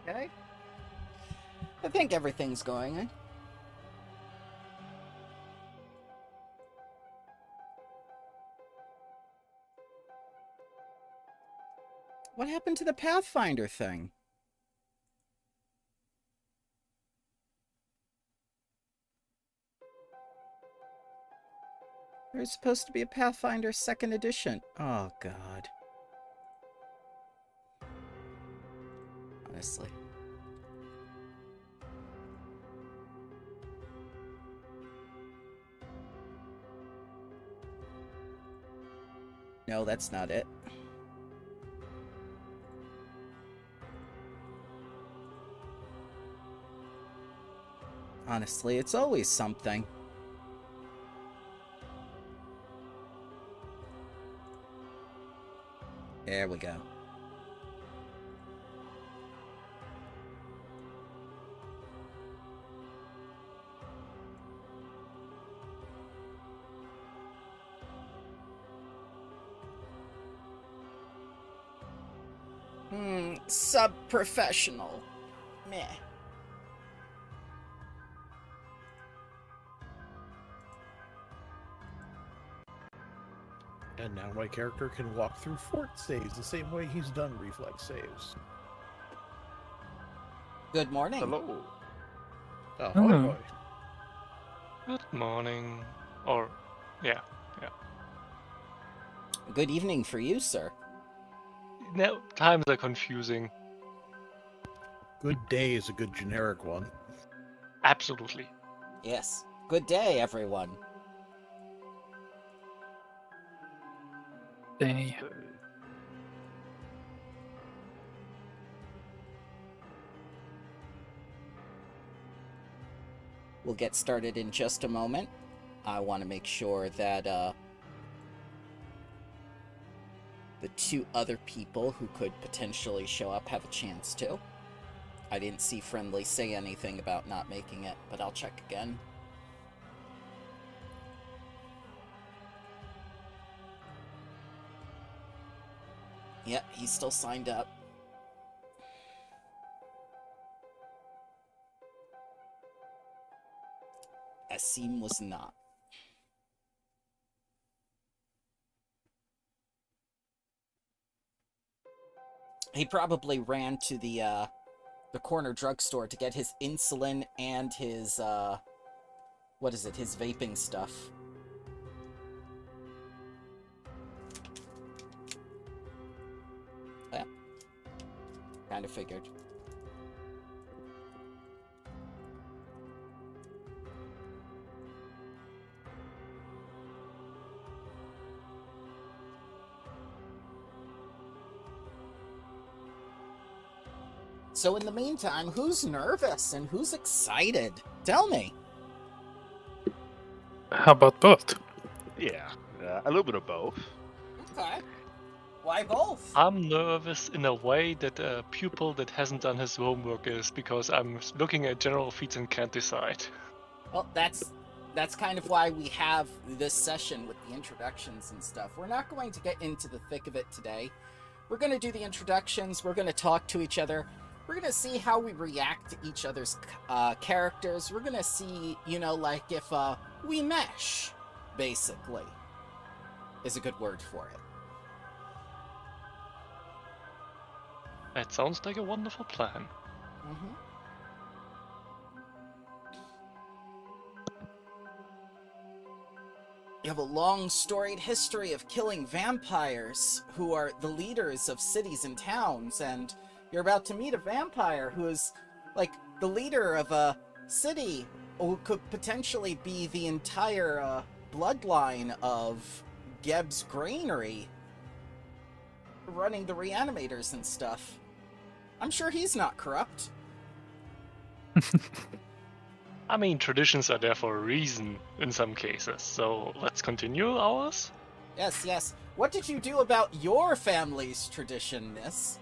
Okay. I think everything's going, eh? What happened to the Pathfinder thing? There's supposed to be a Pathfinder 2nd edition. Oh, God. Honestly. No, that's not it. Honestly, it's always something. There we go. Sub-professional. Meh. And now my character can walk through fort saves the same way he's done reflex saves. Good morning. Hello. Oh, Hello. boy. Good morning. Or, yeah. Good evening for you, sir. Now, times are confusing. Good day is a good generic one. Absolutely. Yes. Good day, everyone. Day. We'll get started in just a moment. I want to make sure that the two other people who could potentially show up have a chance to. I didn't see Friendly say anything about not making it, but I'll check again. Yep, he's still signed up. Asim was not. He probably ran to the corner drugstore to get his insulin and his, what is it, his vaping stuff. Yeah. Kinda figured. So in the meantime, who's nervous and who's excited? Tell me. How about both? Yeah, a little bit of both. Okay. Why both? I'm nervous in a way that a pupil that hasn't done his homework is, because I'm looking at general feats and can't decide. Well, that's kind of why we have this session with the introductions and stuff. We're not going to get into the thick of it today. We're going to do the introductions. We're going to talk to each other. We're going to see how we react to each other's characters. We're going to see, like if we mesh, basically, is a good word for it. That sounds like a wonderful plan. Mm-hmm. You have a long, storied history of killing vampires who are the leaders of cities and towns, and you're about to meet a vampire who is, like, the leader of a city who could potentially be the entire bloodline of Geb's Granary, running the reanimators and stuff. I'm sure he's not corrupt. I mean, traditions are there for a reason in some cases, so let's continue ours? Yes. What did you do about your family's tradition, miss?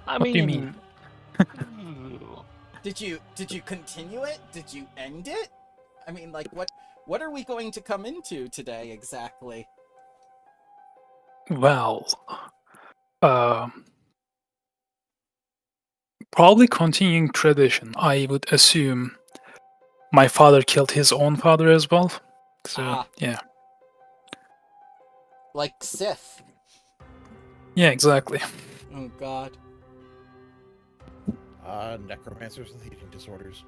I What do you mean? Did you continue it? Did you end it? I mean, like, what are we going to come into today exactly? Well, probably continuing tradition. I would assume my father killed his own father as well. So, yeah. Like Sith. Yeah, exactly. Oh god. Necromancers with eating disorders.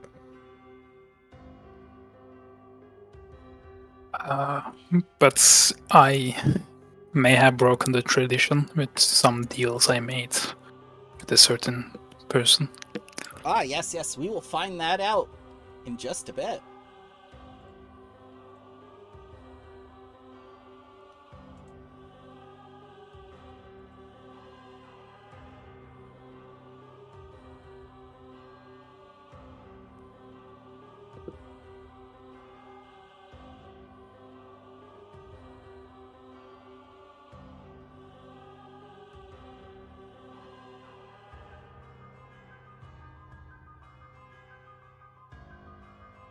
But I may have broken the tradition with some deals I made with a certain person. Ah, yes, we will find that out in just a bit.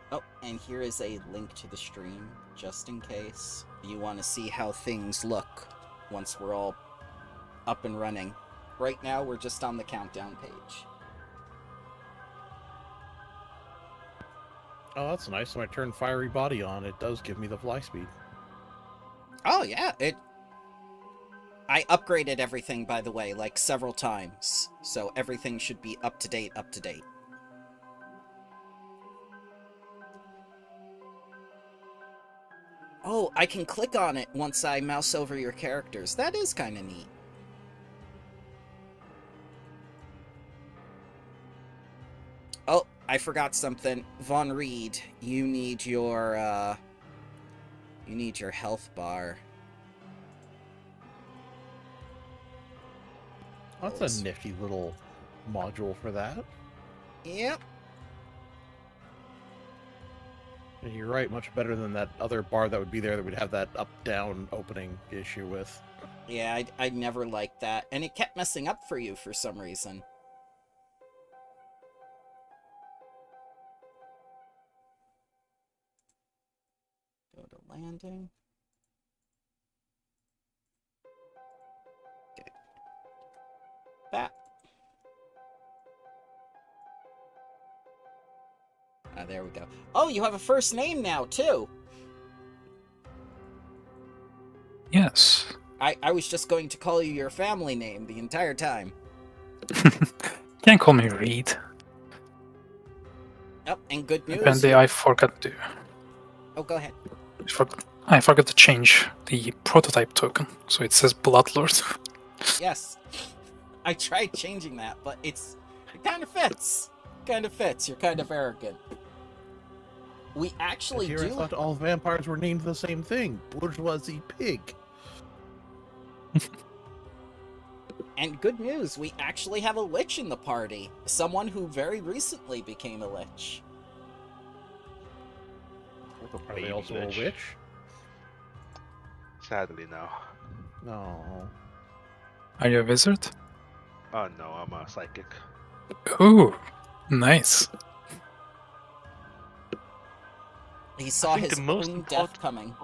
Oh, and here is a link to the stream, just in case you want to see how things look once we're all up and running. Right now, we're just on the countdown page. Oh, that's nice. When I turn Fiery Body on, it does give me the fly speed. Oh, yeah, I upgraded everything, by the way, like several times, so everything should be up to date. Oh, I can click on it once I mouse over your characters. That is kind of neat. Oh, I forgot something. Von Reed, you need your health bar. That's a nifty little module for that. Yep. And you're right, much better than that other bar that would be there that would have that up-down opening issue with. Yeah, I never liked that. And it kept messing up for you for some reason. Go to landing. Okay. That. Ah, there we go. Oh, you have a first name now, too. Yes. I was just going to call you your family name the entire time. Can't call me Reed. Oh, and good news. Apparently I forgot to... Oh, go ahead. I forgot to change the prototype token, so it says Bloodlords. Yes. I tried changing that, but it kind of fits. You're kind of arrogant. We actually I thought all vampires were named the same thing. Bourgeoisie pig. And good news, we actually have a lich in the party. Someone who very recently became a lich. Are they also a witch? Sadly, no. No. Are you a wizard? Oh no, I'm a psychic. Ooh, nice. He saw his own death coming.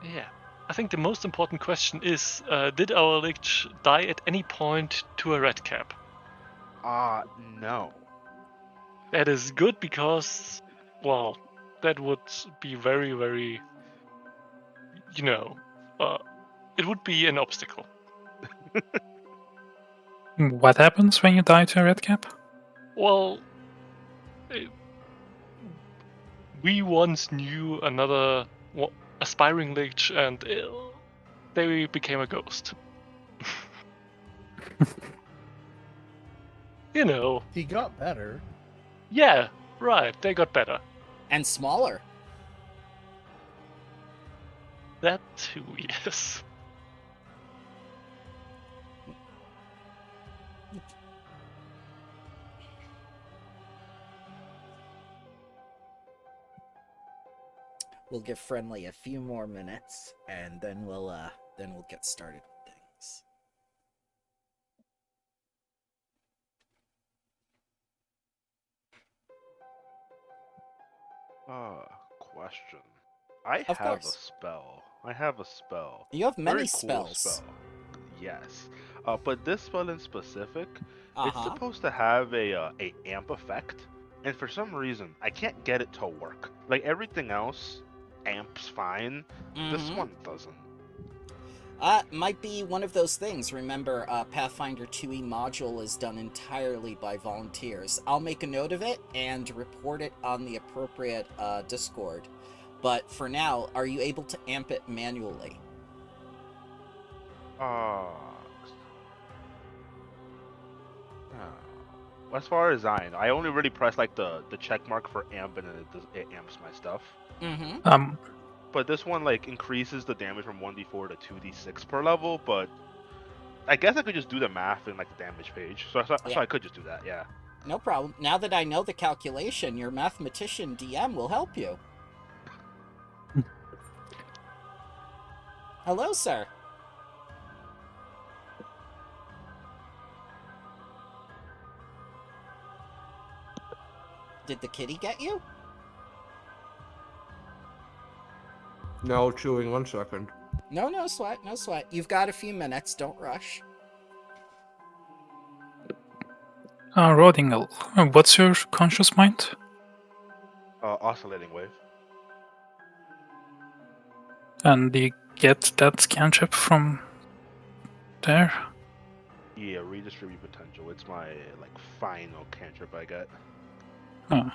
Yeah. I think the most important question is, did our lich die at any point to a red cap? No. That is good because, well, that would be very, very, it would be an obstacle. What happens when you die to a red cap? Well, we once knew another aspiring lich and they became a ghost. You know. He got better. Yeah, right, they got better. And smaller. That too, yes. We'll give Friendly a few more minutes, and then we'll get started with things. Question. I have a spell. You have many Very spells. cool spell. yes. But this spell in specific, it's Uh-huh. supposed to have a amp effect, and for some reason I can't get it to work. Like everything else, amps fine. This Mm-hmm. one doesn't. Might be one of those things. Remember, Pathfinder 2e module is done entirely by volunteers. I'll make a note of it and report it on the appropriate Discord. But for now, are you able to amp it manually? Uh, as far as I only really press like the check mark for amp, and then it amps my stuff. Mm-hmm. But this one like increases the damage from 1d4 to 2d6 per level. But I guess I could just do the math in like the damage page. So Yeah. I could just do that. Yeah. No problem. Now that I know the calculation, your mathematician DM will help you. Hello, sir. Did the kitty get you? No, chewing 1 second. No sweat, no sweat. You've got a few minutes, don't rush. Rodingle, what's your conscious mind? Oscillating wave. And do you get that cantrip from there? Yeah, redistribute potential. It's my like final cantrip I get. Huh.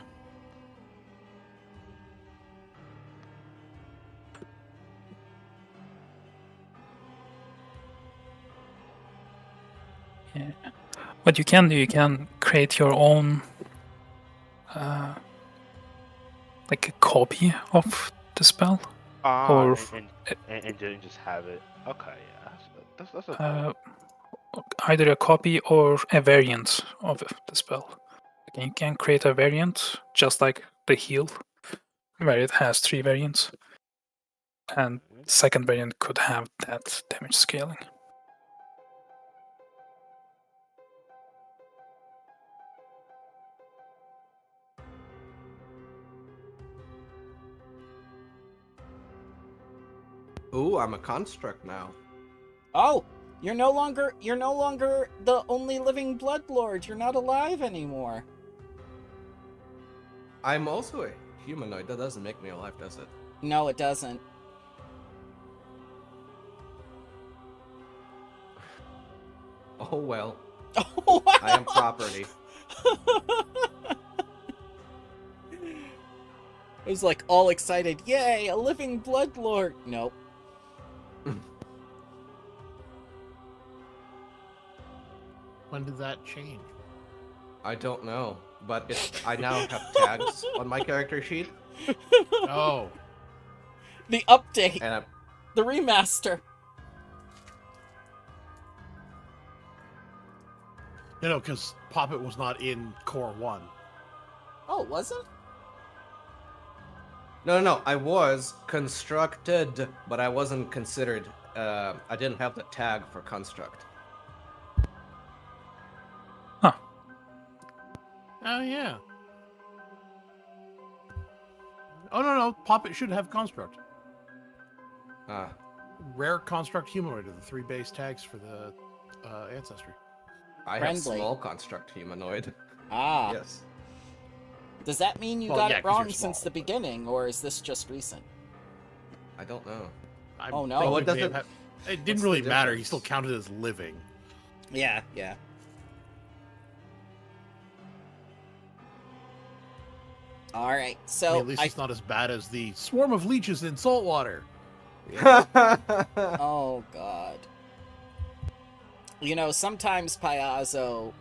Yeah. What you can do, you can create your own like a copy of the spell. Or and just have it. Okay, yeah, that's a either a copy or a variant of the spell. You can create a variant just like the heal, where it has 3 variants, and the second variant could have that damage scaling. Ooh, I'm a construct now. Oh, you're no longer the only living Bloodlord. You're not alive anymore. I'm also a humanoid. That doesn't make me alive, does it? No, it doesn't. Oh well. Oh, wow. I am property. I was like all excited. Yay, a living Bloodlord. Nope. When did that change? I don't know, but I now have tags on my character sheet, Oh, The update. and The remaster. no, because Poppet was not in Core 1. Oh, was it? no, I was constructed, but I wasn't considered. I didn't have the tag for construct. Oh, yeah. Oh, no, Poppet should have Construct. Ah, Rare Construct Humanoid are the 3 base tags for the Ancestry. I have Friendly. small construct humanoid. Ah. Yes. Does that mean you Well, got yeah, it 'cause wrong you're since small. the beginning, or is this just recent? I don't know. Oh, no. think What we may does it- have it what's didn't the really matter. He difference? still counted as living. Yeah. All right, so I mean, at least it's not as bad as the swarm of leeches in saltwater. Oh, God. You know, sometimes Piazzo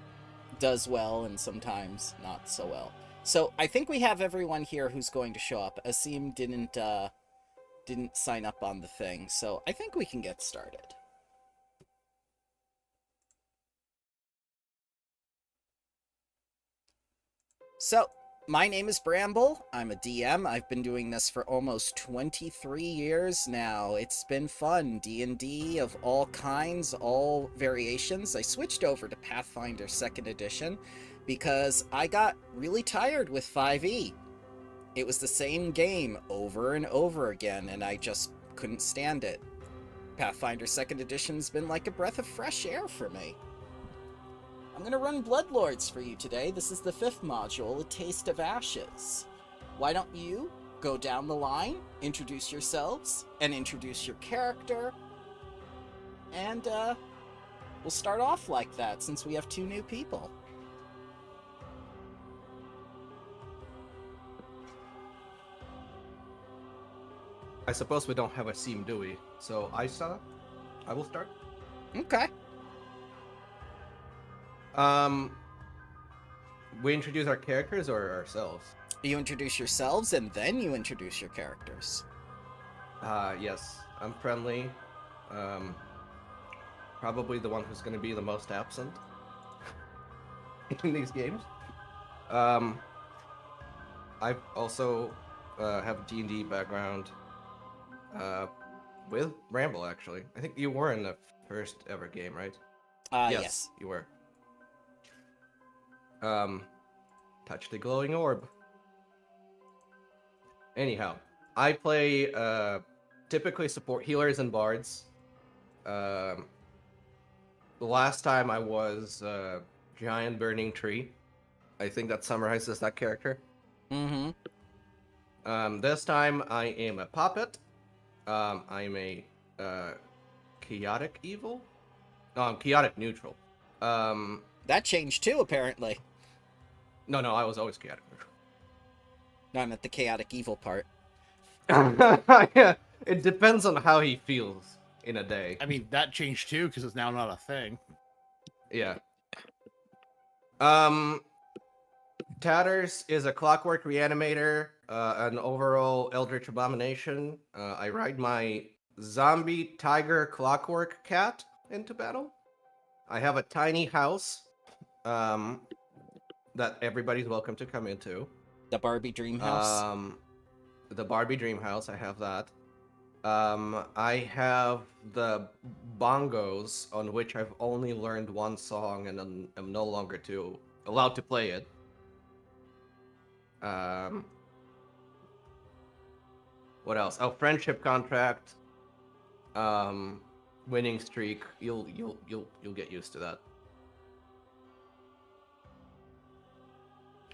does well, and sometimes not so well. So I think we have everyone here who's going to show up. Asim didn't sign up on the thing, so I think we can get started. So, my name is Bramble. I'm a DM. I've been doing this for almost 23 years now. It's been fun. D&D of all kinds, all variations. I switched over to Pathfinder 2nd Edition because I got really tired with 5e. It was the same game over and over again, and I just couldn't stand it. Pathfinder 2nd Edition's been like a breath of fresh air for me. I'm gonna run Bloodlords for you today. This is the 5th module, A Taste of Ashes. Why don't you go down the line, introduce yourselves, and introduce your character, and we'll start off like that since we have 2 new people. I suppose we don't have a seam, do we? So I will start. Okay. We introduce our characters or ourselves? You introduce yourselves, and then you introduce your characters. Yes. I'm friendly. Probably the one who's going to be the most absent in these games. I also have a D&D background with Ramble, actually. I think you were in the first ever game, right? Yes. You were. Touch the glowing orb. Anyhow, I play typically support healers and bards. The last time I was Giant Burning Tree. I think that summarizes that character. Mm-hmm. This time I am a puppet. I'm a chaotic evil. No, I'm chaotic neutral. That changed too, apparently. No, I was always chaotic neutral. No, I meant the chaotic evil part. Yeah, it depends on how he feels in a day. I mean, that changed too because it's now not a thing. Yeah. Tatters is a clockwork reanimator, an overall eldritch abomination. I ride my zombie tiger clockwork cat into battle. I have a tiny house that everybody's welcome to come into. The Barbie Dream House. The Barbie Dream House, I have that. I have the bongos on which I've only learned one song and I'm no longer allowed to play it. What else? Oh, friendship contract. Winning streak. You'll get used to that.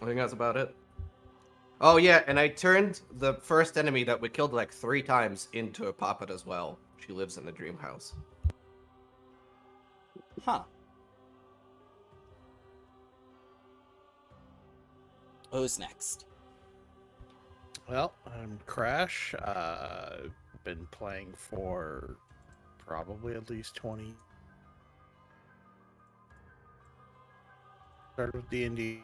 I think that's about it. Oh yeah, and I turned the first enemy that we killed like 3 times into a puppet as well. She lives in the dream house. Huh. Who's next? Well, I'm Crash. Been playing for probably at least 20. Started with D&D.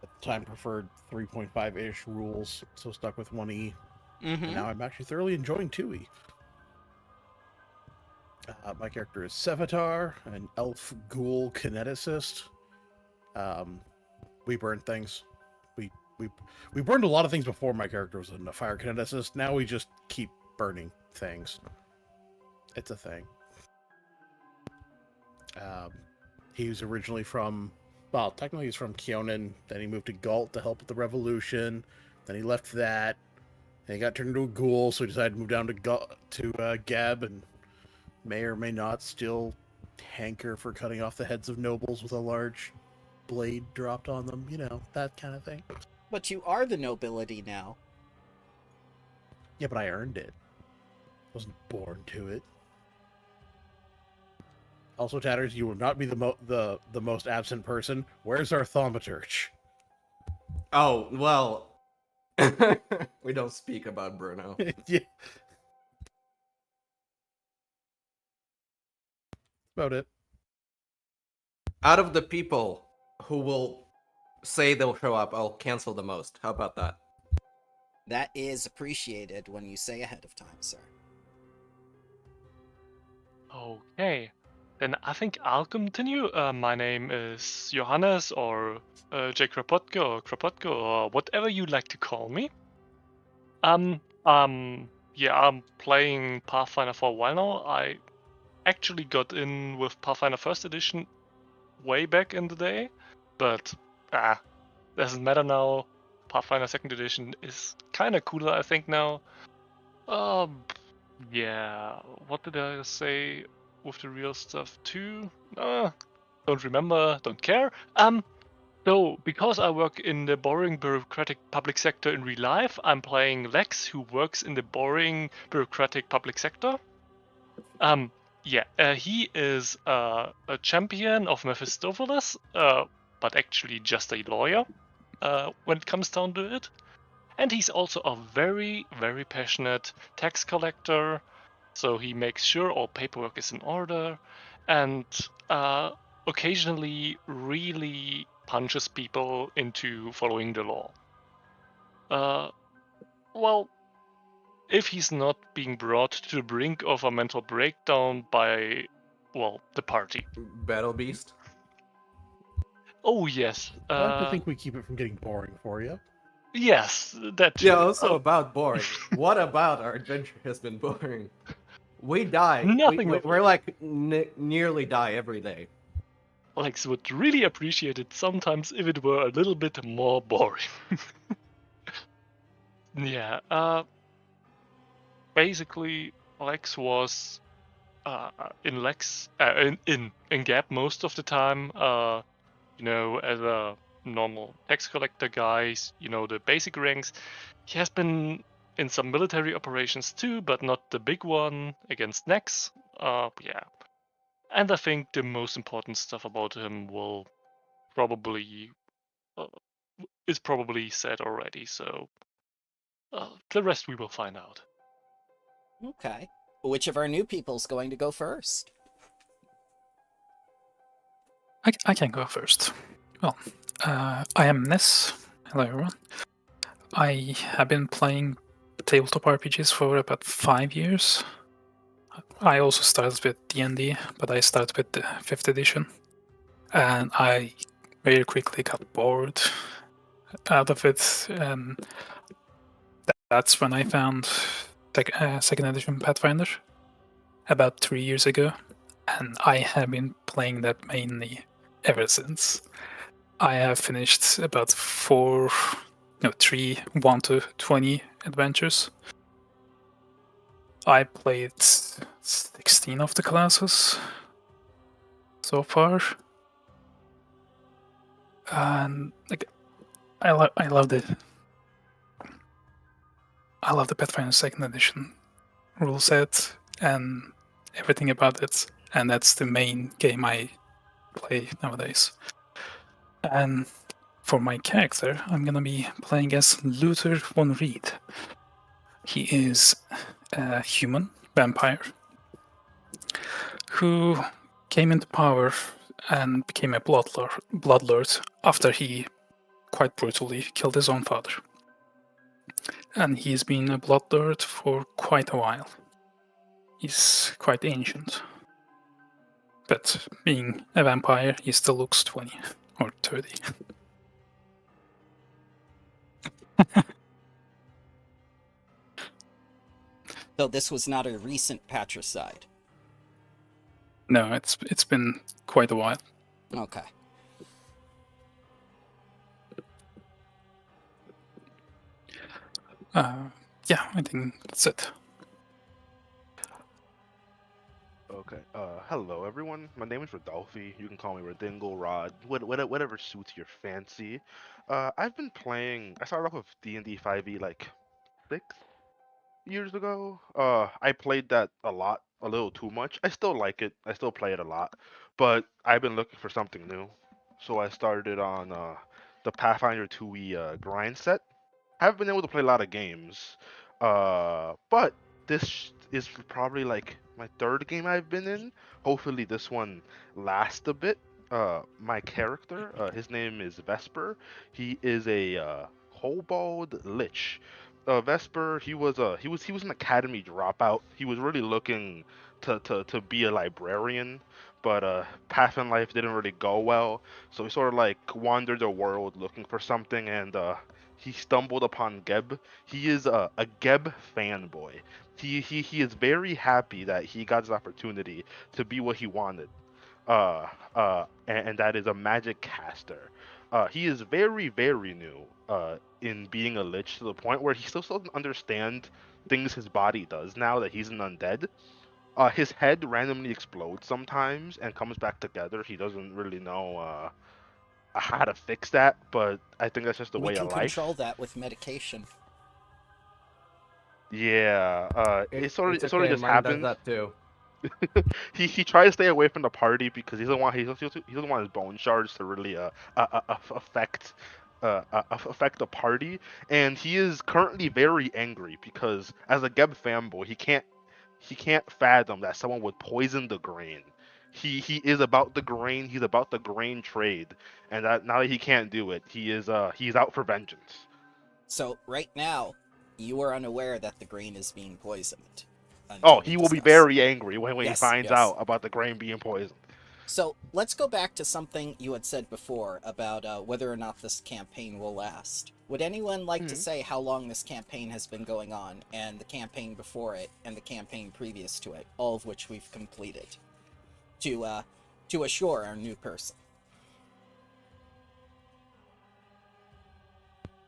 At the time, preferred 3.5-ish rules, so stuck with 1E. Mm-hmm. And now I'm actually thoroughly enjoying 2E. My character is Sevatar, an elf ghoul kineticist. We burn things. We burned a lot of things before my character was a fire kineticist. Now we just keep burning things. It's a thing. He was originally from... Well, technically he's from Keonan. Then he moved to Galt to help with the revolution. Then he left that. And he got turned into a ghoul, so he decided to move down to Geb, and may or may not still hanker for cutting off the heads of nobles with a large blade dropped on them. You know, that kind of thing. But you are the nobility now. Yeah, but I earned it. I wasn't born to it. Also, Tatters, you will not be the most absent person. Where's our thaumaturge? Oh, well... we don't speak about Bruno. Yeah. About it. Out of the people who will say they'll show up, I'll cancel the most. How about that? That is appreciated when you say ahead of time, sir. Okay, then I think I'll continue. My name is Johannes, or J. Kropotko, or whatever you like to call me. Yeah, I'm playing Pathfinder for a while now. I actually got in with Pathfinder First Edition way back in the day, but doesn't matter now. Pathfinder Second Edition is kind of cooler, I think now. Yeah, what did I say with the real stuff too? Don't remember, don't care. So because I work in the boring bureaucratic public sector in real life, I'm playing Lex, who works in the boring bureaucratic public sector. He is a champion of Mephistopheles, but actually just a lawyer, when it comes down to it. And he's also a very, very passionate tax collector, so he makes sure all paperwork is in order, and occasionally really punches people into following the law. Well, if he's not being brought to the brink of a mental breakdown by, well, the party. Battle Beast. Oh, yes. I like to think we keep it from getting boring for you. Yes, that too. Yeah, also about boring. What about our adventure has been boring? We die. Nothing We're like nearly die every day. Lex would really appreciate it sometimes if it were a little bit more boring. Yeah, basically, Lex was in Gap most of the time, as a normal tax collector guys, the basic ranks. He has been in some military operations too, but not the big one against Nex. Yeah. And I think the most important stuff about him will probably is probably said already, so the rest we will find out. Okay. Which of our new people's going to go first? I can go first. Well, I am Ness. Hello, everyone. I have been playing tabletop RPGs for about 5 years. I also started with D&D, but I started with the 5th edition. And I very quickly got bored out of it, and that's when I found second edition Pathfinder about 3 years ago, and I have been playing that mainly ever since. I have finished about 3 1 to 20 adventures. I played 16 of the classes so far, and I love the Pathfinder Second Edition rule set and everything about it, and that's the main game I play nowadays. And for my character, I'm gonna be playing as Luther von Reed. He is a human vampire who came into power and became a bloodlord after he quite brutally killed his own father. And he's been a bloodlord for quite a while. He's quite ancient. But being a vampire, he still looks 20 or 30. So this was not a recent patricide. No, it's been quite a while. Okay. Yeah, I think that's it. Okay. Hello everyone. My name is Rodolphe. You can call me Redingle, Rod, whatever suits your fancy. I've been playing. I started off with D&D 5e like 6 years ago. I played that a lot, a little too much. I still like it. I still play it a lot, but I've been looking for something new. So I started on the Pathfinder 2e grind set. I haven't been able to play a lot of games, but this is probably like my third game I've been in. Hopefully this one lasts a bit. My character, his name is Vesper. He is a kobold lich. Vesper, he was an academy dropout. He was really looking to be a librarian, but path in life didn't really go well. So he sort of like wandered the world looking for something, and he stumbled upon Geb. He is a Geb fanboy. He is very happy that he got his opportunity to be what he wanted. And that is a magic caster. He is very, very new in being a lich to the point where he still doesn't understand things his body does now that he's an undead. His head randomly explodes sometimes and comes back together. He doesn't really know how to fix that, but I think that's just the We way can of life. control that with medication. Yeah, it sort of It's just okay, mine does happens. that too. He tries to stay away from the party because he doesn't want his bone shards to really affect affect the party, and he is currently very angry because as a Geb fanboy he can't fathom that someone would poison the grain. He is about the grain. He's about the grain trade, and that now that he can't do it, he's out for vengeance. So right now, you are unaware that the grain is being poisoned. Oh, Until we he will be discuss. very angry when he Yes, finds yes. out about the grain being poisoned. So let's go back to something you had said before about whether or not this campaign will last. Would anyone like to say how long this campaign has been going on, and the campaign before it, and the campaign previous to it, all of which we've completed, to assure our new person?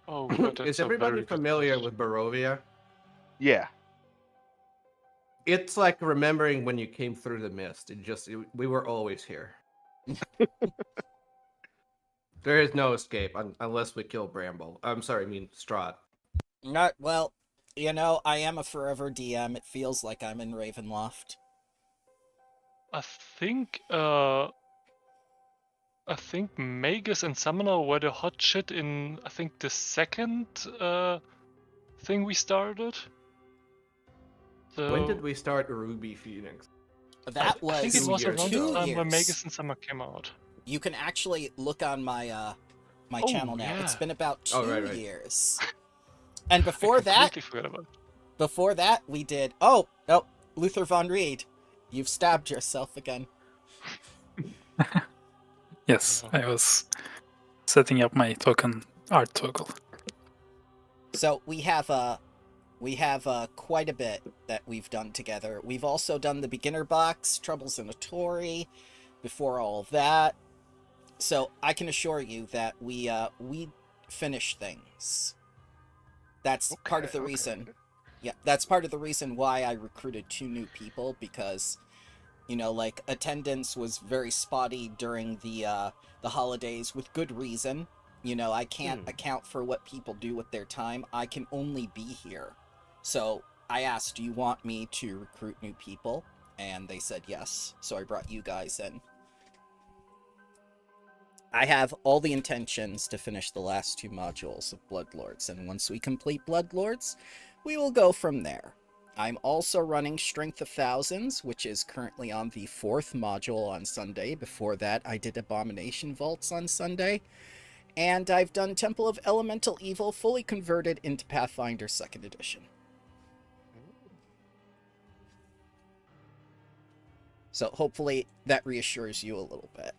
Oh, God, that's Is a everybody very good familiar question. with Barovia? Yeah. It's like remembering when you came through the mist. We were always here. There is no escape unless we kill Bramble. I'm sorry, I mean Strahd. Not well. You know, I am a forever DM. It feels like I'm in Ravenloft. I think Magus and Summoner were the hot shit in, I think, the second thing we started. So When did we start Ruby Phoenix? That was I think it 2 was years around two the time years. when Magus and Summer came out. You can actually look on my my Oh, channel now. It's yeah. been about 2 Oh, right. years. And I before that, completely forgot about it. before that, we did. Luther von Reed, you've stabbed yourself again. Yes, Yeah. I was setting up my token art toggle. So we have quite a bit that we've done together. We've also done the beginner box, Troubles in a Tory, before all of that. So I can assure you that we finish things. That's part of the reason. Yeah, that's part of the reason why I recruited 2 new people, because, you know, like, attendance was very spotty during the holidays, with good reason. You know, I can't account for what people do with their time. I can only be here. So I asked, do you want me to recruit new people? And they said yes. So I brought you guys in. I have all the intentions to finish the last 2 modules of Bloodlords, and once we complete Bloodlords, we will go from there. I'm also running Strength of Thousands, which is currently on the 4th module on Sunday. Before that, I did Abomination Vaults on Sunday. And I've done Temple of Elemental Evil fully converted into Pathfinder 2nd Edition. So hopefully that reassures you a little bit.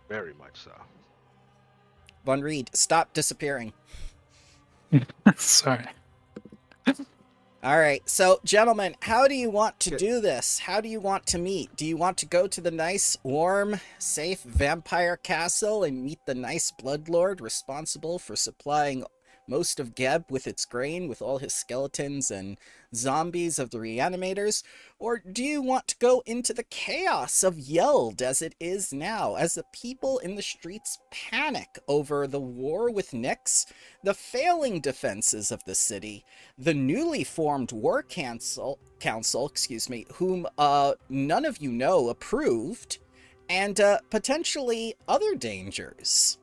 Very much so. Von Reed, stop disappearing. Sorry. Alright, so gentlemen, how do you want to do this? How do you want to meet? Do you want to go to the nice, warm, safe vampire castle and meet the nice Bloodlord responsible for supplying most of Geb with its grain, with all his skeletons and zombies of the reanimators? Or do you want to go into the chaos of Yeld as it is now, as the people in the streets panic over the war with Nyx, the failing defenses of the city, the newly formed war council, whom none of you know approved, and potentially other dangers?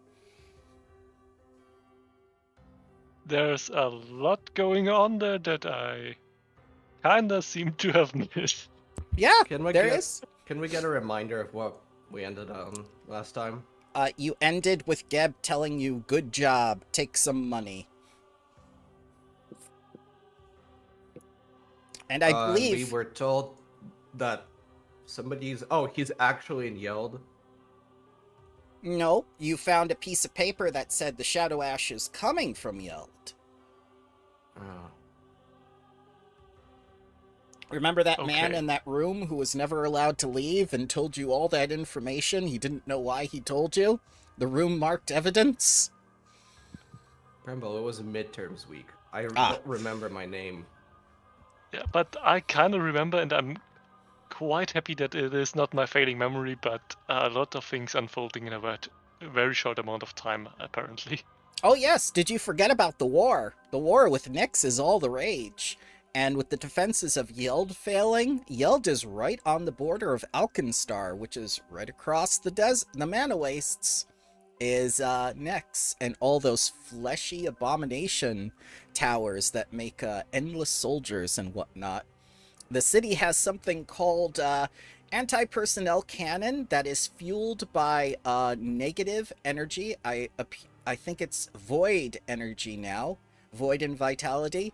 There's a lot going on there that I kinda seem to have missed. Yeah, Can we there get is. Can we get a reminder of what we ended on last time? You ended with Geb telling you, good job, take some money. And I believe... we were told that he's actually in Yeld. No, you found a piece of paper that said the Shadow Ash is coming from Yeld. Oh. Remember that man Okay. in that room who was never allowed to leave and told you all that information? He didn't know why he told you? The room marked evidence? Bramble, it was midterms week. I Ah. don't remember my name. Yeah, but I kind of remember, and I'm quite happy that it is not my failing memory, but a lot of things unfolding in a very short amount of time, apparently. Oh yes, did you forget about the war? The war with Nyx is all the rage. And with the defenses of Yeld failing, Yeld is right on the border of Alkenstar, which is right across the Mana Wastes, is Nyx, and all those fleshy abomination towers that make endless soldiers and whatnot. The city has something called anti-personnel cannon that is fueled by negative energy. I think it's void energy now, void and vitality,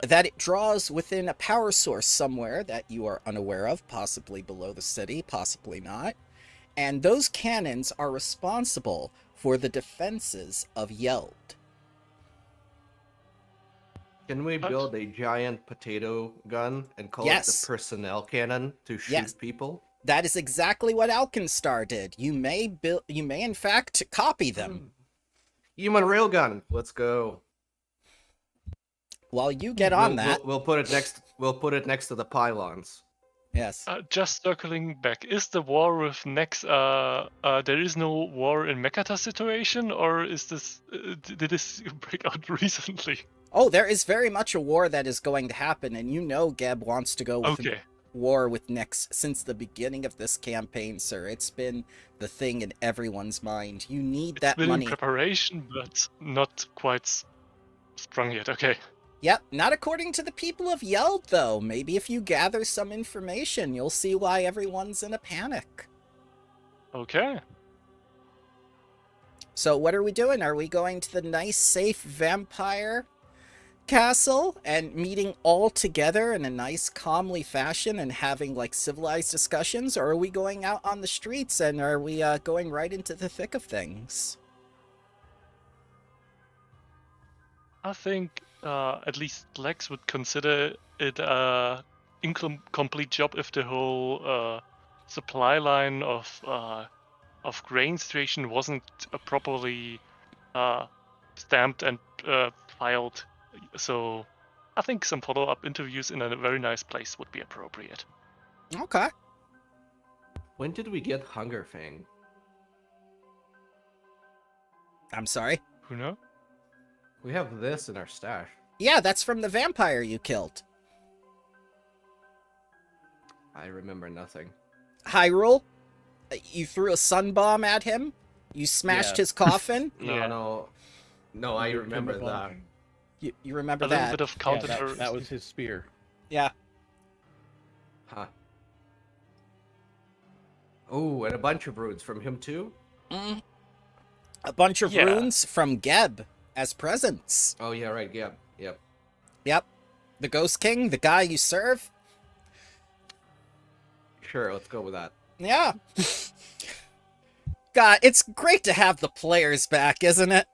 that it draws within a power source somewhere that you are unaware of, possibly below the city, possibly not. And those cannons are responsible for the defenses of Yeld. Can we build a giant potato gun and call it Yes. the personnel cannon to shoot Yes. people? That is exactly what Alkenstar did. You may in fact copy them. Human railgun. Let's go. While you get on We'll- that, We'll put it next. We'll put it next to the pylons. yes. Just circling back, is the war with Nex, there is no war in Mekata situation, or is this, did this break out recently? Oh, there is very much a war that is going to happen, and you know Geb wants to go with Okay. war with Nyx since the beginning of this campaign, sir. It's been the thing in everyone's mind. You need that Been money. in preparation, but not quite sprung yet. Okay. Yep, not according to the people of Yeld, though. Maybe if you gather some information, you'll see why everyone's in a panic. Okay. So what are we doing? Are we going to the nice, safe vampire castle and meeting all together in a nice, calmly fashion and having, like, civilized discussions? Or are we going out on the streets and are we going right into the thick of things? I think at least Lex would consider it a incomplete job if the whole supply line of grain situation wasn't properly stamped and filed. So I think some follow-up interviews in a very nice place would be appropriate. Okay. When did we get Hunger Fang? I'm sorry? Who knows? We have this in our stash. Yeah, that's from the vampire you killed. I remember nothing. Hyrule, you threw a sun bomb at him. You smashed Yeah. his coffin. No, I Your remember chemical. that. You remember A little that? bit of Yeah, counter. that was his spear. Yeah. Huh. Oh, and a bunch of runes from him too? Mm. A bunch of Yeah. runes from Geb as presents. Oh yeah, right, yep. Yep. The Ghost King, the guy you serve. Sure, let's go with that. Yeah. God, it's great to have the players back, isn't it?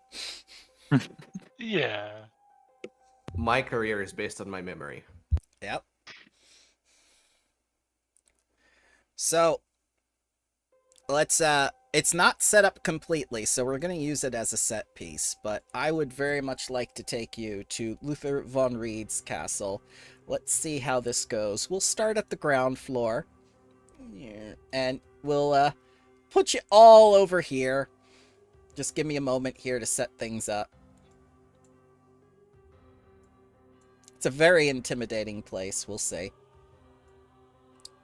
Yeah. My career is based on my memory. Yep. So, let's, it's not set up completely, so we're gonna use it as a set piece, but I would very much like to take you to Luther von Ried's castle. Let's see how this goes. We'll start at the ground floor. Yeah, and we'll, put you all over here. Just give me a moment here to set things up. It's a very intimidating place, we'll see.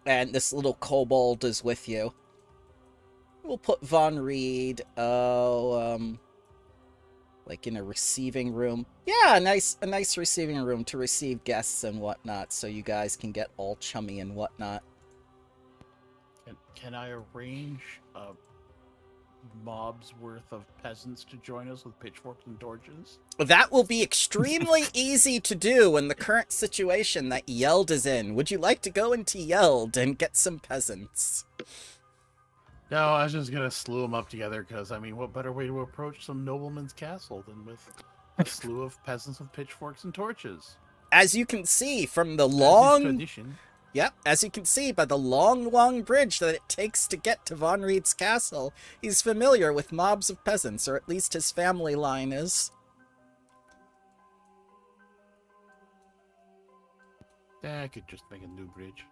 And this little kobold is with you. We'll put Von Ried, like in a receiving room. Yeah, a nice receiving room to receive guests and whatnot, so you guys can get all chummy and whatnot. Can I arrange a mob's worth of peasants to join us with pitchforks and torches? That will be extremely easy to do in the current situation that Yeld is in. Would you like to go into Yeld and get some peasants? No, I was just gonna slew them up together because, I mean, what better way to approach some nobleman's castle than with a slew of peasants with pitchforks and torches? As you can see from the As is long... tradition. Yep, as you can see by the long bridge that it takes to get to Von Ried's castle, he's familiar with mobs of peasants, or at least his family line is. I could just make a new bridge.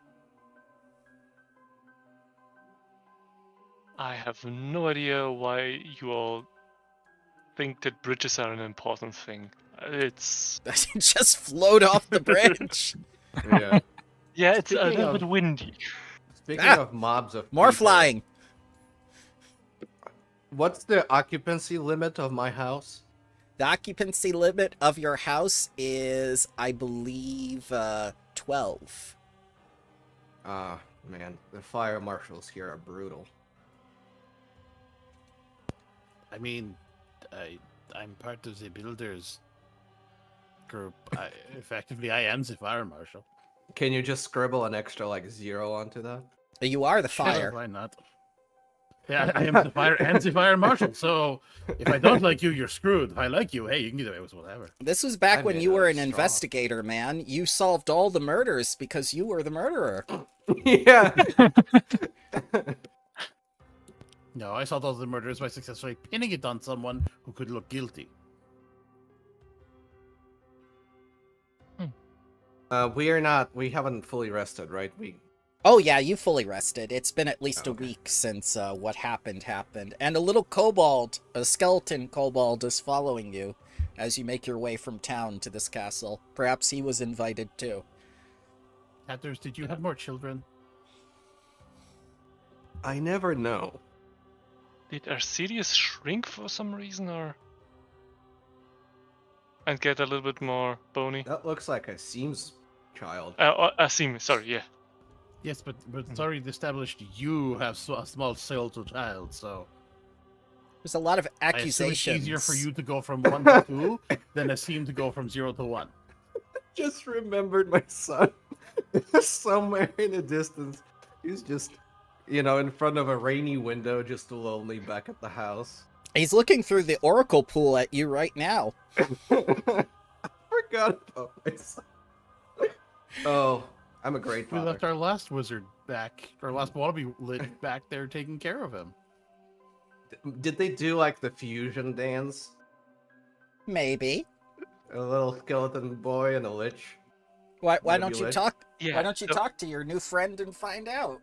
I have no idea why you all think that bridges are an important thing. It's Just float off the bridge. Yeah. yeah, it's a Speaking little of- bit windy. Speaking Ah, of mobs of More people, flying. What's the occupancy limit of my house? The occupancy limit of your house is, I believe, 12. Ah, man, the fire marshals here are brutal. I mean, I'm part of the builders group. Effectively, I am the fire marshal. Can you just scribble an extra like 0 onto that? You are the Sure, fire. why not? Yeah, I am the fire and the fire marshal. So if I don't like you, you're screwed. If I like you, hey, you can get away with whatever. This was back I when made you out were of an straw. investigator, man. You solved all the murders because you were the murderer. Yeah. No, I solved all the murders by successfully pinning it on someone who could look guilty. We haven't fully rested, right? Oh yeah, you fully rested. It's been at least a Okay. week since what happened. And a little kobold, a skeleton kobold, is following you as you make your way from town to this castle. Perhaps he was invited too. Hatters, did you have more children? I never know. Did Arcedius shrink for some reason, or and get a little bit more bony? That looks like a Seams child. Asim, sorry, yeah. Yes, but it's already established you have a small skeletal child, so There's a lot of I assume accusations. it's easier for you to go from 1 to 2 than Asim to go from 0 to 1. Just remembered my son somewhere in the distance. He's just, in front of a rainy window, just lonely back at the house. He's looking through the oracle pool at you right now. I forgot about my son. Oh, I'm a great We father. left our last wizard back, our last wannabe lit back there taking care of him. Did they do like the fusion dance? Maybe. A little skeleton boy and a lich. Why Wanna don't be you lit? talk? Yeah. Why don't you so- talk to your new friend and find out?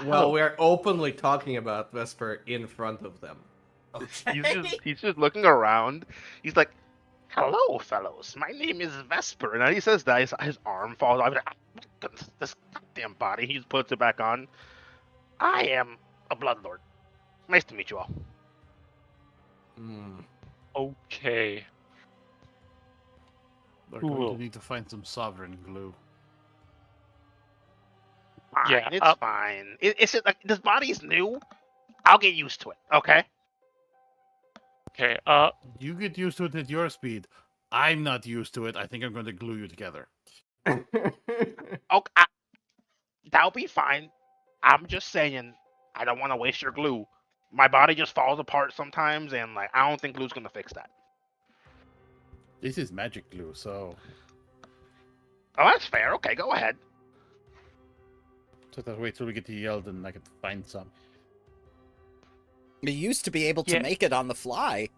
Well, we're openly talking about Vesper in front of them. He's just looking around. He's like, "Hello, fellows. My name is Vesper." And then he says that his arm falls off. He's like, "Ah, my goodness, this goddamn body." He puts it back on. I am a Bloodlord. Nice to meet you all. Hmm. Okay. We're going Cool. to need to find some sovereign glue. Fine, Yeah, it's fine. It's just like this body's new. I'll get used to it. Okay. Okay. You get used to it at your speed. I'm not used to it. I think I'm going to glue you together. Okay. That'll be fine. I'm just saying, I don't want to waste your glue. My body just falls apart sometimes, and like I don't think glue's gonna fix that. This is magic glue, so Oh, that's fair. Okay, go ahead. just have to wait till we get to Yeld and I can find some. You used to be able to Yeah. make it on the fly.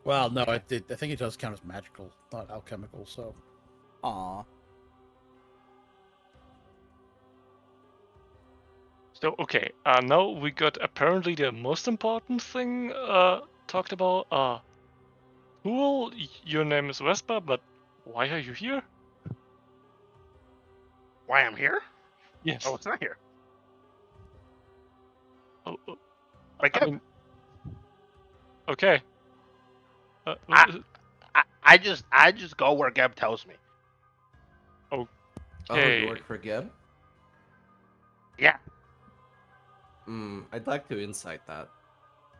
Well, no, I think it does count as magical, not alchemical, so... Aw. So okay. Now we got apparently the most important thing talked about. Cool. Your name is Vespa, but why are you here? Why I'm here? Yes. Oh, it's not here. Oh, Like, I mean, okay. I just go where Geb tells me. Oh, Okay. you work for Geb? Yeah. I'd like to insight that.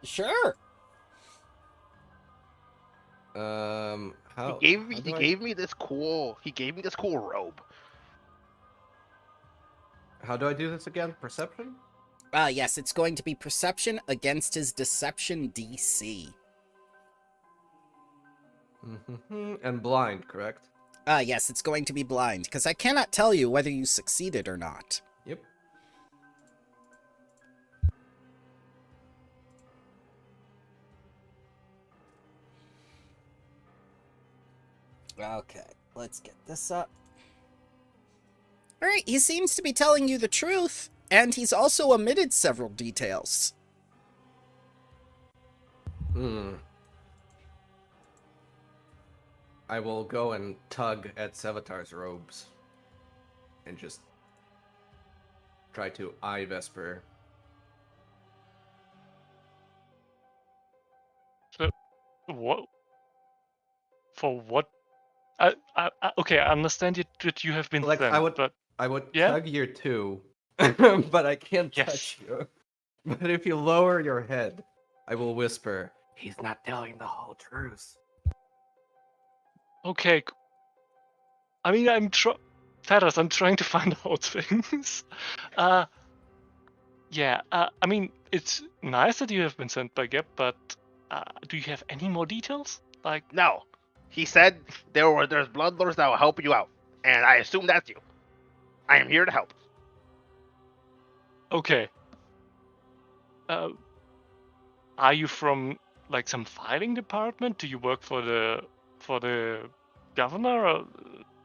Sure. How He how do gave me this cool robe. How do I do this again? Perception? Yes, it's going to be perception against his deception DC. And blind, correct? Yes, it's going to be blind, because I cannot tell you whether you succeeded or not. Yep. Okay, let's get this up. Alright, he seems to be telling you the truth, and he's also omitted several details. I will go and tug at Sevatar's robes and just try to eye Vesper. So, what? For what? Okay, I understand that you have been Like sent, but I would yeah? tug your two, but I can't Yes. touch you. But if you lower your head, I will whisper, "He's not telling the whole truth." Okay. I mean, Taras, I'm trying to find out things. Yeah. I mean, it's nice that you have been sent by Geb, but do you have any more details? Like, No. He said there's Bloodlords that will help you out. And I assume that's you. I am here to help. okay. Are you from like some filing department? Do you work for the governor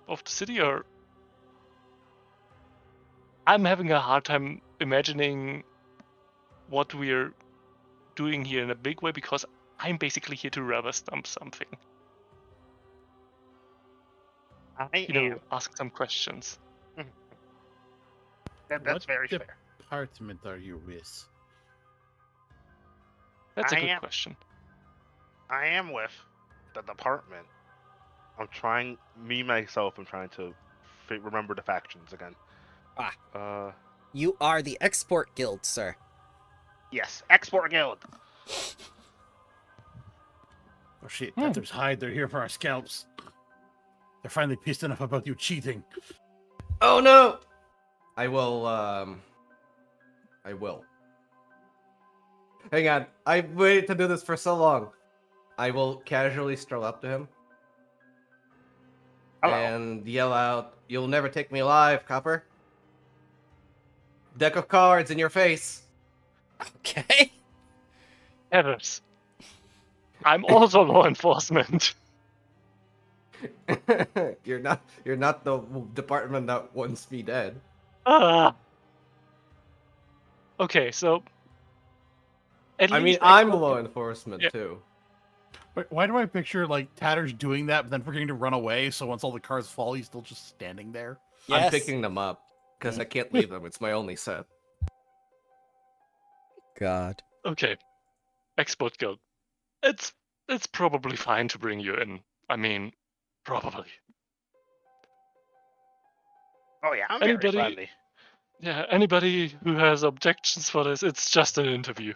of the city, or? I'm having a hard time imagining what we're doing here in a big way because I'm basically here to rubber stamp something. Ask some questions. That's very fair. Department are you with? That's a I good am- question. I am with the department. I'm trying to remember the factions again. You are the Export Guild, sir. Yes, Export Guild. Oh shit, Panthers hide, they're here for our scalps. They're finally pissed enough about you cheating. Oh no! I will. Hang on, I've waited to do this for so long. I will casually stroll up to him Hello. and yell out, "You'll never take me alive, Copper." Deck of cards in your face. Okay. Heathers. I'm also law enforcement. You're not the department that wants me dead. Okay, so at I mean, least I'm Export law Guild- enforcement Yeah. too. Wait, why do I picture like Tatters doing that, but then forgetting to run away? So once all the cards fall, he's still just standing there. Yes. I'm picking them up because I can't leave them. It's my only set. God. Okay, Export Guild. It's probably fine to bring you in. I mean, probably. Oh yeah, I'm Anybody- very friendly. Yeah, anybody who has objections for this, it's just an interview.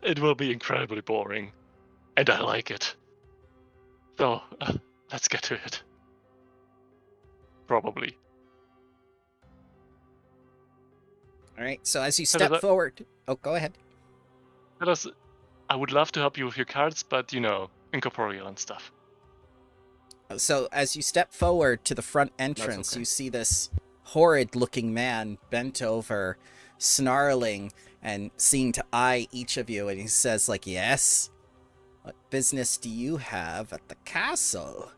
It will be incredibly boring, and I like it. So, let's get to it. Probably. Alright, so as you Hello, step forward... Oh, go ahead. I would love to help you with your cards, but incorporeal and stuff. So as you step forward to the front entrance, okay. you see this horrid-looking man bent over, snarling, and seeming to eye each of you, and he says, like, "Yes? What business do you have at the castle?"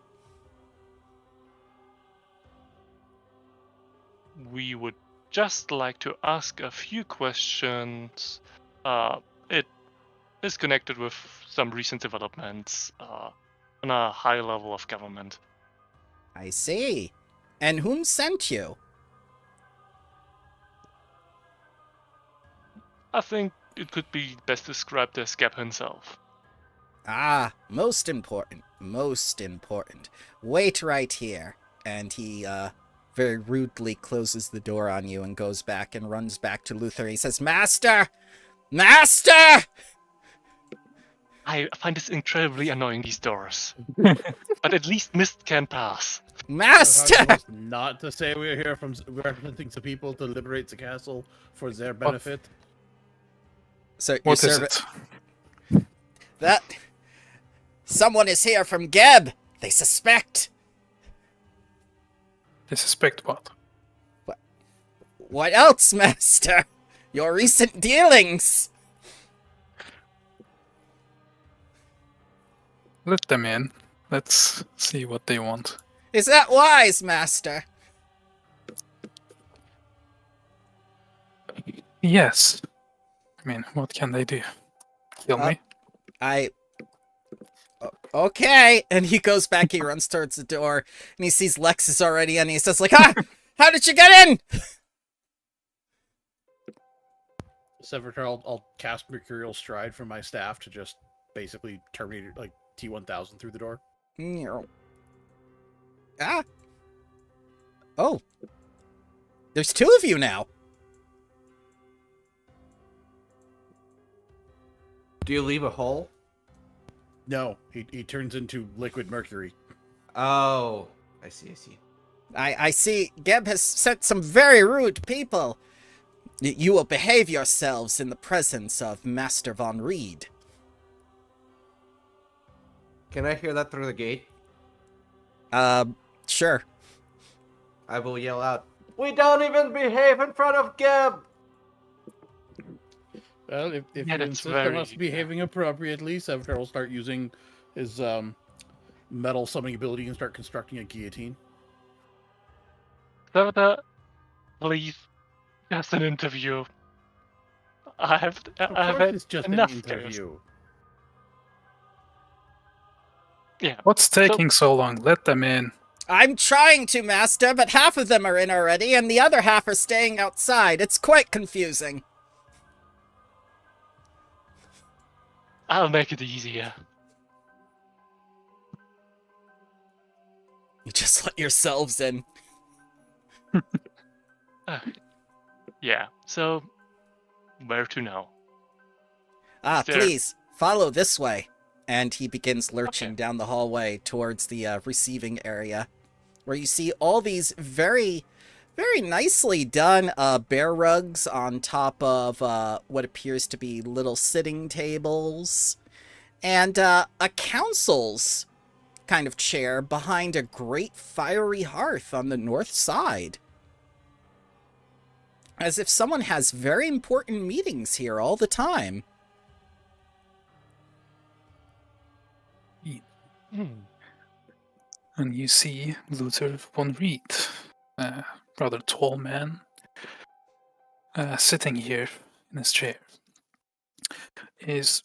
We would just like to ask a few questions. It is connected with some recent developments on a high level of government. I see. And whom sent you? I think it could be best described as Gap himself. Ah, most important. Most important. Wait right here. And he, very rudely closes the door on you and goes back and runs back to Luther. He says, "Master! Master!" I find this incredibly annoying, these doors. But at least mist can pass. Master! Not to say we're here from representing the people to liberate the castle for their benefit. So your What is servant... it? That... Someone is here from Geb! They suspect! They suspect what? What else, Master? Your recent dealings! Let them in. Let's see what they want. Is that wise, master? Yes. I mean, what can they do? Kill me? Okay. And he goes back, he runs towards the door, and he sees Lex is already in, and he says, like, ah! How did you get in? Sevatar, I'll cast Mercurial Stride from my staff to just basically terminate like T-1000 through the door. Ah. Oh. There's two of you now. Do you leave a hole? No, he turns into liquid mercury. Oh, I see. I see Geb has sent some very rude people. You will behave yourselves in the presence of Master Von Reed. Can I hear that through the gate? Sure. I will yell out, "We don't even behave in front of Geb!" Well, if Yeah, you that's insist on very- us behaving appropriately, Sevatar will start using his metal summoning ability and start constructing a guillotine. Sevatar, please, just an interview. I have Of I have course had it's just enough an of this. interview. Yeah. What's taking so long? Let them in. I'm trying to, Master, but half of them are in already, and the other half are staying outside. It's quite confusing. I'll make it easier. You just let yourselves in. Yeah. So, where to now? Ah, There. please, follow this way. And he begins lurching Okay. down the hallway towards the receiving area, where you see all these very, very nicely done bear rugs on top of what appears to be little sitting tables, and a council's kind of chair behind a great fiery hearth on the north side. As if someone has very important meetings here all the time. And you see Luther von Reed, a rather tall man, sitting here in his chair. As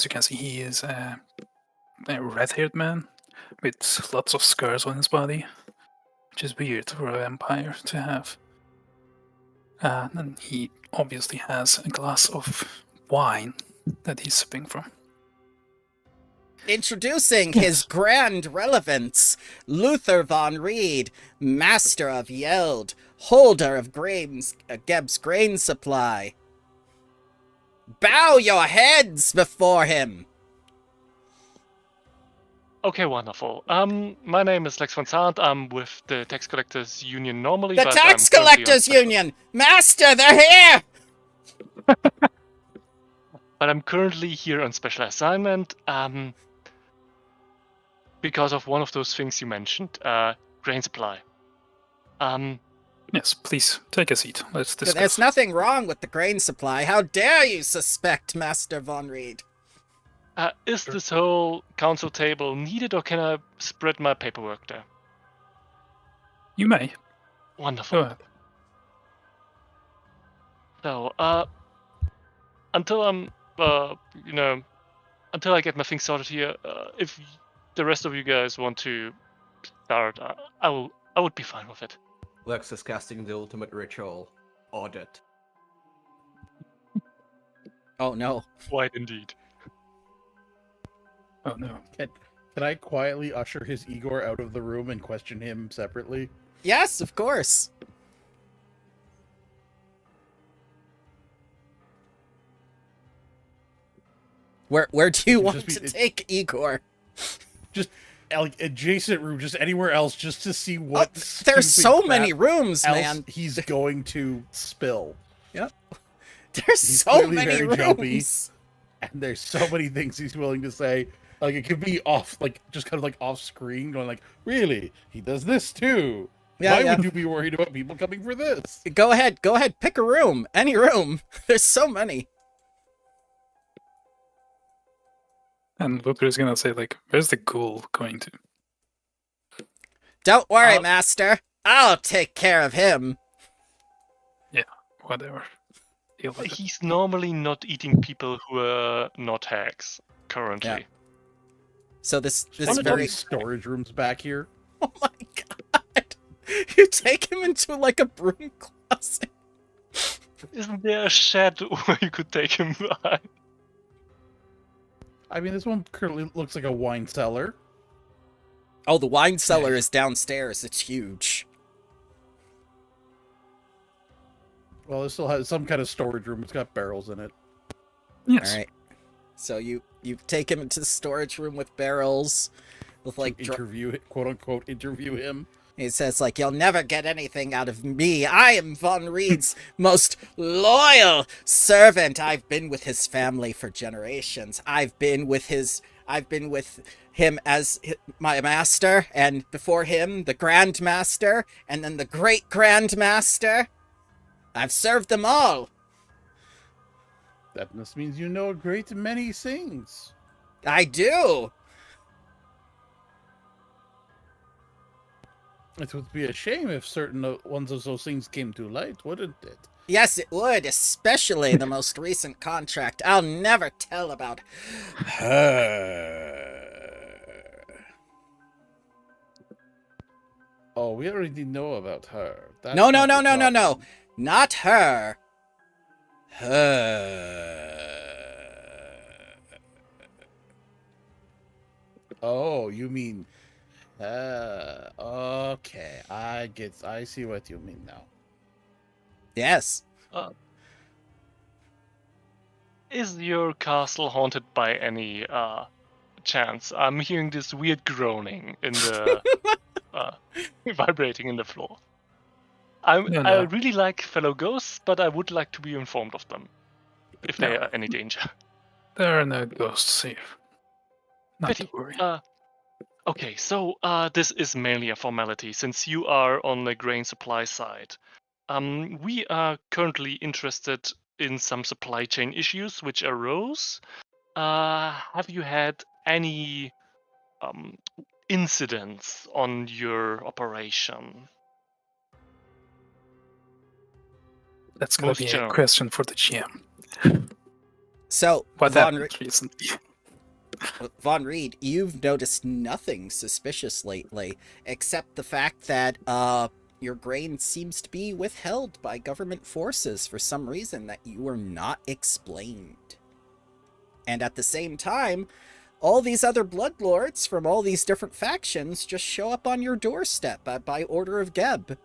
you can see, he is a red-haired man with lots of scars on his body, which is weird for a vampire to have. And he obviously has a glass of wine that he's sipping from. Introducing Yes. his grand relevance, Luther von Reed, master of Yeld, holder of Geb's grain supply. Bow your heads before him. Okay, wonderful. My name is Lex von Sant. I'm with the Tax Collectors Union normally. The but Tax I'm currently on Collectors special- Union! Master, they're here! But I'm currently here on special assignment. Because of one of those things you mentioned, grain supply. Yes, please take a seat. Let's discuss. There's nothing wrong with the grain supply. How dare you suspect Master von Reed? Is this whole council table needed, or can I spread my paperwork there? You may. Wonderful. Go ahead. So, until I'm, until I get my things sorted here, if the rest of you guys want to start, I would be fine with it. Lex is casting the ultimate ritual, audit. Oh no. Quite indeed. Oh no. Can I quietly usher his Igor out of the room and question him separately? Yes, of course. Where do you It want just be- to it- take Igor? Just like adjacent room, just anywhere else, just to see what. There's stupid so crap many rooms, else man. he's going to spill. There's He's so clearly many very jumpy. rooms. And there's so many things he's willing to say. Like it could be off, like just kind of like off screen, going like, "Really? He does this too? Yeah, Why yeah. would you be worried about people coming for this?" Go ahead, pick a room. Any room. There's so many. And Luther is gonna say, like, where's the ghoul going to? Don't worry, Uh, Master. I'll take care of him. Whatever. Deal with it. He's normally not eating people who are not hags currently. So this One of very these storage rooms back here. oh my god! You take him into like a broom closet. Isn't there a shed where you could take him behind? I mean, this one currently looks like a wine cellar. Oh, the wine cellar is downstairs. It's huge. Well, it still has some kind of storage room. It's got barrels in it. Yes. All right. So you take him into the storage room with barrels, with like Interview, quote unquote, interview him. he says like, "You'll never get anything out of me. I am Von Reed's most loyal servant. I've been with his family for generations. I've been with him as my master, and before him the Grand Master, and then the Great Grand Master. I've served them all. That must means you know a great many things. I do. It would be a shame if certain ones of those things came to light, wouldn't it? Yes, it would, especially the most recent contract. I'll never tell about her. Oh, we already know about her. That's No. not the problem. Not her. Her. Oh, you mean... okay. I see what you mean now. Yes. Is your castle haunted by any chance? I'm hearing this weird groaning in the vibrating in the floor. I No. really like fellow ghosts, but I would like to be informed of them if they No. are any danger. There are no ghosts here. Not Pity. to worry. Okay, so this is mainly a formality since you are on the grain supply side. We are currently interested in some supply chain issues which arose. Have you had any incidents on your operation? That's gonna most be a general. question for the GM. So, What happened recently? Von Reed, you've noticed nothing suspicious lately, except the fact that your grain seems to be withheld by government forces for some reason that you were not explained. And at the same time, all these other Bloodlords from all these different factions just show up on your doorstep by order of Geb.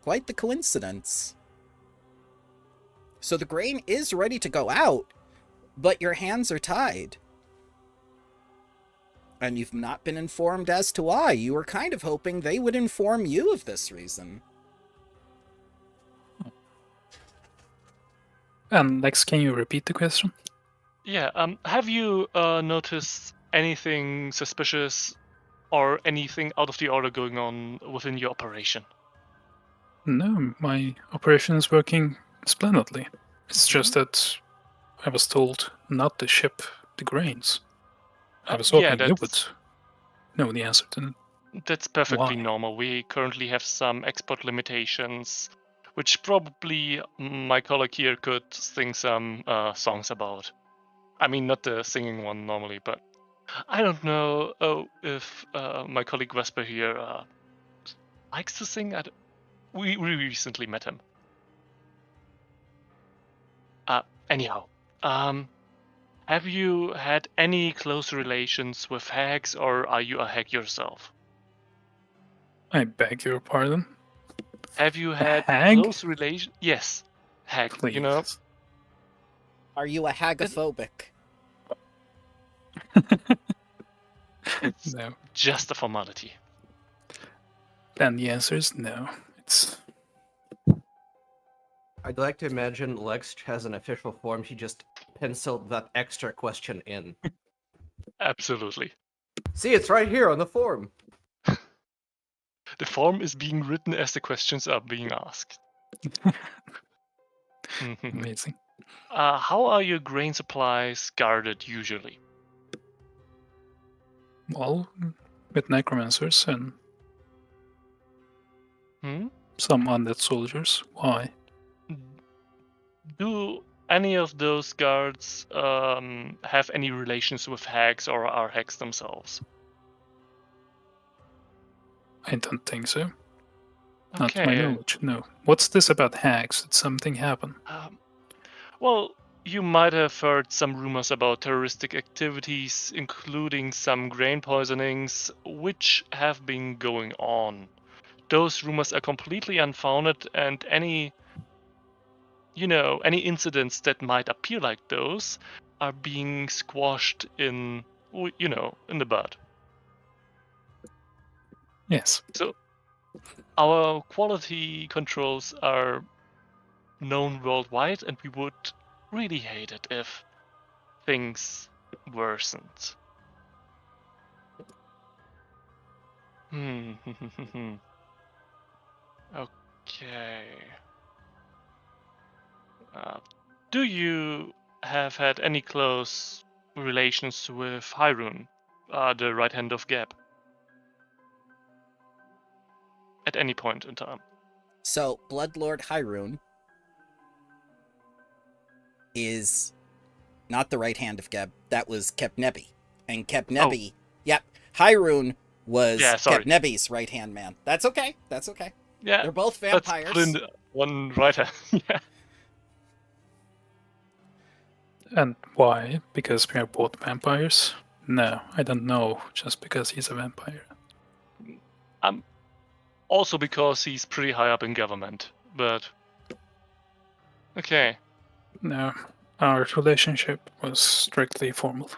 Quite the coincidence. So the grain is ready to go out, but your hands are tied. And you've not been informed as to why. You were kind of hoping they would inform you of this reason. And Lex, can you repeat the question? Yeah, have you noticed anything suspicious or anything out of the order going on within your operation? No, my operation is working splendidly. It's just that I was told not to ship the grains. I was Yeah, hoping you would know the answer to that's perfectly why. normal. We currently have some export limitations, which probably my colleague here could sing some songs about. I mean, not the singing one normally, but I don't know if my colleague Vesper here likes to sing. We recently met him. Anyhow, have you had any close relations with hags, or are you a hag yourself? I beg your pardon? Have you had hag? close relations? Yes, hag. Please. You know, Are you a hagophobic? it's No. just a formality. Then the answer is no. It's I'd like to imagine Lex has an official form. She just penciled that extra question in. Absolutely. See, it's right here on the form. The form is being written as the questions are being asked. amazing. How are your grain supplies guarded usually? Well, with necromancers and Hmm? some undead soldiers. Why? Do any of those guards have any relations with hags or are hags themselves? I don't think so. Not to my Okay. knowledge, no. What's this about hags? Did something happen? Well, you might have heard some rumors about terroristic activities, including some grain poisonings, which have been going on. Those rumors are completely unfounded, and any incidents that might appear like those are being squashed in the bud. Yes. So our quality controls are known worldwide, and we would really hate it if things worsened. Okay. Do you have had any close relations with Hyrule, the right hand of Gab, at any point in time? So, Bloodlord Hyrule is not the right hand of Geb. That was Kepnebi. And Kepnebi, yep, Hyrule was Yeah, sorry. Kepnebi's right hand man. That's okay. That's okay. Yeah, They're both let's vampires. put in one right hand. Yeah. And why? Because we are both vampires? No, I don't know. Just because he's a vampire. Also because he's pretty high up in government, but okay. No, our relationship was strictly formal.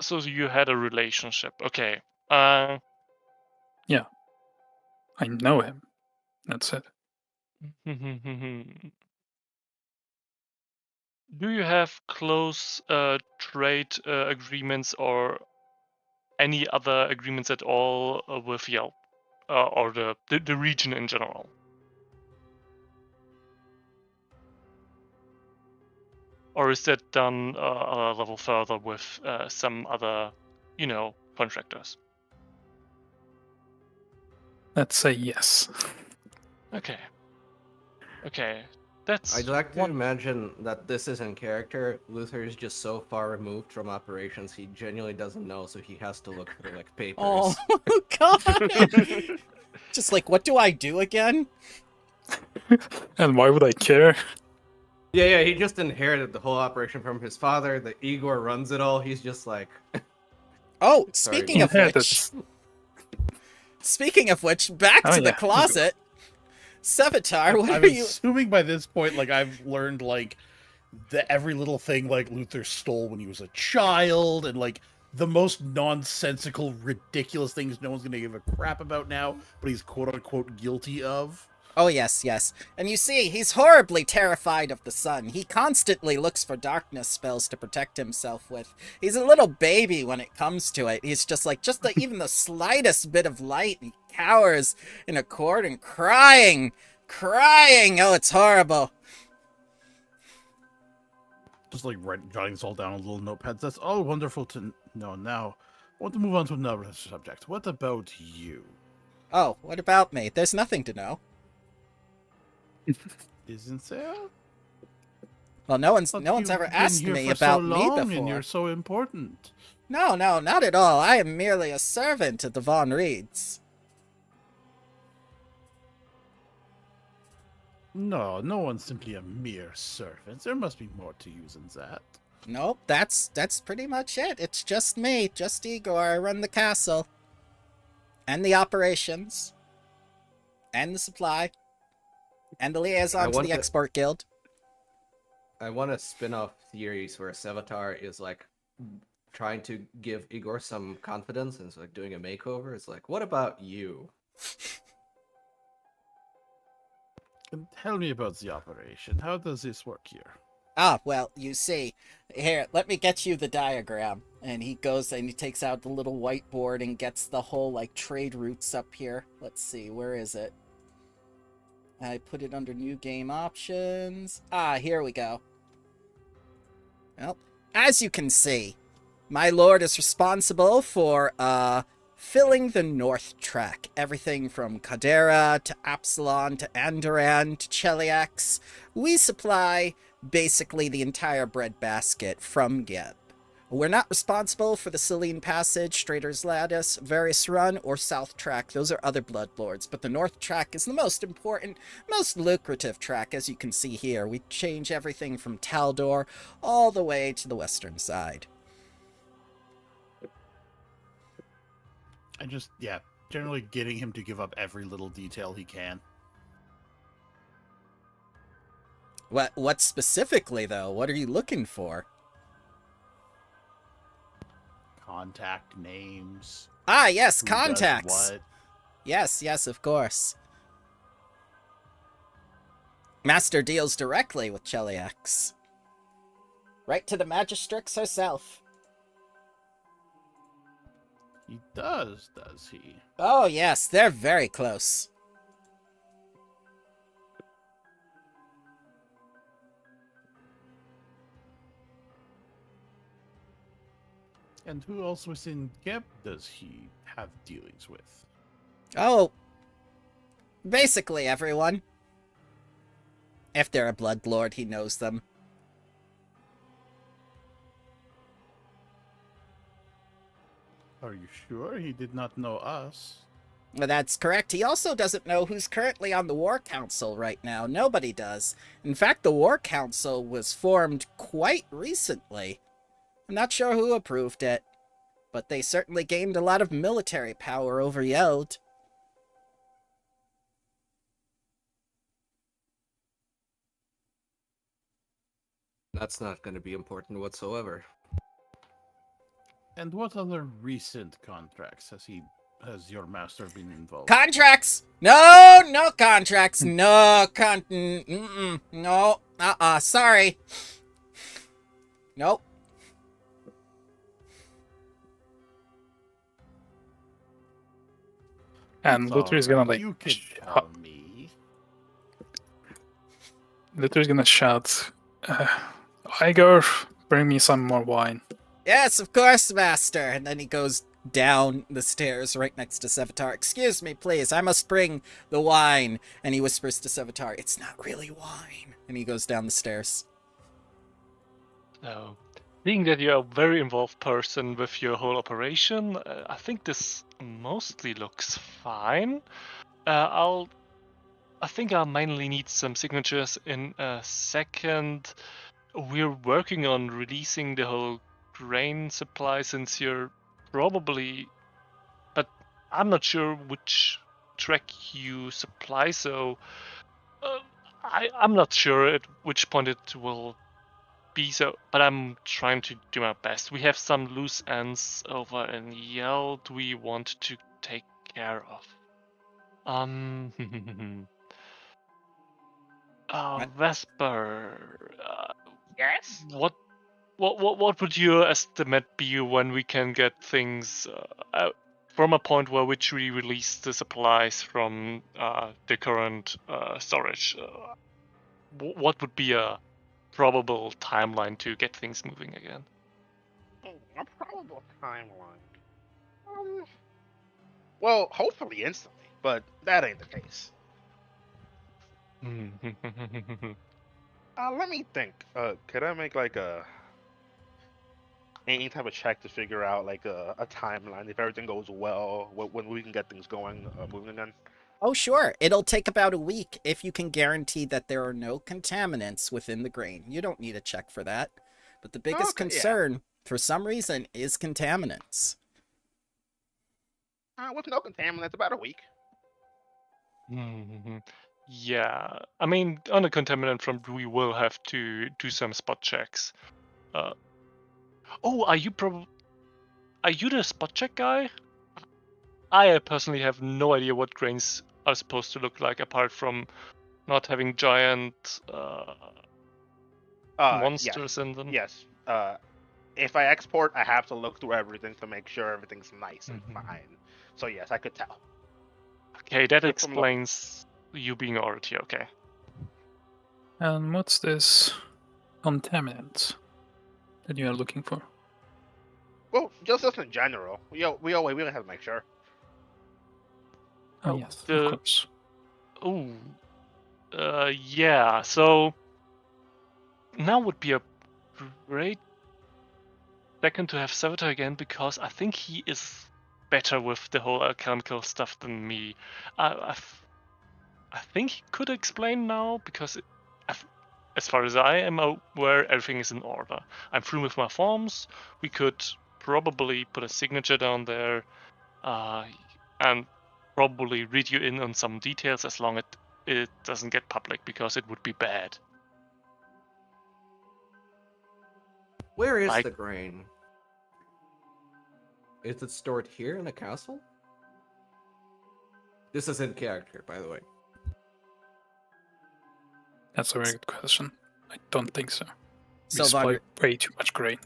So you had a relationship, okay. Yeah. I know him. That's it. Do you have close trade agreements or any other agreements at all with Yeld or the region in general? Or is that done a level further with some other, contractors? Let's say yes. Okay. Okay. That's I'd like to one. imagine that this is in character. Luther is just so far removed from operations he genuinely doesn't know, so he has to look through like papers. Oh, God. Just like, what do I do again? And why would I care? Yeah, he just inherited the whole operation from his father. The Igor runs it all. He's just like, Oh, Sorry, speaking of which, back Oh, to the yeah. closet. Sevatar, what I'm are you? assuming by this point, like, I've learned, like, every little thing, like, Luther stole when he was a child, and, like, the most nonsensical, ridiculous things no one's gonna give a crap about now, but he's quote-unquote guilty of. Oh, yes, yes. And you see, he's horribly terrified of the sun. He constantly looks for darkness spells to protect himself with. He's a little baby when it comes to it. He's just like, even the slightest bit of light, and he cowers in a corner and crying. Oh, it's horrible. Just, like, jotting this all down on little notepads. That's all wonderful to know. Now, I want to move on to another subject. What about you? Oh, what about me? There's nothing to know. Isn't there? Well, no one's But ever you've been asked here me for about so me long, before. and you're so important. No, not at all. I am merely a servant of the Von Reeds. No, no one's simply a mere servant. There must be more to you than that. Nope, that's pretty much it. It's just me, just Igor. I run the castle. And the operations. And the supply. And the liaison to the Export Guild. I want a spin-off series where Sevatar is like trying to give Igor some confidence and is like doing a makeover. It's like, what about you? Tell me about the operation. How does this work here? Ah, well, you see. Here, let me get you the diagram. And he goes and he takes out the little whiteboard and gets the whole, like, trade routes up here. Let's see, where is it? I put it under new game options. Ah, here we go. Well, as you can see, My lord is responsible for, filling the North Track. Everything from Cadera to Absalon to Andoran to Cheliax. We supply basically the entire breadbasket from Geb. We're not responsible for the Selene Passage, Strader's Lattice, Varus Run, or South Track. Those are other Bloodlords, but the North Track is the most important, most lucrative track, as you can see here. We change everything from Taldor all the way to the western side. And just, yeah, generally getting him to give up every little detail he can. What specifically, though? What are you looking for? Contact names. Ah, yes, Who does contacts. what. Yes, of course. Master deals directly with Cheliax. Right to the Magistrix herself. He does he? Oh, yes, they're very close. And who else within Geb does he have dealings with? Oh, basically everyone. If they're a Bloodlord, he knows them. Are you sure he did not know us? Well, that's correct. He also doesn't know who's currently on the War Council right now. Nobody does. In fact, the War Council was formed quite recently. I'm not sure who approved it, but they certainly gained a lot of military power over Yeld. That's not going to be important whatsoever. And what other recent contracts has your master been involved? Contracts! No contracts. No no. Sorry. Nope. And Luther is gonna like You can tell me. Luther is gonna shout, Igor, bring me some more wine. Yes, of course, master. And then he goes down the stairs right next to Sevatar. Excuse me, please. I must bring the wine. And he whispers to Sevatar, it's not really wine. And he goes down the stairs. So, being that you're a very involved person with your whole operation, I think this mostly looks fine. I think I'll mainly need some signatures in a second. We're working on releasing the whole grain supply since you're probably, but I'm not sure which track you supply, so I'm not sure at which point it will be, so, but I'm trying to do my best. We have some loose ends over in Yeld we want to take care of. Vesper. Yes. What would your estimate be when we can get things from a point where which we release the supplies from the current storage? What would be a probable timeline to get things moving again? A probable timeline. Well, hopefully instantly, but that ain't the case. Let me think. Could I make like any type of check to figure out like a timeline if everything goes well, when we can get things going, moving again? Oh, sure. It'll take about a week if you can guarantee that there are no contaminants within the grain. You don't need a check for that. But the biggest concern, for some reason, is contaminants. With no contaminants, about a week. Yeah, I mean, on the contaminant front, we will have to do some spot checks. Oh, are you the spot check guy? I personally have no idea what grains are supposed to look like, apart from not having giant monsters in them. Yes. If I export, I have to look through everything to make sure everything's nice and fine. So yes, I could tell. Okay, that explains you being already okay. And what's this contaminant that you are looking for? Well, just in general. We really have to make sure. Oh, Oh, yes, the- of course. Oh, yeah. So now would be a great second to have Savitar again because I think he is better with the whole alchemical stuff than me. I think he could explain now because, as far as I am aware, everything is in order. I'm through with my forms. We could probably put a signature down there, and probably read you in on some details as long as it doesn't get public because it would be bad. Where is Like- the grain? Is it stored here in the castle? This is in character, by the way. That's a very good question. I don't think so. We So, supply Von, way too much grain.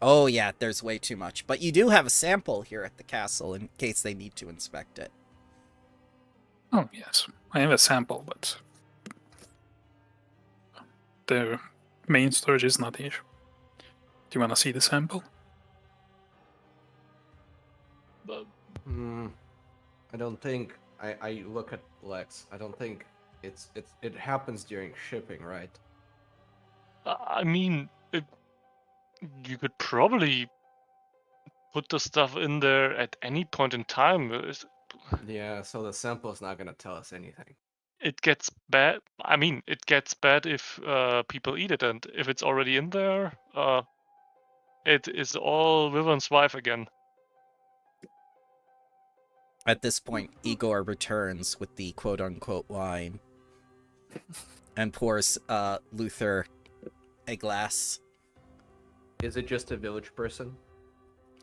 oh yeah, there's way too much. But you do have a sample here at the castle in case they need to inspect it. Oh, yes. I have a sample, but the main storage is not here. Do you want to see the sample? But I don't think I look at Lex. I don't think it happens during shipping, right? I mean, you could probably put the stuff in there at any point in time. Yeah, so the sample is not gonna tell us anything. It gets bad. I mean, it gets bad if people eat it, and if it's already in there, it is all Wyvern's wife again. At this point, Igor returns with the quote-unquote wine and pours Luther a glass. Is it just a village person?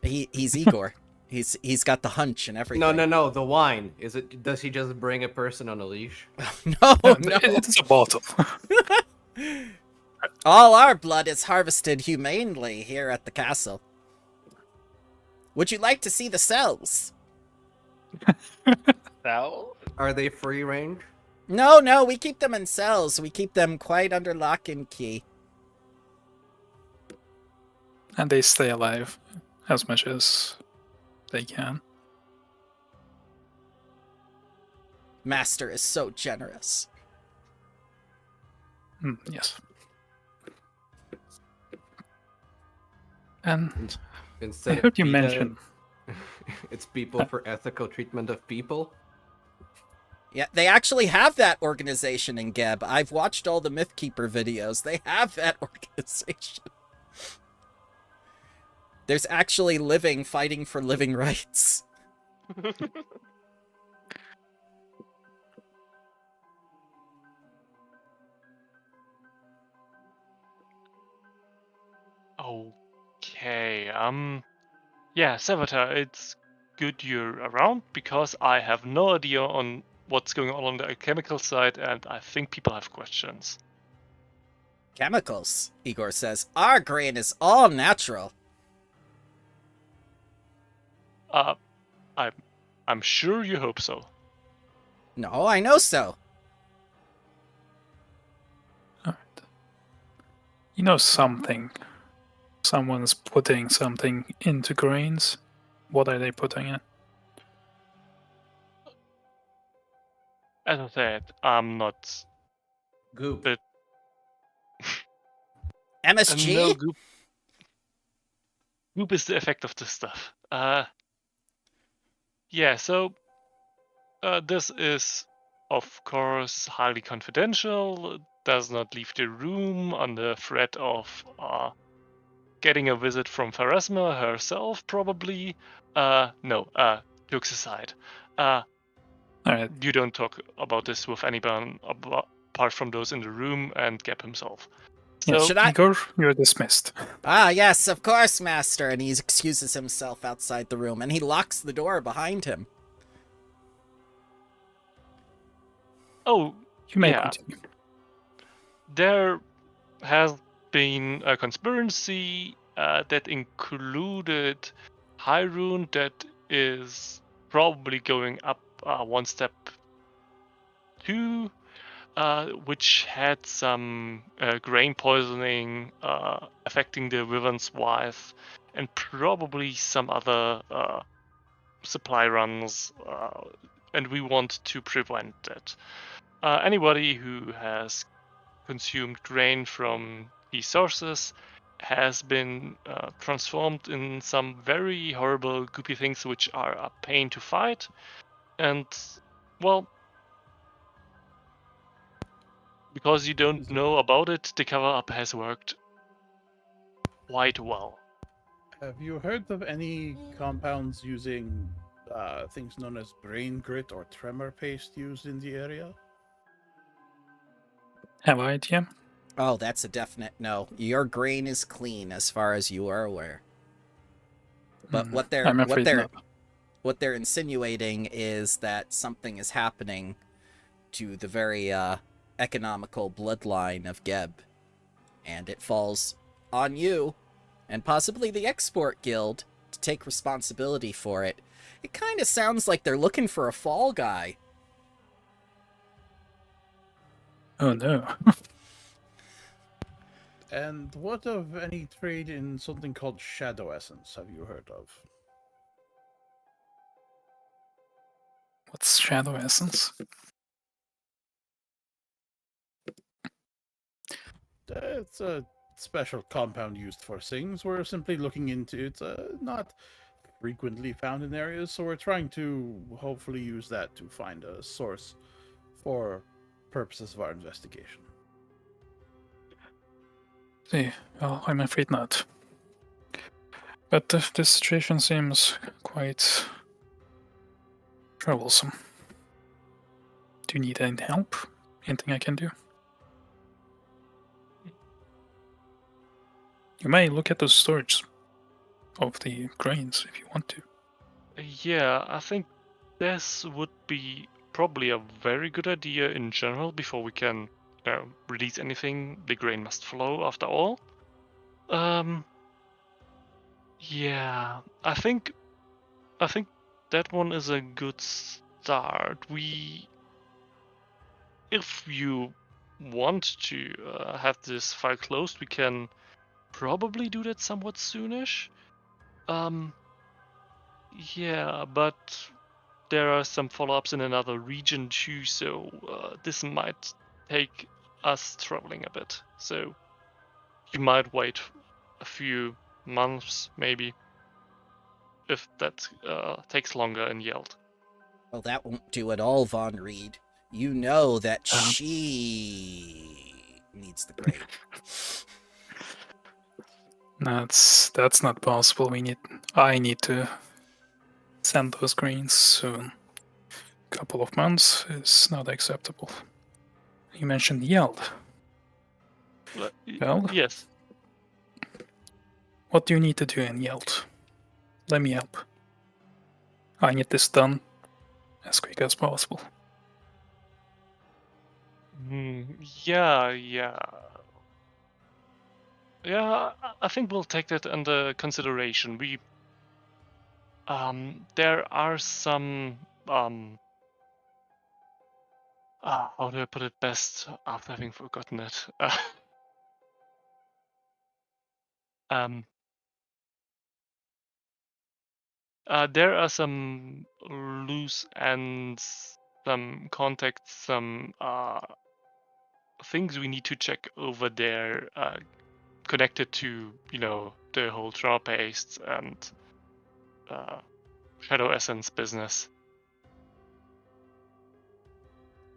He's Igor. He's got the hunch and everything. No. The wine. Is it? Does he just bring a person on a leash? No. It's a bottle. All our blood is harvested humanely here at the castle. Would you like to see the cells? Cell? Are they free range? No, we keep them in cells. We keep them quite under lock and key. And they stay alive as much as they can. Master is so generous. Yes. And I Instead heard you PETA, mention. it's people for ethical treatment of people. Yeah, they actually have that organization in Geb. I've watched all the Mythkeeper videos. They have that organization. There's actually living fighting for living rights. Okay. Yeah, Savitar, it's good you're around because I have no idea on what's going on the chemical side, and I think people have questions. Chemicals, Igor says. Our grain is all natural. I'm sure you hope so. No, I know so. Alright. You know something. Someone's putting something into grains. What are they putting in? As I said, I'm not. Goop. But MSG? no, goop is the effect of this stuff. Yeah, so this is, of course, highly confidential. Does not leave the room under threat of getting a visit from Pharasma herself, probably. No, jokes aside. Alright. You don't talk about this with anyone apart from those in the room and Gap himself. So, Yes, Should I- Igor, you're dismissed. Ah, yes, of course, Master. And he excuses himself outside the room, and he locks the door behind him. You may yeah. continue. There has been a conspiracy that included Hyrule that is probably going up one step too, which had some grain poisoning affecting the Wyvern's wife, and probably some other supply runs, and we want to prevent that. Anybody who has consumed grain from these sources has been transformed in some very horrible, goopy things which are a pain to fight. And, well, because you don't know about it, the cover-up has worked quite well. Have you heard of any compounds using things known as brain grit or tremor paste used in the area? Have I, DM? Oh, that's a definite no. Your grain is clean as far as you are aware. But what I'm afraid not. they're insinuating is that something is happening to the very economical bloodline of Geb, and it falls on you and possibly the Export Guild to take responsibility for it. It kind of sounds like they're looking for a fall guy. Oh no. And what of any trade in something called Shadow Essence have you heard of? What's Shadow Essence? It's a special compound used for things. We're simply looking into it. Not frequently found in areas, so we're trying to hopefully use that to find a source for purposes of our investigation. See, well, I'm afraid not. But this situation seems quite troublesome. Do you need any help? Anything I can do? You may look at the storage of the grains if you want to. Yeah, I think this would be probably a very good idea in general before we can release anything. The grain must flow after all. Yeah, I think that one is a good start. If you want to have this file closed, we can probably do that somewhat soonish. Yeah, but there are some follow-ups in another region too, so this might take us traveling a bit. So you might wait a few months, maybe, if that takes longer in Yeld. Well, that won't do at all, Von Reed. You know that Uh, she needs the grain. That's not possible. I need to send those grains soon. A couple of months is not acceptable. You mentioned Yeld. Well, Yes. what do you need to do in Yeld? Let me help. I need this done as quick as possible. Yeah. I think we'll take that under consideration. There are some how do I put it best after having forgotten it? Um, there are some loose ends, some contacts, some things we need to check over there, connected to the whole trauma paste and Shadow Essence business.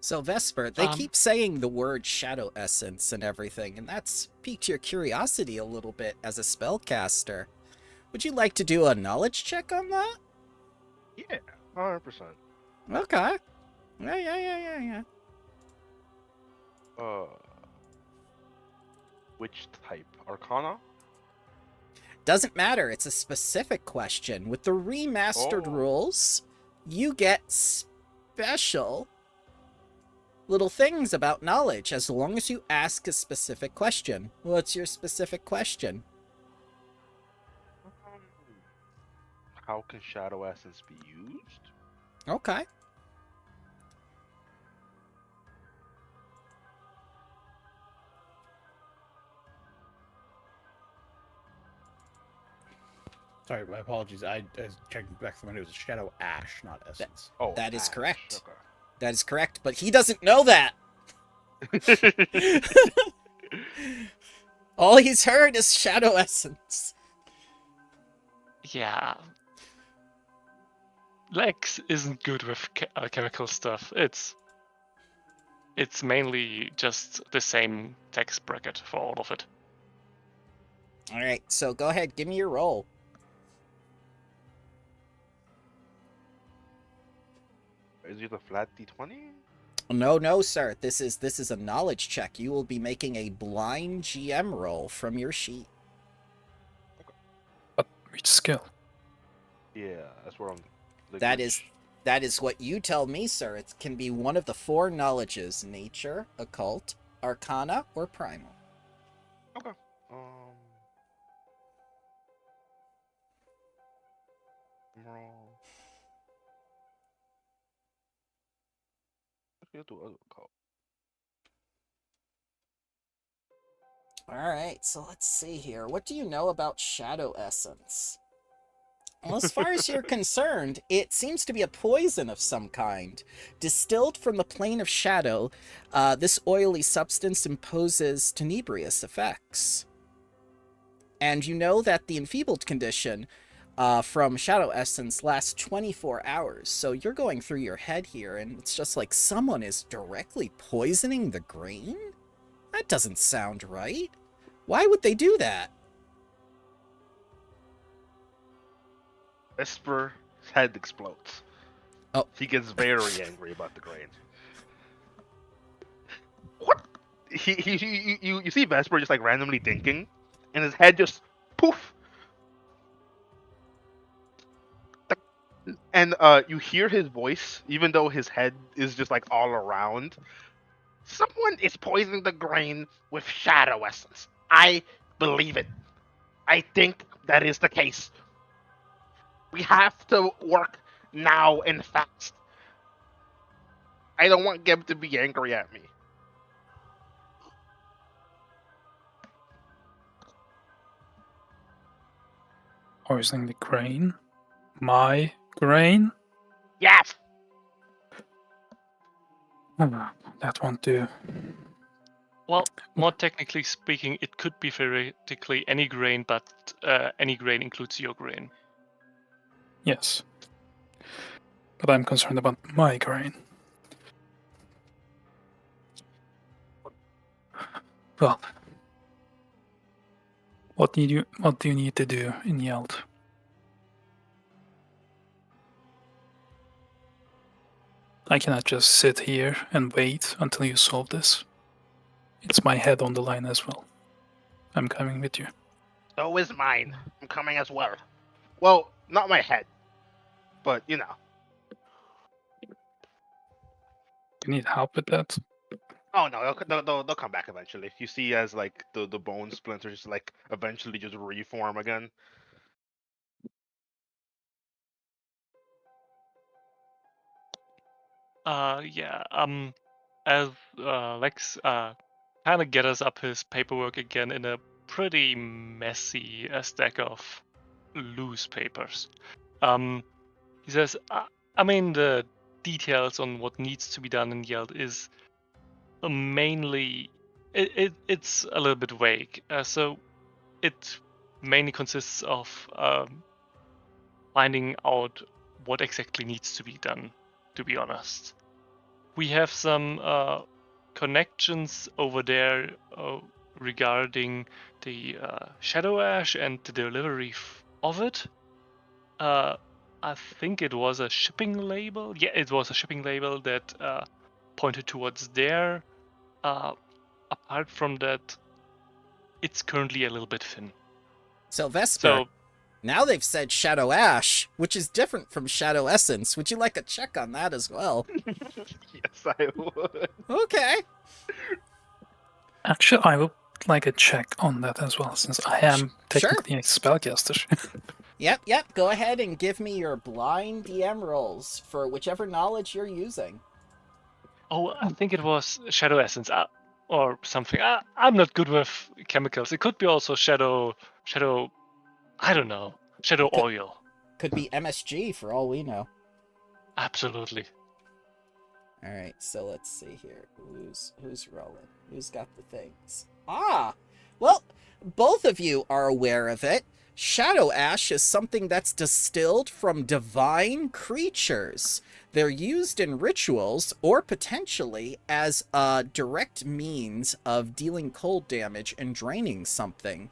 So, Vesper, they keep saying the word Shadow Essence and everything, and that's piqued your curiosity a little bit as a spellcaster. Would you like to do a knowledge check on that? Yeah, 100%. Okay. Yeah. Which type? Arcana? Doesn't matter, it's a specific question. With the remastered Oh. rules, you get special little things about knowledge as long as you ask a specific question. What's your specific question? How can Shadow Essence be used? Okay. Sorry, my apologies. I was checking back from my notes. Shadow Ash, not Essence. Oh, That is ash, correct. okay. That is correct, but he doesn't know that. All he's heard is Shadow Essence. Yeah. Lex isn't good with chemical stuff. It's mainly just the same text bracket for all of it. All right, so go ahead, give me your roll. Is it a flat D20? No, sir. This is a knowledge check. You will be making a blind GM roll from your sheet. But which skill? Yeah, that's where I'm. That is what you tell me, sir. It can be one of the 4 knowledges: nature, occult, arcana, or primal. Okay. Roll. Actually, I'll do other call. All right, so let's see here. What do you know about Shadow Essence? Well, as far as you're concerned, it seems to be a poison of some kind. Distilled from the plane of shadow, this oily substance imposes tenebrious effects. And you know that the enfeebled condition from Shadow Essence lasts 24 hours. So you're going through your head here, and it's just like someone is directly poisoning the grain? That doesn't sound right. Why would they do that? Esper's head explodes. Oh. He gets very angry about the grain. What? You see Vesper just like randomly thinking, and his head just poof. And you hear his voice, even though his head is just like all around. Someone is poisoning the grain with shadow essence. I believe it. I think that is the case. We have to work now and fast. I don't want Geb to be angry at me. Poisoning the grain? My grain? Yes! That won't do. Well, more technically speaking, it could be theoretically any grain, but any grain includes your grain. Yes. But I'm concerned about my grain. Well, what do you need to do in Yeld? I cannot just sit here and wait until you solve this. It's my head on the line as well. I'm coming with you. So is mine. I'm coming as well. Well, not my head. But, you know. You need help with that? Oh no, they'll come back eventually. You see as like the bone splinters like eventually just reform again. Yeah. As Lex kind of gathers up his paperwork again in a pretty messy stack of loose papers. He says, I mean, the details on what needs to be done in Yeld is mainly it's a little bit vague. So it mainly consists of finding out what exactly needs to be done. To be honest, we have some connections over there regarding the Shadow Ash and the delivery of it. I think it was a shipping label. Yeah, it was a shipping label that pointed towards there. Apart from that, it's currently a little bit thin. So Vesper, So now they've said Shadow Ash, which is different from Shadow Essence. Would you like a check on that as well? Yes, I would. Okay. Actually, I would like a check on that as well, since I am Sure. technically a spellcaster. Yep. Go ahead and give me your blind DM rolls for whichever knowledge you're using. oh, I think it was Shadow Essence or something. I'm not good with chemicals. It could be also Shadow. I don't know. Shadow Could- oil. Could be MSG for all we know. Absolutely. All right, so let's see here. Who's rolling? Who's got the things? Ah, well, both of you are aware of it. Shadow ash is something that's distilled from divine creatures. They're used in rituals or potentially as a direct means of dealing cold damage and draining something.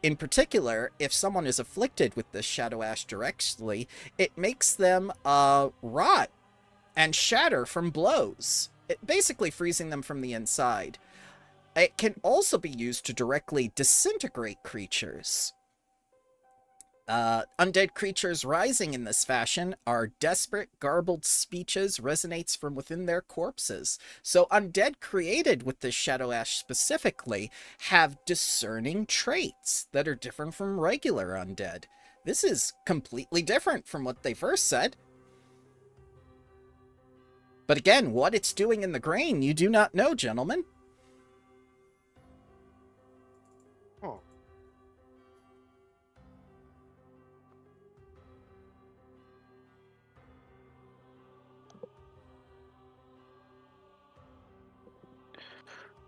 In particular, if someone is afflicted with this shadow ash directly, it makes them rot and shatter from blows, basically freezing them from the inside. It can also be used to directly disintegrate creatures. Undead creatures rising in this fashion are desperate, garbled speeches resonates from within their corpses. So undead created with this shadow ash specifically have discerning traits that are different from regular undead. This is completely different from what they first said. But again, what it's doing in the grain, you do not know, gentlemen. Oh.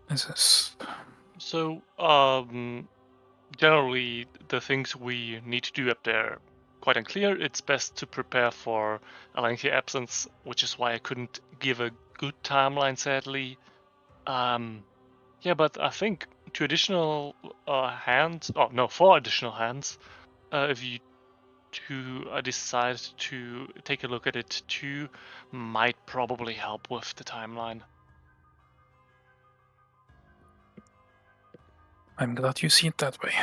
This is So, generally, the things we need to do up there quite unclear. It's best to prepare for a lengthy absence, which is why I couldn't give a good timeline, sadly. Yeah, but I think 2 additional hands. Oh no, 4 additional hands. If you two decide to take a look at it too, might probably help with the timeline. I'm glad you see it that way.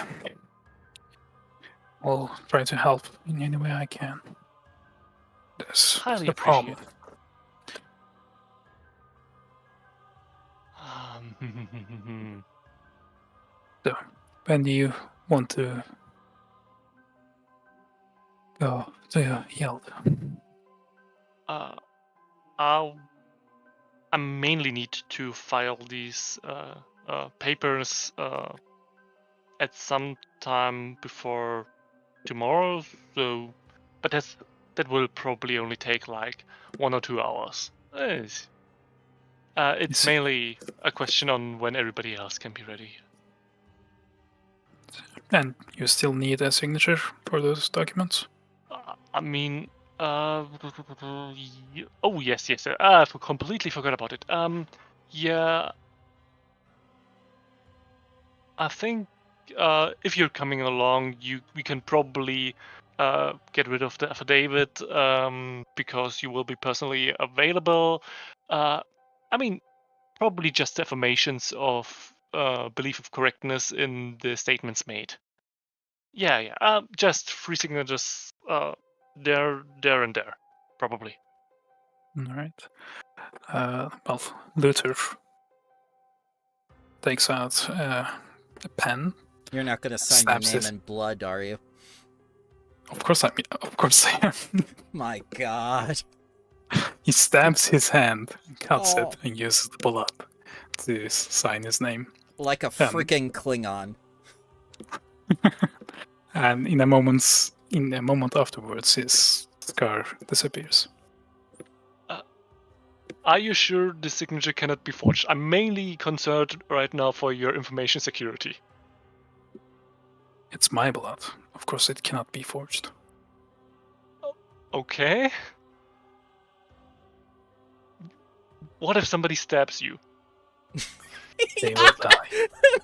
I'll try to help in any way I can. That's Highly the problem. appreciated. So, when do you want to go to Yeld? I mainly need to file these papers at some time before tomorrow. So, but that will probably only take like 1 or 2 hours. It's see. mainly a question on when everybody else can be ready. And you still need a signature for those documents? I mean, oh yes, I completely forgot about it. Yeah, I think if you're coming along, we can probably get rid of the affidavit because you will be personally available. I mean, probably just affirmations of belief of correctness in the statements made. Yeah. Just 3 signatures there, and there, probably. All right. Well, Luther takes out a pen. You're not going to sign your Stabs name his- in blood, are you? Of course I am. My god. He stabs his hand, cuts Oh. it, and uses the blood to sign his name. Like a freaking Klingon. And in a moment afterwards, his scar disappears. Are you sure the signature cannot be forged? I'm mainly concerned right now for your information security. It's my blood. Of course, it cannot be forged. Okay. What if somebody stabs you? They will die.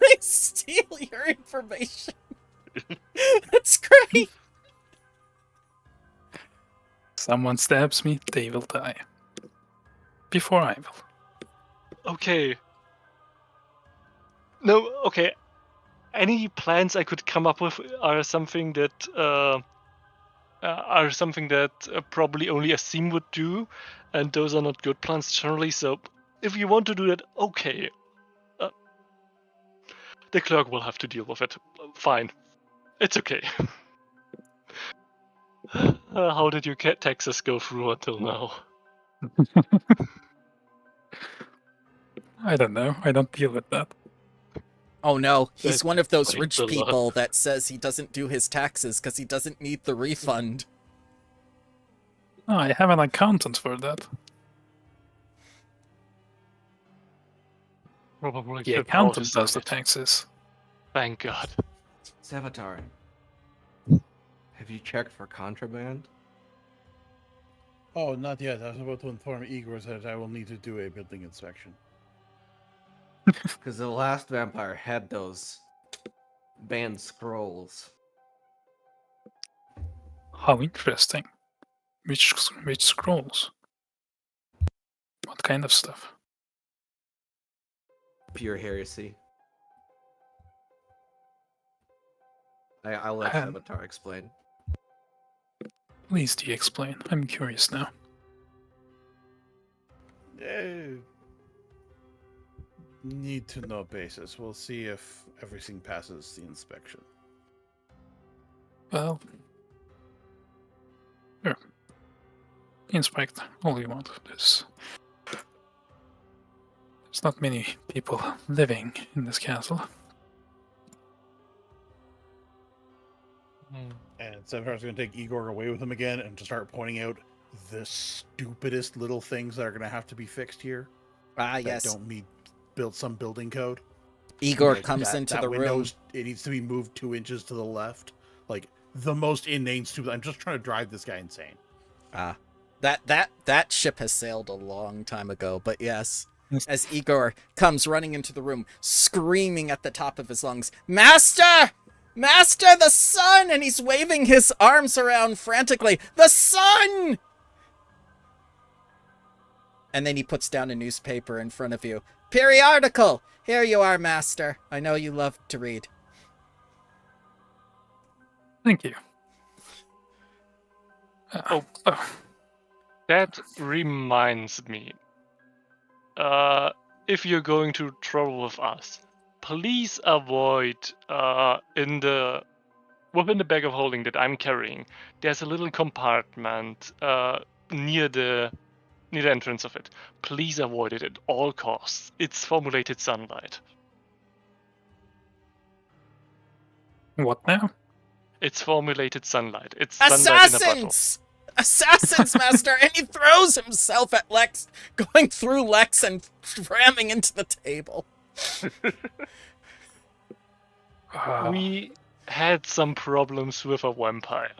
They steal your information. That's great. Someone stabs me, they will die. Before I will. Okay. No, okay. Any plans I could come up with are something that probably only a Steam would do, and those are not good plans generally. So, if you want to do that, okay. The clerk will have to deal with it. Fine, it's okay. How did your taxes go through until now? I don't know. I don't deal with that. Oh no, he's That's one of those quite rich a lot. people that says he doesn't do his taxes because he doesn't need the refund. Oh, I have an accountant for that. Probably The should accountant auto-sign does the it. taxes. Thank God. Savitar, have you checked for contraband? Oh, not yet. I was about to inform Igor that I will need to do a building inspection. Because the last vampire had those banned scrolls. How interesting. Which scrolls? What kind of stuff? Pure heresy. I'll let Um, Savitar explain. Please do you explain? I'm curious now. Need to know basis. We'll see if everything passes the inspection. Well, sure. Inspect all you want. There's not many people living in this castle. And Sevenhar's going to take Igor away with him again and to start pointing out the stupidest little things that are going to have to be fixed here. Ah, That yes. don't meet some building code. Igor Like comes into the room. Windows, it needs to be moved 2 inches to the left. Like the most inane stupid. I'm just trying to drive this guy insane. Ah, that ship has sailed a long time ago. But yes, as Igor comes running into the room, screaming at the top of his lungs, "Master! Master, the sun!" And he's waving his arms around frantically. "The sun!" And then he puts down a newspaper in front of you. "Periodical! Here you are, Master. I know you love to read." Thank you. Oh. That reminds me. If you're going to trouble with us, please avoid within the bag of holding that I'm carrying. There's a little compartment near the entrance of it. Please avoid it at all costs. It's formulated sunlight. What now? It's formulated sunlight. It's sunlight in a bottle. Assassins! Assassins, Master! And he throws himself at Lex, going through Lex and ramming into the table. We had some problems with a vampire.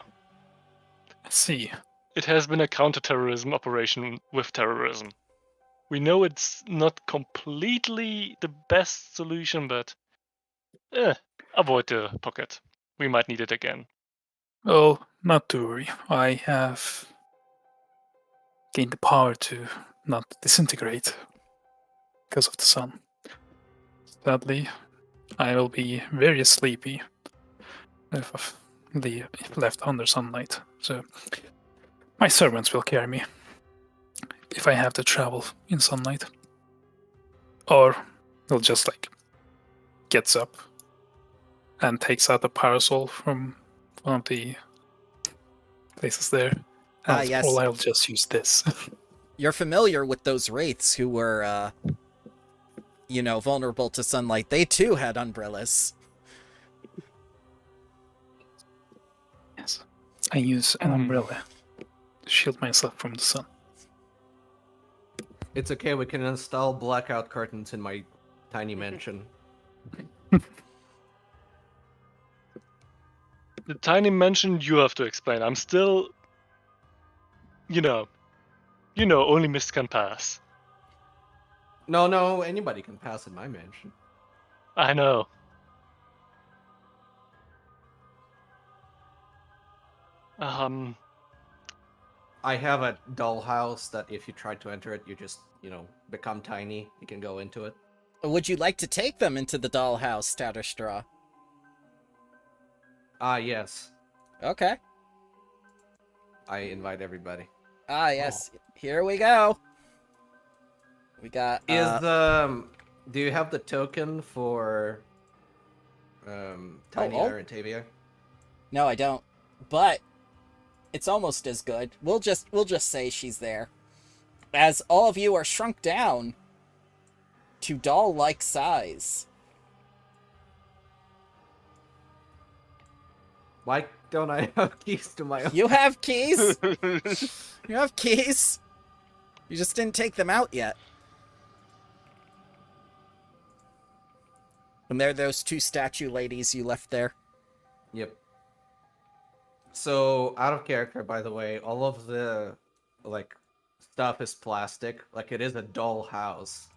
I see. It has been a counter-terrorism operation with terrorism. We know it's not completely the best solution, but avoid the pocket. We might need it again. Well, not to worry. I have gained the power to not disintegrate because of the sun. Sadly, I will be very sleepy if left under sunlight. So my servants will carry me if I have to travel in sunlight. Or he'll just gets up and takes out a parasol from one of the places there. And yes. Or I'll just use this. You're familiar with those wraiths who were, vulnerable to sunlight. They too had umbrellas. Yes. I use an umbrella to shield myself from the sun. It's okay, we can install blackout curtains in my tiny mansion. The tiny mansion you have to explain. I'm still, only mist can pass. No, anybody can pass in my mansion. I know. I have a dollhouse that if you try to enter it, you just, become tiny. You can go into it. Would you like to take them into the dollhouse, Tatterstraw? Yes. Okay. I invite everybody. Yes. Here we go. We got... Do you have the token for Tiny Iron Tavia? No, I don't. But it's almost as good. We'll just say she's there. As all of you are shrunk down to doll-like size. Why don't I have keys to my own? You have keys. You have keys. You just didn't take them out yet. And there are those 2 statue ladies you left there. Yep. So, out of character, by the way, all of the, like, stuff is plastic. Like, it is a doll house.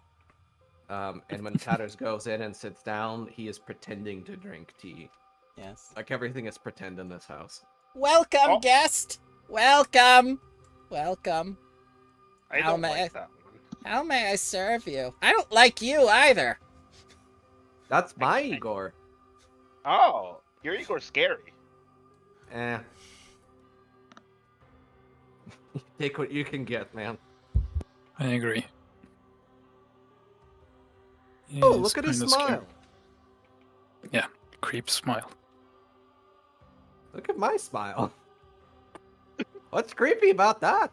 And when Tatters goes in and sits down, he is pretending to drink tea. Yes. Like, everything is pretend in this house. Welcome, guest. Welcome. Welcome. I How don't may like that one. How may I serve you? I don't like you either. That's my Igor. Oh, your Igor's scary. Eh. Take what you can get, man. I agree. Oh, He's look at his kinda smile. scary. Yeah, creep smile. Look at my smile. What's creepy about that?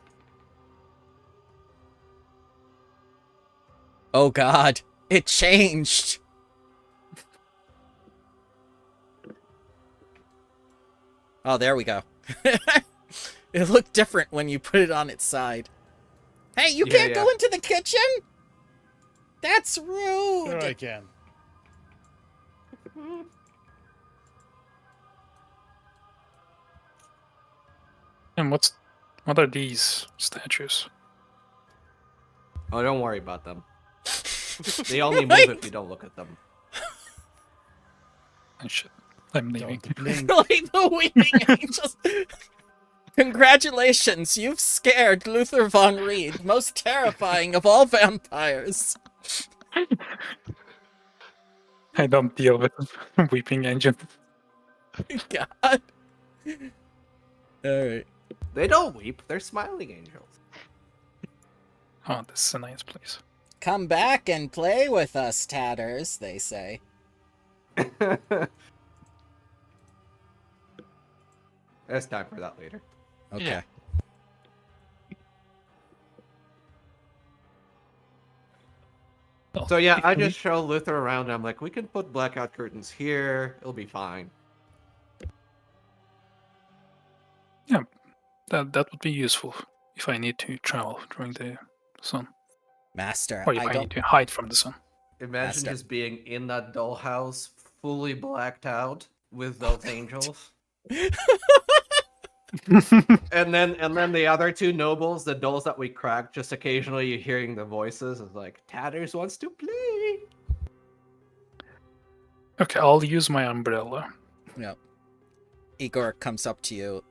Oh God, it changed. Oh, there we go. It looked different when you put it on its side. Hey, you Yeah, can't go into the kitchen? That's rude. Sure I can. And what are these statues? Oh, don't worry about them. They only move if you don't look at them. I should. I'm leaving. Don't blink. Like the weeping angels. Congratulations, you've scared Luther von Ried, most terrifying of all vampires. I don't deal with weeping engine. God. Alright. They don't weep, they're smiling angels. Oh, this is a nice place. Come back and play with us, Tatters, they say. There's time for that later. Okay. Yeah. Well, So yeah, I if we- just show Luther around. I'm like, we can put blackout curtains here. It'll be fine. that would be useful if I need to travel during the sun, Master, or if I I need don't... to hide from the sun. Imagine Master. just being in that dollhouse, fully blacked out with those angels. And then the other 2 nobles, the dolls that we cracked, just occasionally you're hearing the voices of like, Tatters wants to play. Okay, I'll use my umbrella. Yep. Igor comes up to you,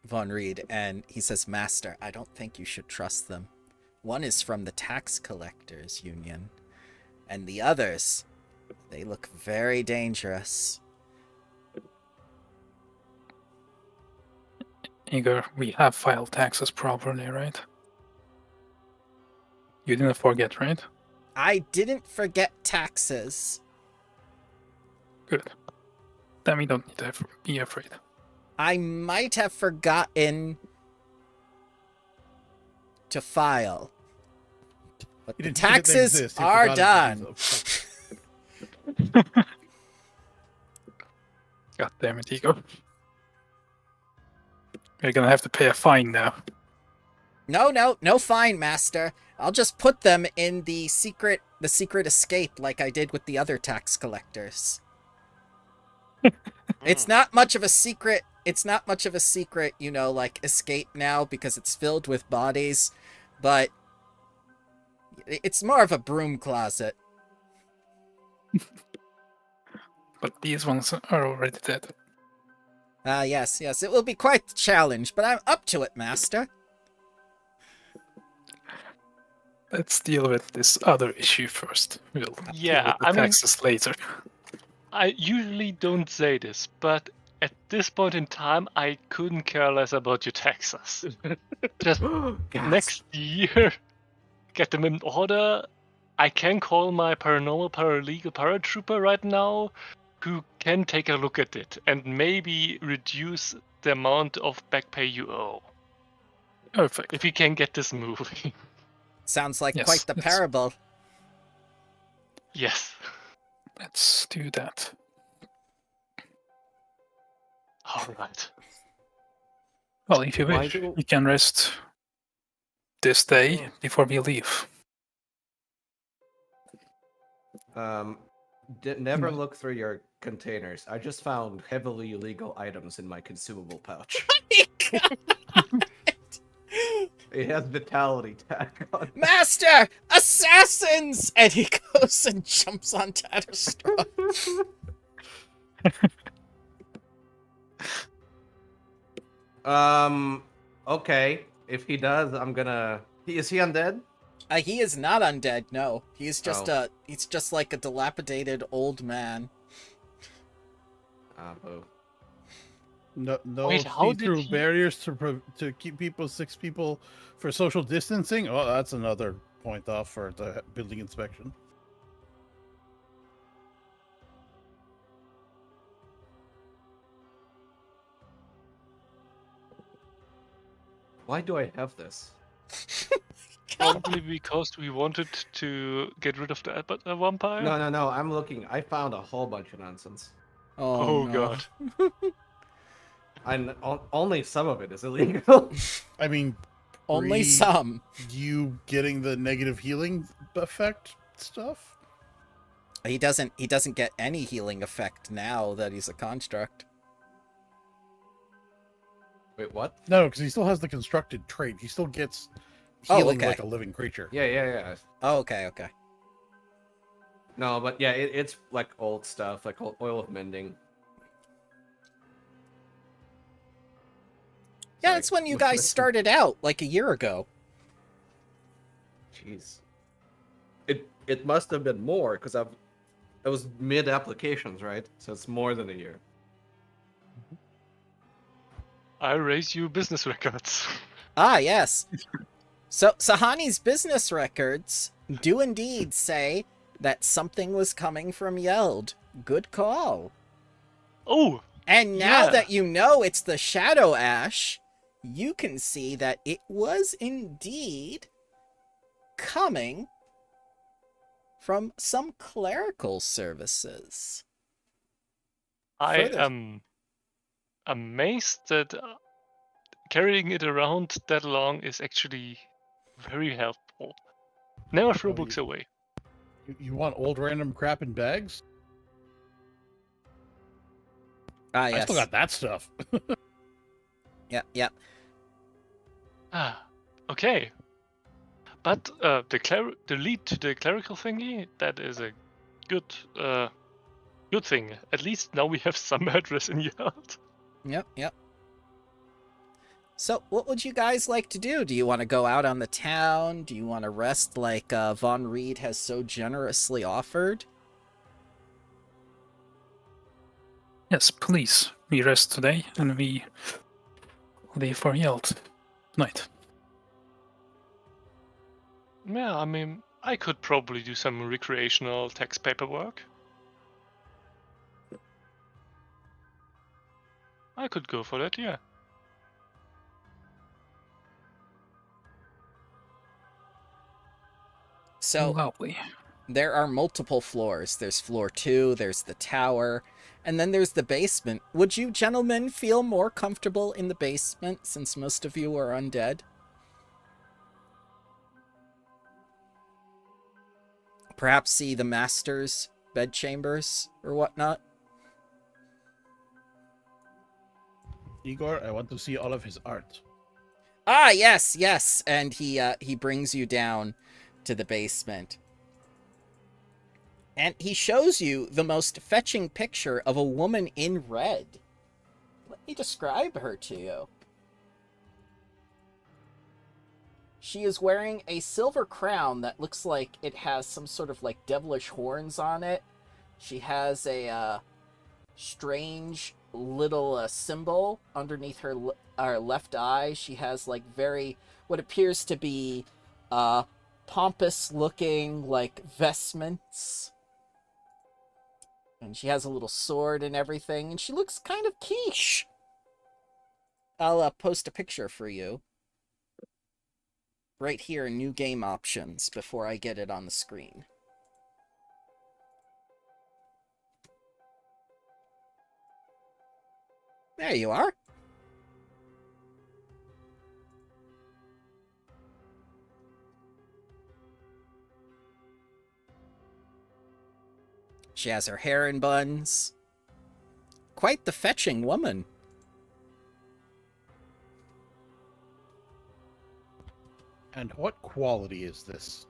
Von Ried, and he says, Master, I don't think you should trust them. One is from the Tax Collectors Union, and the others, they look very dangerous. Igor, we have filed taxes properly, right? You didn't forget, right? I didn't forget taxes. Good. Then we don't need to be afraid. I might have forgotten to file. But You the didn't forget they taxes exist, you are forgot done. existence. God damn it, Igor. You're gonna have to pay a fine now. No fine, Master. I'll just put them in the secret escape like I did with the other tax collectors. It's not much of a secret. It's not much of a secret, you know, like escape now because it's filled with bodies, but it's more of a broom closet. But these ones are already dead. Yes, it will be quite the challenge, but I'm up to it, Master. Let's deal with this other issue first. We'll deal Yeah, with the I mean- taxes later. I usually don't say this, but at this point in time, I couldn't care less about your taxes. Just next year, get them in order. I can call my paranormal paralegal paratrooper right now, who can take a look at it and maybe reduce the amount of back pay you owe. Perfect. If we can get this moving. Sounds like Yes, quite the yes. parable. Yes. Let's do that. All right. Well, if you Why wish, do- you can rest this day before we leave. Never look through your containers. I just found heavily illegal items in my consumable pouch. It has vitality tag on it. Master! Assassins! And he goes and jumps on Tatterstraw. Okay. If he does, I'm gonna. Is he undead? He is not undead, no. He's just Oh. he's just like a dilapidated old man. Boo. No Wait, how did see-through he- barriers to keep people 6 people for social distancing. Oh, that's another point off for the building inspection. Why do I have this? Probably because we wanted to get rid of the vampire. No. I'm looking. I found a whole bunch of nonsense. Oh, Oh no. god. And only some of it is illegal. I mean, Only pre- some. you getting the negative healing effect stuff. He doesn't get any healing effect now that he's a construct. Wait, what? No, because he still has the constructed trait. He still gets Oh, healing okay. like a living creature. Yeah. Oh, okay. No, but yeah, it's like old stuff, like oil of mending. Yeah, Like, that's when you guys started out, like a year ago. Jeez. It must have been more because it was mid applications, right? So it's more than a year. I raise you business records. Ah, yes. So, Sahani's business records do indeed say that something was coming from Yeld. Good call. Oh, And now Yeah. that you know it's the Shadow Ash, you can see that it was indeed coming from some clerical services. I Further- am amazed that carrying it around that long is actually very helpful. Never throw Oh, books away. You want old random crap in bags? Ah, I yes. still got that stuff. Yeah. Ah, okay. But the lead to the clerical thingy, that is a good good thing. At least now we have some address in Yeld. Yep. So, what would you guys like to do? Do you want to go out on the town? Do you want to rest like Von Reed has so generously offered? Yes, please. We rest today and we leave for Yeld tonight. Yeah, I mean, I could probably do some recreational tax paperwork. I could go for that, yeah. So, Lovely. there are multiple floors. There's floor 2, there's the tower, and then there's the basement. Would you gentlemen feel more comfortable in the basement since most of you are undead? Perhaps see the master's bedchambers or whatnot? Igor, I want to see all of his art. Ah, yes. And he brings you down to the basement. And he shows you the most fetching picture of a woman in red. Let me describe her to you. She is wearing a silver crown that looks like it has some sort of like devilish horns on it. She has a strange little symbol underneath her left eye. She has like what appears to be pompous looking like vestments. And she has a little sword and everything, and she looks kind of quiche. I'll post a picture for you. Right here in New Game Options before I get it on the screen. There you are. She has her hair in buns. Quite the fetching woman. And what quality is this?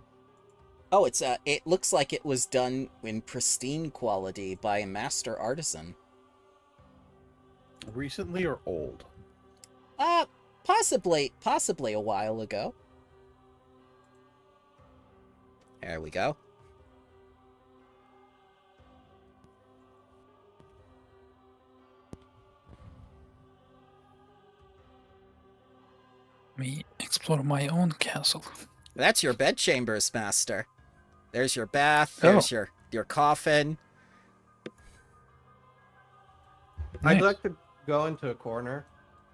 Oh, it looks like it was done in pristine quality by a master artisan. Recently or old? Possibly a while ago. There we go. Me explore my own castle. That's your bedchambers, master. There's your bath, there's your coffin. I'd Nice. like to go into a corner.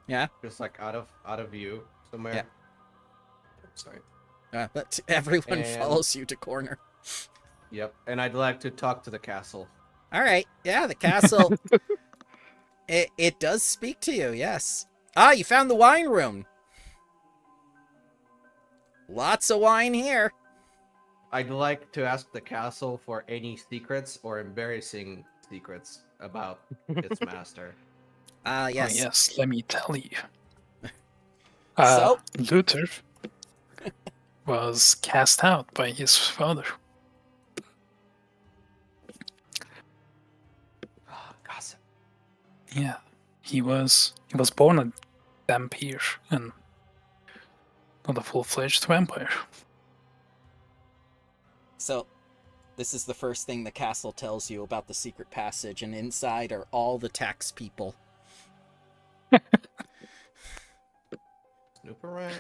Yeah. Just like out of view somewhere. Yeah. Sorry. But everyone And- follows you to corner. Yep. And I'd like to talk to the castle. All right. Yeah, the castle. it does speak to you. Yes. Ah, you found the wine room. Lots of wine here. I'd like to ask the castle for any secrets or embarrassing secrets about its master. Yes. Oh, yes, let me tell you. So- Luther was cast out by his father. Gossip. Yeah, he was born a vampire and not a full-fledged vampire. So, this is the first thing the castle tells you about the secret passage, and inside are all the tax people. Snoop around.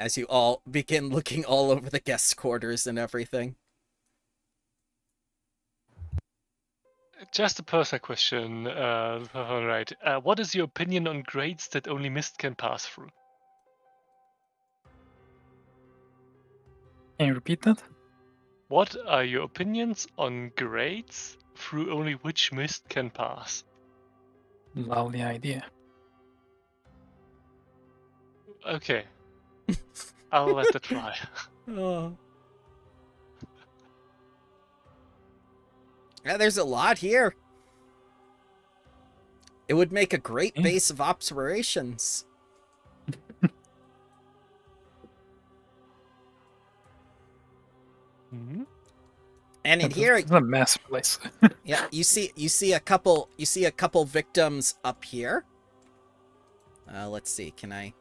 As you all begin looking all over the guest quarters and everything. Just a personal question, right? What is your opinion on grades that only mist can pass through? Can you repeat that? What are your opinions on grades through only which mist can pass? Lovely idea. Okay. I'll let it fly. Oh. Yeah, there's a lot here. It would make a great Yeah. base of operations. Mhm. And in here, It's a massive place. yeah, you see a couple victims up here. Let's see. Can I?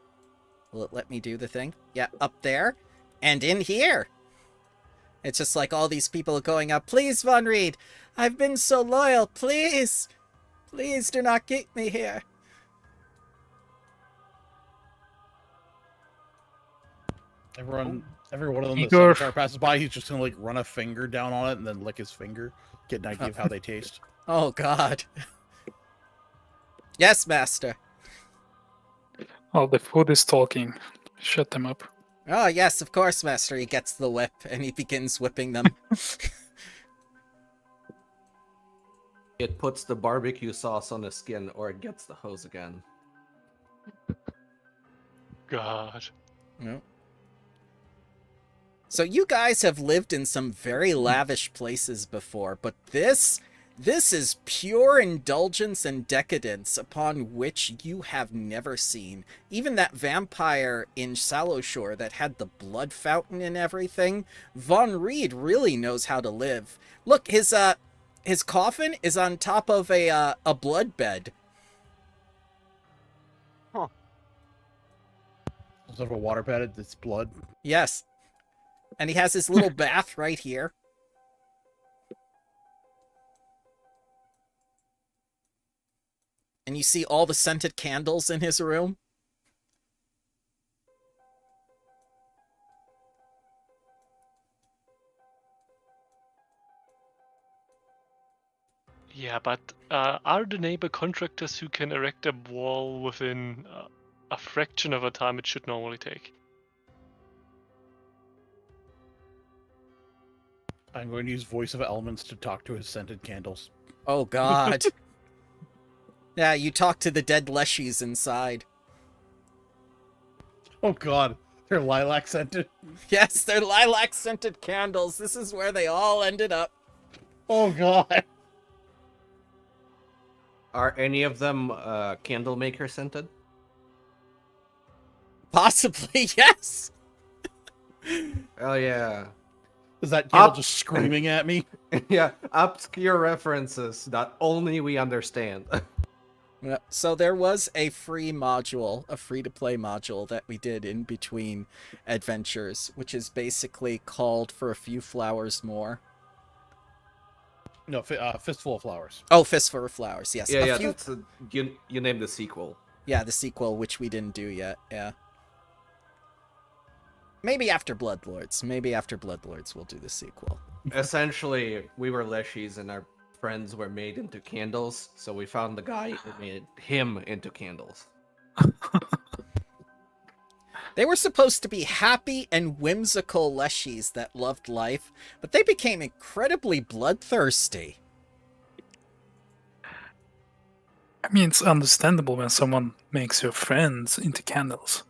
Will it let me do the thing? Yeah, up there, and in here. It's just like all these people going up. Please, Von Reed, I've been so loyal. Please, please do not keep me here. Every one of them that Igor. Centaur passes by, he's just gonna like run a finger down on it and then lick his finger, get an idea of how they taste. Oh God. Yes, master. All the food is talking. Shut them up. Oh yes, of course, master. He gets the whip and he begins whipping them. It puts the barbecue sauce on the skin, or it gets the hose again. God. No. So you guys have lived in some very lavish places before, but this is pure indulgence and decadence upon which you have never seen. Even that vampire in Shore that had the blood fountain and everything, Von Reed really knows how to live. Look, his coffin is on top of a blood bed. Instead of a waterbed, it's blood. Yes. And he has his little bath right here. And you see all the scented candles in his room. Yeah, but are the neighbor contractors who can erect a wall within a fraction of a time it should normally take? I'm going to use Voice of Elements to talk to his scented candles. Oh god. Yeah, you talk to the dead leshies inside. Oh god, they're lilac scented. Yes, they're lilac-scented candles. This is where they all ended up. Oh god. Are any of them candle maker scented? Possibly, yes. Oh yeah. Is that candle Up. just screaming at me? Yeah, obscure references that only we understand. Yeah, so there was a free module, a free-to-play module that we did in between adventures, which is basically called For a Few Flowers More. No, Fistful of Flowers. Oh, Fistful of Flowers, yes. Yeah, a yeah, few... that's you named the sequel. Yeah, the sequel, which we didn't do yet, yeah. Maybe after Bloodlords. Maybe after Bloodlords we'll do the sequel. Essentially, we were leshies and our friends were made into candles, so we found the guy who made him into candles. They were supposed to be happy and whimsical leshies that loved life, but they became incredibly bloodthirsty. I mean, it's understandable when someone makes your friends into candles.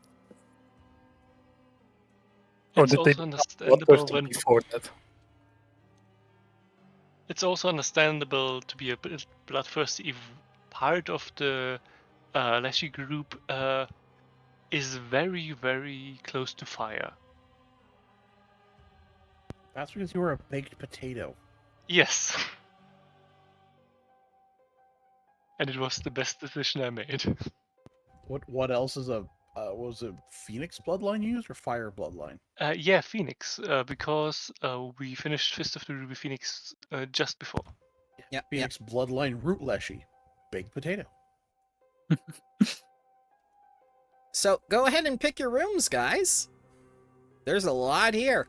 Or It's did they also become understandable bloodthirsty when before that? it's also understandable to be a bit bloodthirsty if part of the Leshy group is very, very close to fire. That's because you were a baked potato. Yes. And it was the best decision I made. What else is a was it Phoenix bloodline used or Fire bloodline? Yeah, Phoenix, because we finished Fist of the Ruby Phoenix just before. Yep, Phoenix bloodline root leshy, baked potato. So go ahead and pick your rooms, guys. There's a lot here.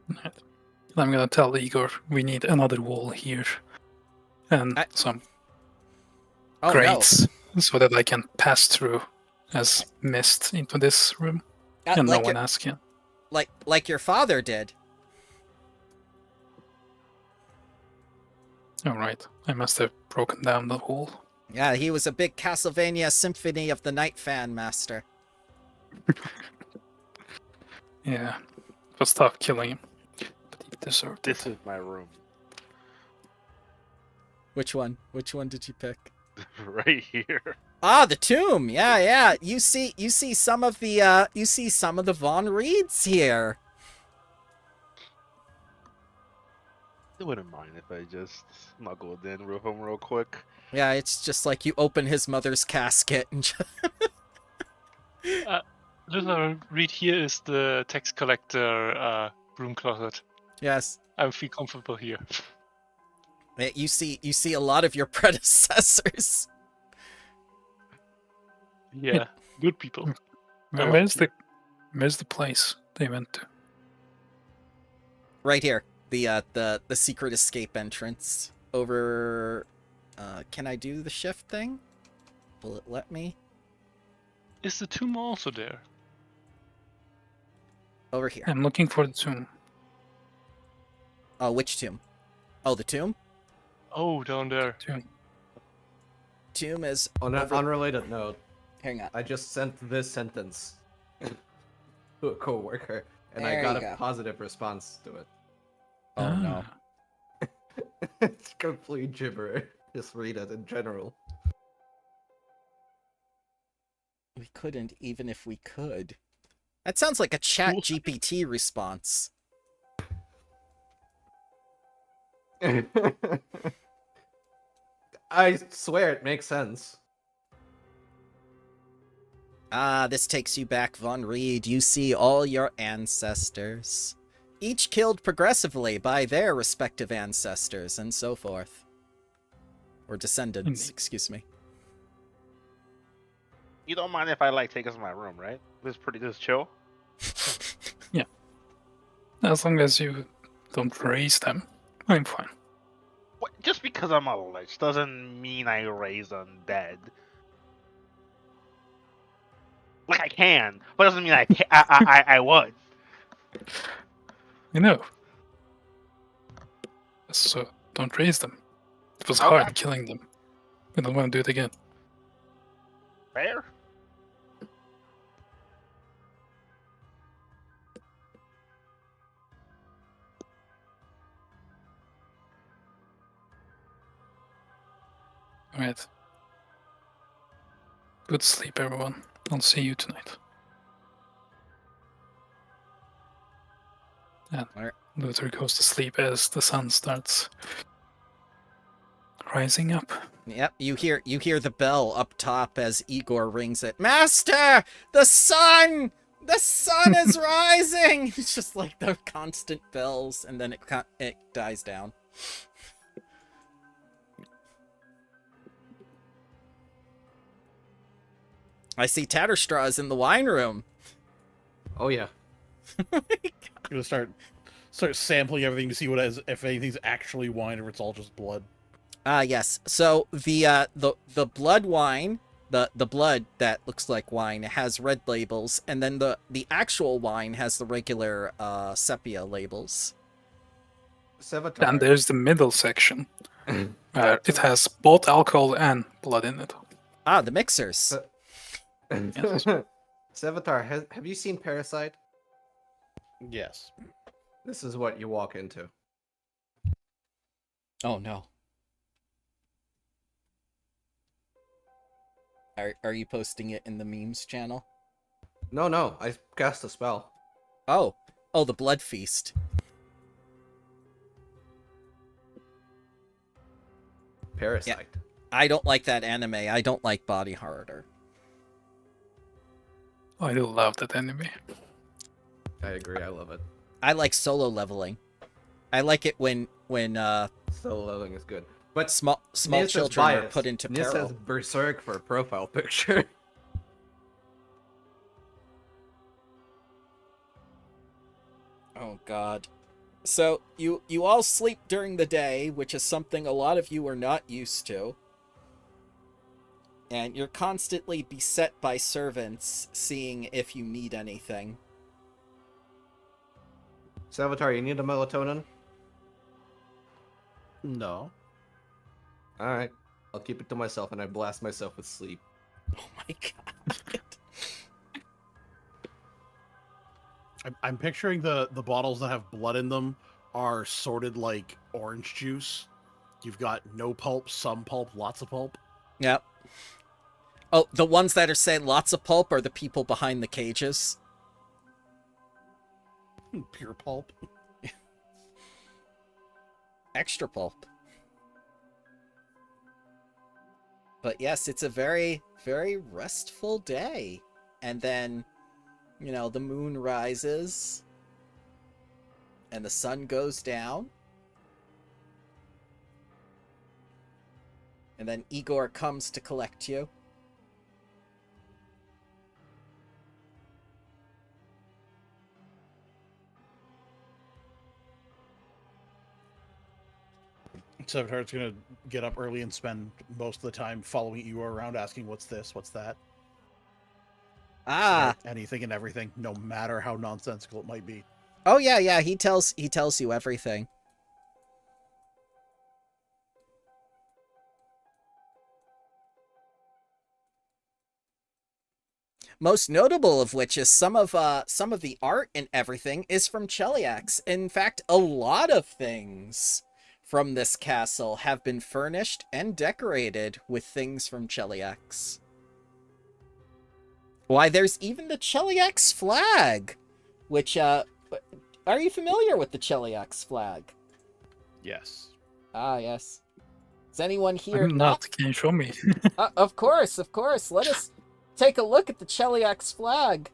Right. I'm gonna tell Igor we need another wall here. And some Oh, grates so that I can pass through as mist into this room. no. And like no one your, asks you. like your father did. Alright, I must have broken down the wall. Yeah, he was a big Castlevania Symphony of the Night fan master. Yeah, it was tough killing him. But he deserved This it. is my room. Which one? Which one did you pick? Right here. Ah, the tomb. Yeah, yeah. You see some of the Von Reeds here. I wouldn't mind if I just snuggled in with him real quick. Yeah, it's just like you open his mother's casket and Just read here is the tax collector room closet. yes. I feel comfortable here. You see a lot of your predecessors. Yeah, good people. Where's the place they went to? Right here. The secret escape entrance over. Can I do the shift thing? Will it let me? Is the tomb also there? Over here. I'm looking for the tomb. Oh, which tomb? Oh, the tomb. Oh, down there. Tomb is On an over... unrelated note, Hang on. I just sent this sentence to a coworker, and There I got you a go. positive response to it. Oh no. It's complete gibberish. Just read it in general. We couldn't even if we could. That sounds like a chat GPT response. I swear it makes sense. Ah, this takes you back, Von Reed. You see all your ancestors. Each killed progressively by their respective ancestors, and so forth. Or descendants, excuse me. You don't mind if I like take us to my room, right? This is chill. Yeah. As long as you don't raise them, I'm fine. What? Just because I'm a lich doesn't mean I raise undead. Like I can, but it doesn't mean I would. You know. So don't raise them. It was Okay. hard killing them. I don't want to do it again. Fair. Alright. Good sleep, everyone. I'll see you tonight. And Alright. Luther goes to sleep as the sun starts rising up. Yep, you hear the bell up top as Igor rings it. Master, the sun is rising. It's just like the constant bells, and then it dies down. I see Tatterstraw's in the wine room. Oh yeah. I'm gonna start sampling everything to see if anything's actually wine or it's all just blood. Yes. So the blood wine, the blood that looks like wine has red labels, and then the actual wine has the regular sepia labels. Sevatar. And there's the middle section. It has both alcohol and blood in it. Ah, the mixers. Sevatar, have you seen Parasite? Yes. This is what you walk into. Oh no. Are you posting it in the memes channel? No, I cast a spell. Oh, the blood feast. Parasite. I don't like that anime. I don't like body horror. I love that anime. I agree, I love it. I like solo leveling. I like it when Solo leveling is good. But small Nis children are biased. put into Nis peril. has Berserk for a profile picture. Oh god. So you all sleep during the day, which is something a lot of you are not used to. And you're constantly beset by servants seeing if you need anything. Salvatore, you need a melatonin? No. Alright. I'll keep it to myself and I blast myself with sleep. Oh my god. I'm picturing the bottles that have blood in them are sorted like orange juice. You've got no pulp, some pulp, lots of pulp. Yep. Oh, the ones that are saying lots of pulp are the people behind the cages. Pure pulp. Extra pulp. But yes, it's a very, very restful day. And then, you know, the moon rises. And the sun goes down. And then Igor comes to collect you. Sevatar's gonna get up early and spend most of the time following you around, asking, "What's this? What's that?" Ah. Anything and everything, no matter how nonsensical it might be. Oh yeah, he tells you everything. Most notable of which is some of the art and everything is from Cheliax. In fact, a lot of things from this castle have been furnished and decorated with things from Cheliax. Why, there's even the Cheliax flag, which, are you familiar with the Cheliax flag? Yes. Ah, yes. Is anyone here I'm not. Can you show me? Of course. Let us take a look at the Cheliax flag,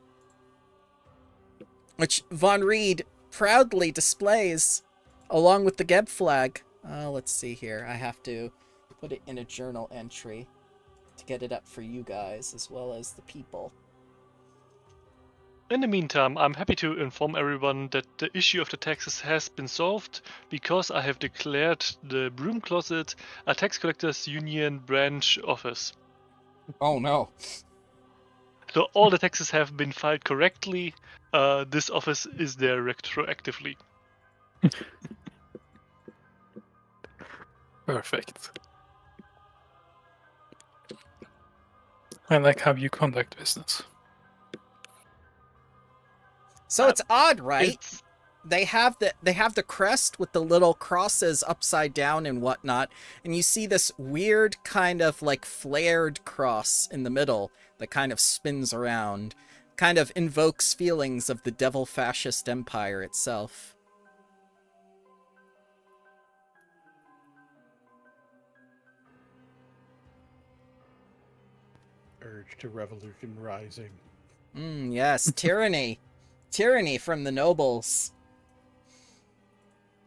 which Von Reed proudly displays along with the Geb flag. Let's see here. I have to put it in a journal entry to get it up for you guys as well as the people. In the meantime, I'm happy to inform everyone that the issue of the taxes has been solved because I have declared the Broom Closet a tax collectors union branch office. Oh no. So all the taxes have been filed correctly. This office is there retroactively. Perfect. I like how you conduct business. So it's odd, right? It's They have the crest with the little crosses upside down and whatnot, and you see this weird kind of like flared cross in the middle that kind of spins around, kind of invokes feelings of the devil fascist empire itself. Urge to revolution rising. Yes, tyranny. Tyranny from the nobles.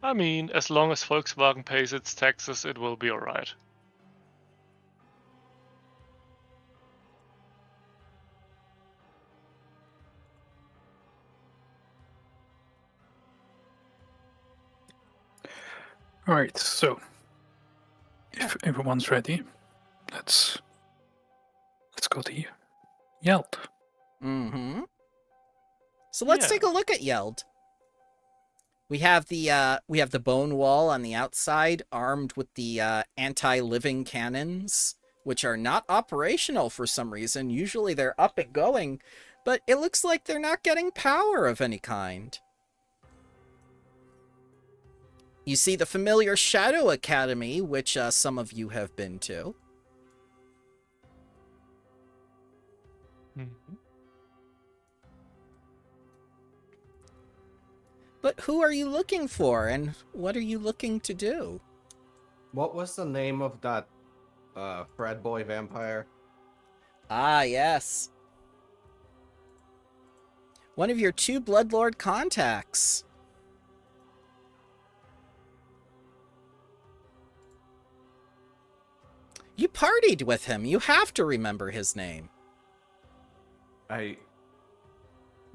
I mean, as long as Volkswagen pays its taxes, it will be alright. Alright, so if everyone's ready, let's go to Yeld. Mm-hmm. So let's Yeah. take a look at Yeld. We have the bone wall on the outside, armed with the anti-living cannons, which are not operational for some reason. Usually they're up and going, but it looks like they're not getting power of any kind. You see the familiar Shadow Academy, which some of you have been to. Mhm. But who are you looking for, and what are you looking to do? What was the name of that frat boy vampire? Ah, yes. One of your 2 Bloodlord contacts. You partied with him. You have to remember his name. I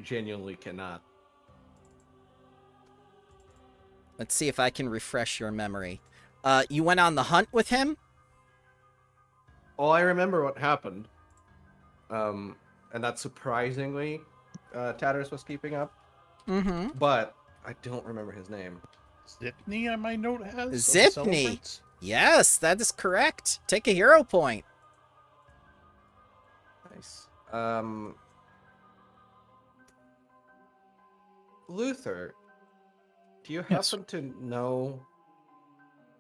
genuinely cannot. Let's see if I can refresh your memory. You went on the hunt with him? Oh, I remember what happened. And that surprisingly, Tatters was keeping up. Mm-hmm. But I don't remember his name. Zipney, I might note, has. of the Zipney. Celebrants. Yes, that is correct. Take a hero point. Nice. Luther, do you Yes. happen to know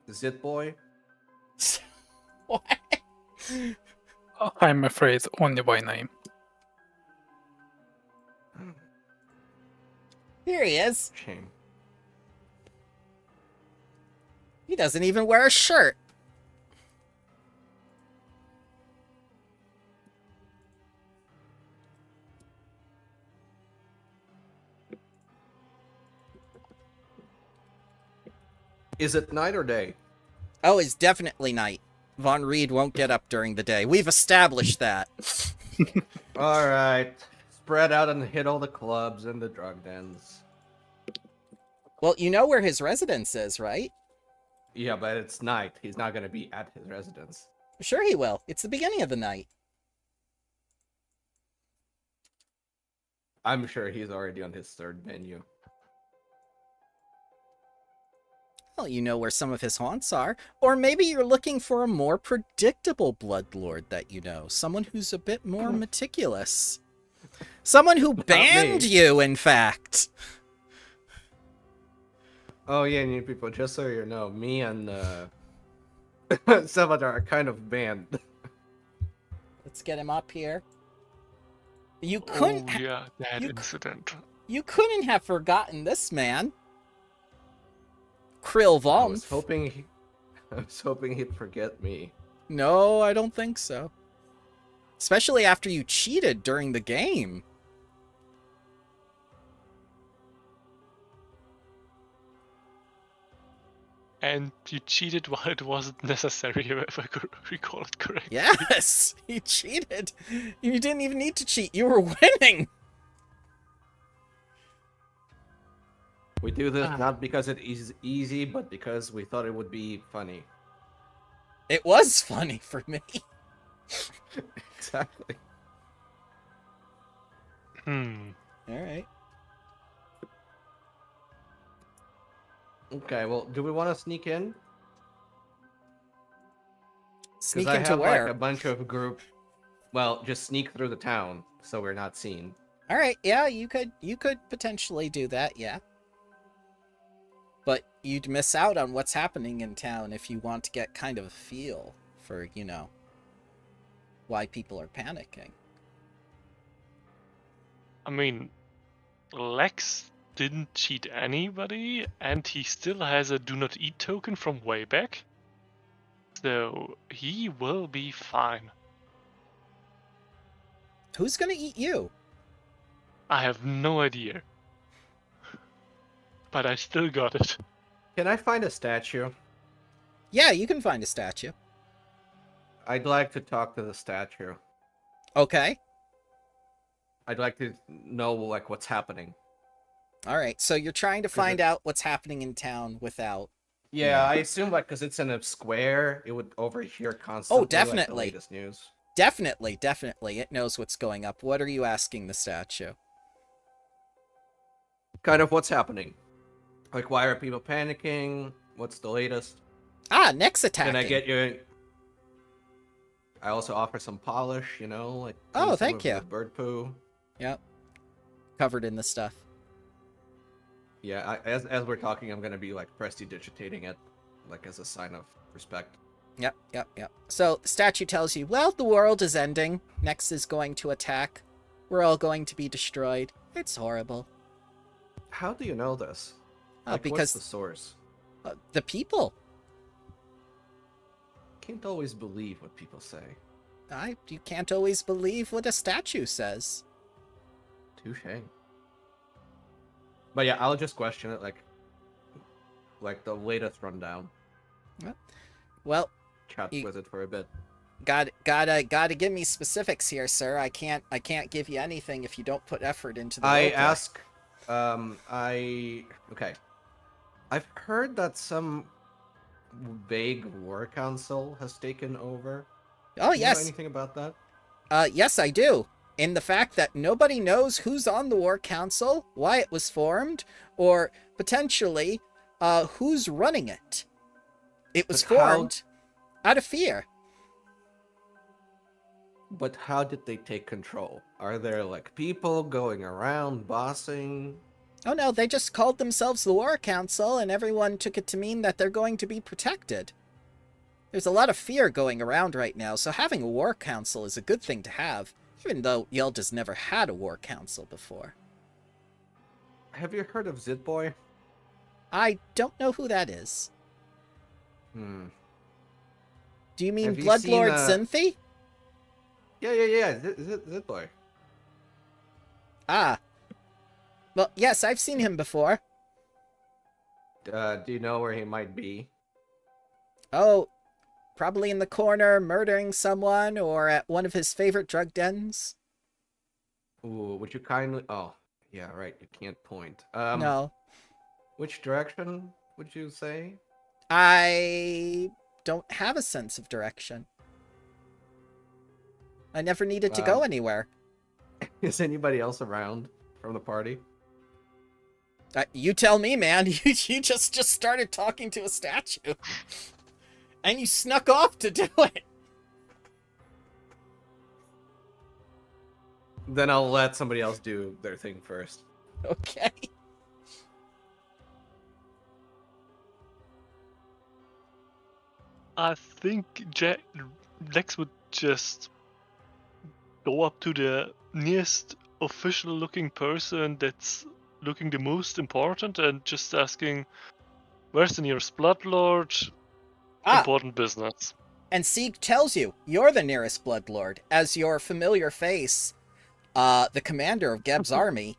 Zit Boy? What? I'm afraid only by name. Here he is. Shame. He doesn't even wear a shirt. Is it night or day? Oh, it's definitely night. Von Reed won't get up during the day. We've established that. All right. Spread out and hit all the clubs and the drug dens. Well, you know where his residence is, right? Yeah, but it's night. He's not going to be at his residence. Sure he will. It's the beginning of the night. I'm sure he's already on his third menu. Well, you know where some of his haunts are. Or maybe you're looking for a more predictable Bloodlord that you know. Someone who's a bit more meticulous. Someone who banned me. you, in fact. Oh yeah, new people, just so you know, me and Salvador are kind of banned. Let's get him up here. You couldn't. Oh yeah, that you c- incident. You couldn't have forgotten this man. Krill I was Vomp. I was hoping he'd forget me. No, I don't think so. Especially after you cheated during the game. And you cheated while it wasn't necessary, if I could recall it correctly. Yes, you cheated. You didn't even need to cheat. You were winning. We do this not because it is easy, but because we thought it would be funny. It was funny for me. Exactly. All right. Okay, well, do we want to sneak in? Sneak I into have where? like a bunch of group. Well, just sneak through the town so we're not seen. All right. Yeah, you could potentially do that. Yeah. But you'd miss out on what's happening in town if you want to get kind of a feel for, why people are panicking. I mean, Lex didn't cheat anybody, and he still has a do not eat token from way back. So he will be fine. Who's gonna eat you? I have no idea. But I still got it. Can I find a statue? Yeah, you can find a statue. I'd like to talk to the statue. Okay. I'd like to know like what's happening. All right. So you're trying to find out what's happening in town without. Yeah, I assume like because it's in a square, it would overhear constantly. definitely. Like, the latest news. Definitely. It knows what's going up. What are you asking the statue? Kind of what's happening. Like, why are people panicking? What's the latest? Next attacking. Can I get you? I also offer some polish, like. Oh, some thank of you. the bird poo. Yep. Covered in the stuff. Yeah, as we're talking, I'm gonna be like prestidigitating it, like as a sign of respect. Yep. So the statue tells you, well, the world is ending. Next is going to attack. We're all going to be destroyed. It's horrible. How do you know this? Like, because what's the source? The people. Can't always believe what people say. You can't always believe what a statue says. Touche. But yeah, I'll just question it, like the latest rundown. Well, Chat with it for a bit. Gotta give me specifics here, sir. I can't give you anything if you don't put effort into the. Okay. I've heard that some vague war council has taken over. Oh, Do you yes. know anything about that? Yes, I do. In the fact that nobody knows who's on the war council, why it was formed, or potentially who's running it. It was formed out of fear. But how did they take control? Are there like people going around bossing? Oh no, they just called themselves the War Council, and everyone took it to mean that they're going to be protected. There's a lot of fear going around right now, so having a War Council is a good thing to have, even though Yeld has never had a War Council before. Have you heard of Zitboy? I don't know who that is. Do you mean Have you Bloodlord seen, Cynthia? Yeah. Zitboy. Ah. Well, yes, I've seen him before. Do you know where he might be? Oh, probably in the corner murdering someone or at one of his favorite drug dens. Ooh, would you kindly... Oh, yeah, right, you can't point. No. Which direction would you say? I don't have a sense of direction. I never needed to go anywhere. Is anybody else around from the party? You tell me, man. You just started talking to a statue. And you snuck off to do it. Then I'll let somebody else do their thing first. Okay. I think Lex would just go up to the nearest official-looking person that's looking the most important and just asking, where's the nearest Bloodlord? Important business. And Sieg tells you, you're the nearest Bloodlord, as your familiar face, the commander of Geb's army,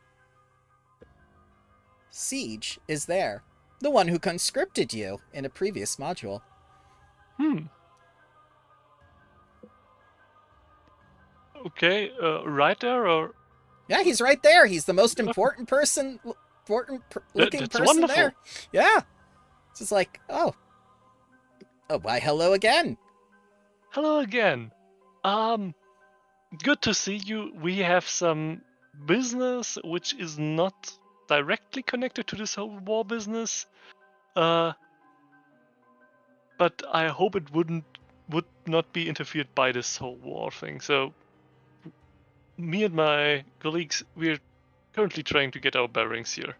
Siege, is there. The one who conscripted you in a previous module. Okay, right there, or? Yeah, he's right there. He's the most important person, looking That's person wonderful. there. Yeah. It's just like, oh, why, hello again. Hello again. Good to see you. We have some business which is not directly connected to this whole war business. But I hope it would not be interfered by this whole war thing. So me and my colleagues, we're currently trying to get our bearings here.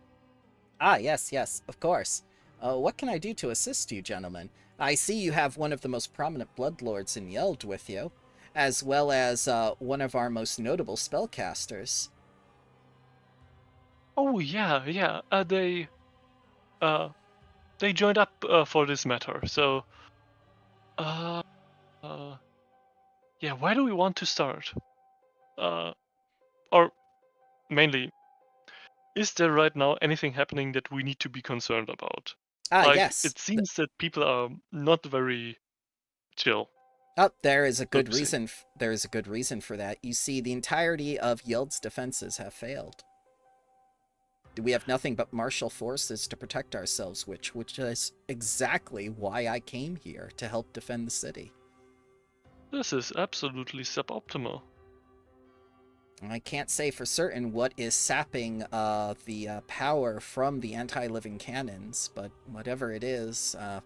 Ah, yes, yes, of course. What can I do to assist you, gentlemen? I see you have one of the most prominent Bloodlords in Yeld with you, as well as one of our most notable spellcasters. Oh yeah. They joined up for this matter. So, yeah. Where do we want to start? Or mainly, is there right now anything happening that we need to be concerned about? Ah, Like, yes. it seems that people are not very chill. Oh, there is a so good to say. reason. There is a good reason for that. You see, the entirety of Yeld's defenses have failed. We have nothing but martial forces to protect ourselves, which is exactly why I came here, to help defend the city. This is absolutely suboptimal. I can't say for certain what is sapping the power from the anti-living cannons, but whatever it is, I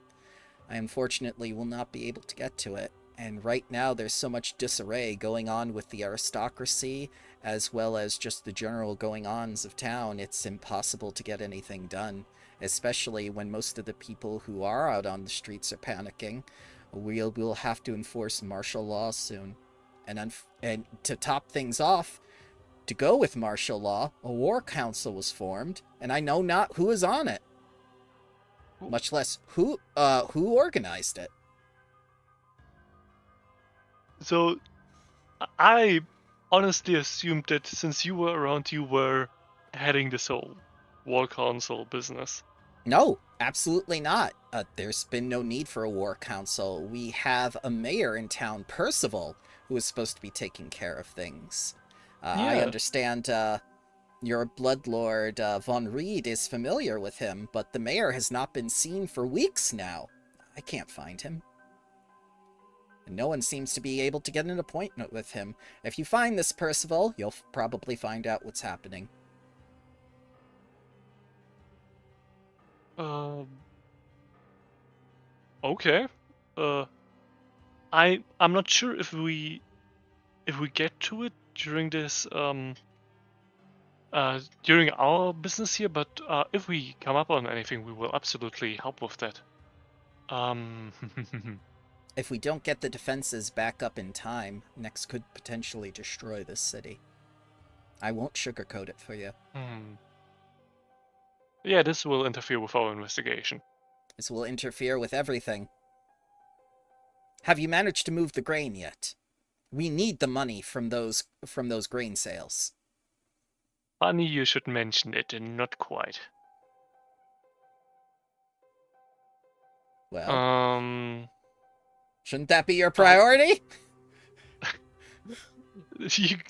unfortunately will not be able to get to it. And right now there's so much disarray going on with the aristocracy, as well as just the general going-ons of town, it's impossible to get anything done, especially when most of the people who are out on the streets are panicking. We'll have to enforce martial law soon. And to top things off, to go with martial law, a war council was formed, and I know not who is on it. Much less who organized it. So, I honestly assumed that since you were around, you were heading this whole war council business. No, absolutely not. There's been no need for a war council. We have a mayor in town, Percival, who is supposed to be taking care of things. I Yeah. understand your Bloodlord, Von Reed, is familiar with him, but the mayor has not been seen for weeks now. I can't find him. And no one seems to be able to get an appointment with him. If you find this Percival, you'll probably find out what's happening. Okay. I'm not sure if we get to it during this during our business here, but if we come up on anything, we will absolutely help with that. If we don't get the defenses back up in time, Nex could potentially destroy this city. I won't sugarcoat it for you. Yeah, this will interfere with our investigation. This will interfere with everything. Have you managed to move the grain yet? We need the money from those grain sales. Funny you should mention it, and not quite. Well, shouldn't that be your priority?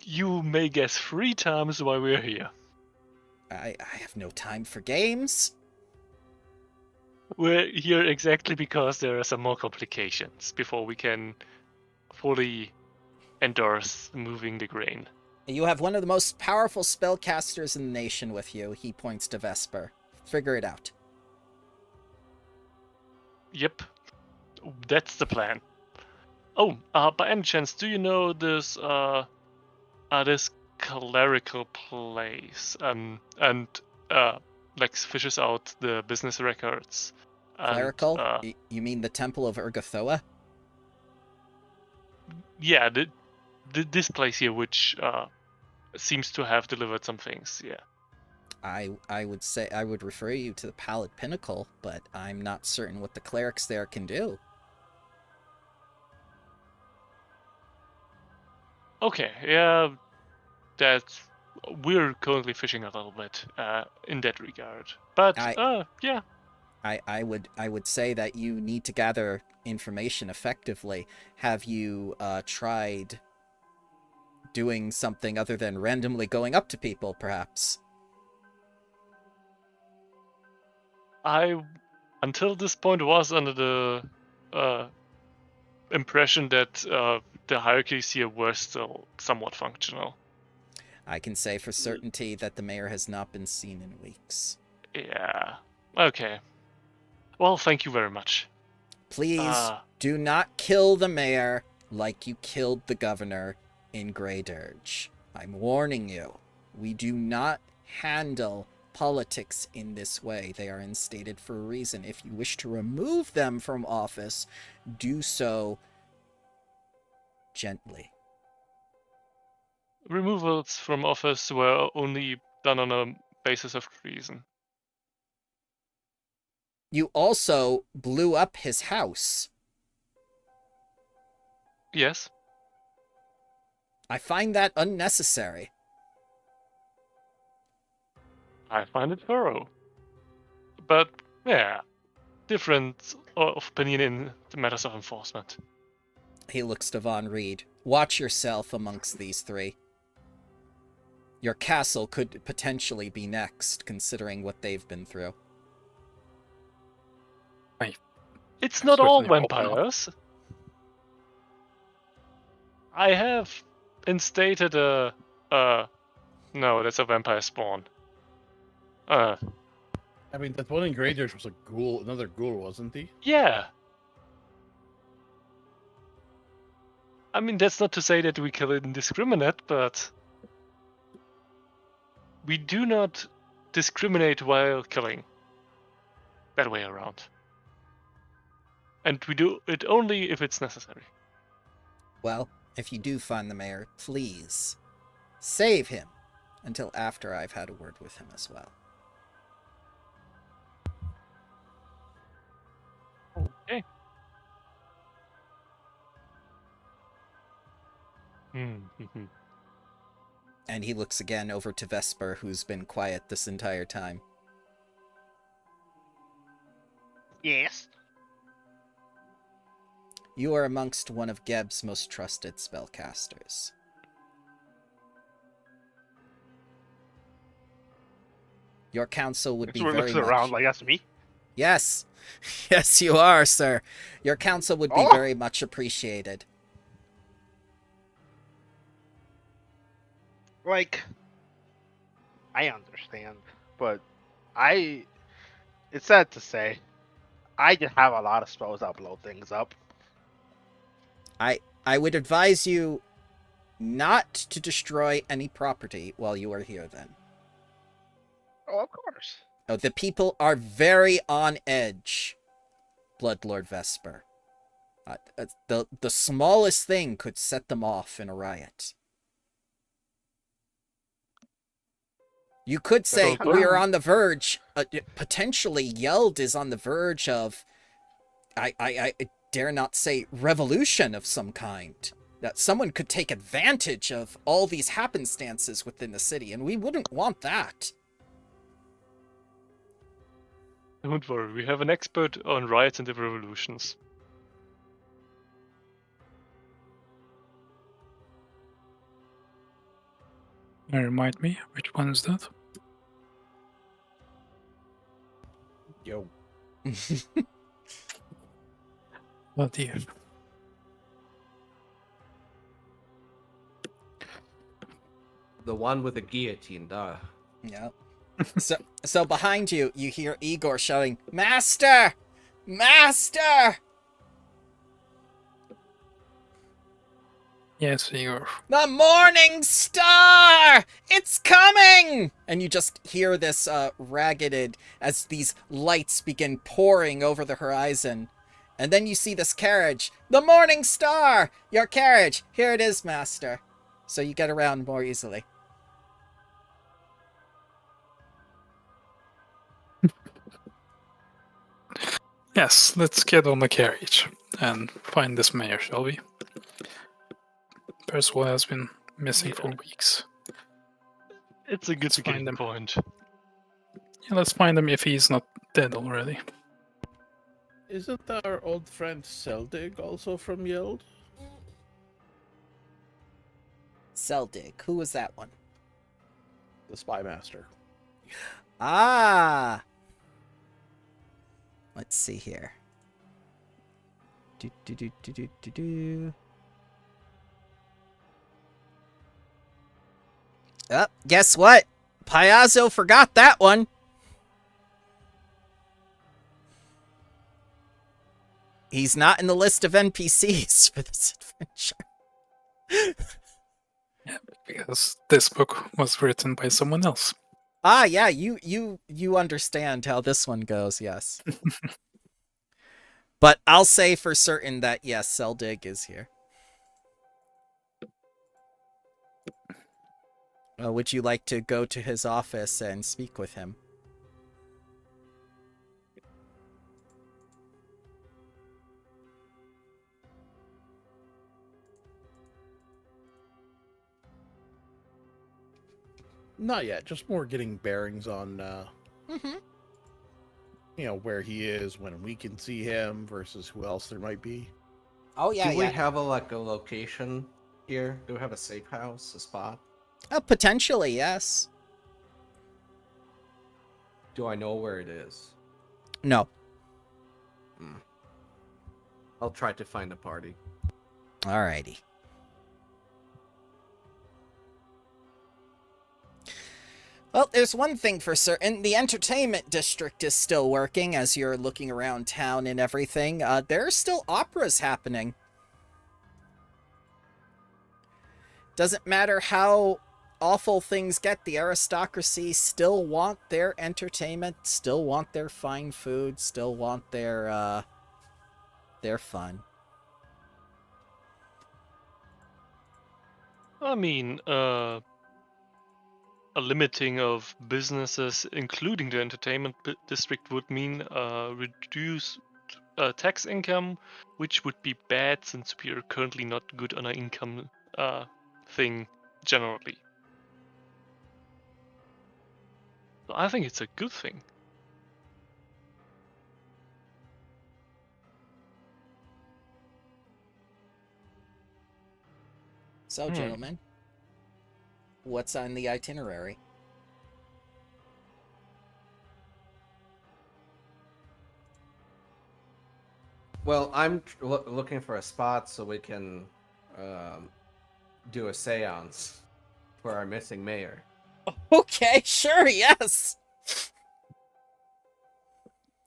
You may guess 3 times why we're here. I have no time for games. We're here exactly because there are some more complications before we can fully endorse moving the grain. You have one of the most powerful spellcasters in the nation with you. He points to Vesper. Figure it out. Yep, that's the plan. Oh, by any chance, do you know this this clerical place? And Lex fishes out the business records. Clerical? You mean the Temple of Urgathoa? Yeah, this place here, which seems to have delivered some things. Yeah. I would say I would refer you to the Pallid Pinnacle, but I'm not certain what the clerics there can do. Okay, yeah, we're currently fishing a little bit in that regard. But yeah. I would say that you need to gather information effectively. Have you tried doing something other than randomly going up to people, perhaps? I, until this point, was under the impression that the hierarchies here were still somewhat functional. I can say for certainty that the mayor has not been seen in weeks. Yeah. Okay. Well, thank you very much. Please do not kill the mayor like you killed the governor in Grey Dirge. I'm warning you. We do not handle politics in this way. They are instated for a reason. If you wish to remove them from office, do so gently. Removals from office were only done on a basis of treason. You also blew up his house. Yes. I find that unnecessary. I find it thorough. But, yeah, different of opinion in the matters of enforcement. He looks to Von Reed. Watch yourself amongst these three. Your castle could potentially be next, considering what they've been through. It's not all Certainly hope not. vampires. I have instated no, that's a vampire spawn. I mean, that one in Grey Dirge was a ghoul, another ghoul, wasn't he? Yeah. I mean, that's not to say that we kill indiscriminate, but we do not discriminate while killing. That way around. And we do it only if it's necessary. Well, if you do find the mayor, please save him until after I've had a word with him as well. Okay. Mm-hmm. And he looks again over to Vesper, who's been quiet this entire time. Yes. You are amongst one of Geb's most trusted spellcasters. Your counsel would be We're very looking much... around like that's me. Yes. Yes, you are, sir. Your counsel would be Oh. very much appreciated. Like, I understand, but it's sad to say, I just have a lot of spells that blow things up. I would advise you not to destroy any property while you are here, then. Oh, of course. Oh, the people are very on edge, Bloodlord Vesper. The smallest thing could set them off in a riot. You could say So we are on the verge, potentially Yeld is on the verge of, I dare not say revolution of some kind. That someone could take advantage of all these happenstances within the city, and we wouldn't want that. Don't worry, we have an expert on riots and revolutions. Remind me, which one is that? Yo. Oh dear. The one with the guillotine, duh. Yeah. So behind you, you hear Igor shouting, "Master! Master! Yes, Igor. The morning star! It's coming!" And you just hear this ragged as these lights begin pouring over the horizon. And then you see this carriage. The morning star! Your carriage! Here it is, master. So you get around more easily. Yes, let's get on the carriage and find this mayor, shall we? Percival has been missing for weeks. It's a good Let's find beginning him. point. Yeah, let's find him if he's not dead already. Isn't our old friend Seldig also from Yeld? Seldig. Who was that one? The Spy Master. Ah! Let's see here. Guess what? Piazzo forgot that one. He's not in the list of NPCs for this adventure. Yeah, because this book was written by someone else. Ah, yeah, you understand how this one goes, yes. But I'll say for certain that, yes, Seldig is here. Would you like to go to his office and speak with him? Not yet. Just more getting bearings on, Mm-hmm. Where he is, when we can see him, versus who else there might be. Oh, yeah, Do we yeah. have a location here? Do we have a safe house, a spot? Potentially, yes. Do I know where it is? No. I'll try to find a party. Alrighty. Well, there's one thing for certain. The entertainment district is still working as you're looking around town and everything. There are still operas happening. Doesn't matter how awful things get, the aristocracy still want their entertainment, still want their fine food, still want their fun. I mean, a limiting of businesses, including the entertainment district, would mean reduced tax income, which would be bad since we are currently not good on our income thing generally. So I think it's a good thing. So, gentlemen, what's on the itinerary? Well, I'm looking for a spot so we can do a seance for our missing mayor. Okay, sure, yes.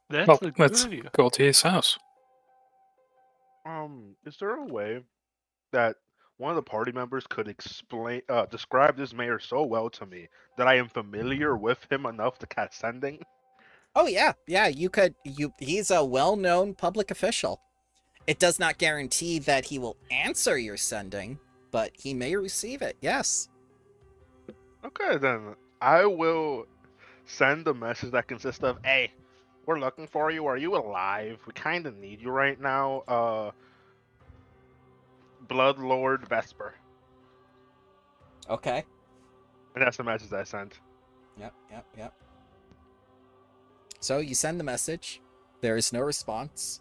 That's Well, a good let's idea. go to his house. Is there a way that one of the party members could describe this mayor so well to me that I am familiar with him enough to cast sending? Oh yeah, he's a well-known public official. It does not guarantee that he will answer your sending, but he may receive it, yes. Okay, then I will send a message that consists of, "Hey, we're looking for you. Are you alive? We kind of need you right now. Bloodlord Vesper." Okay. And that's the message I sent. Yep. So you send the message. There is no response.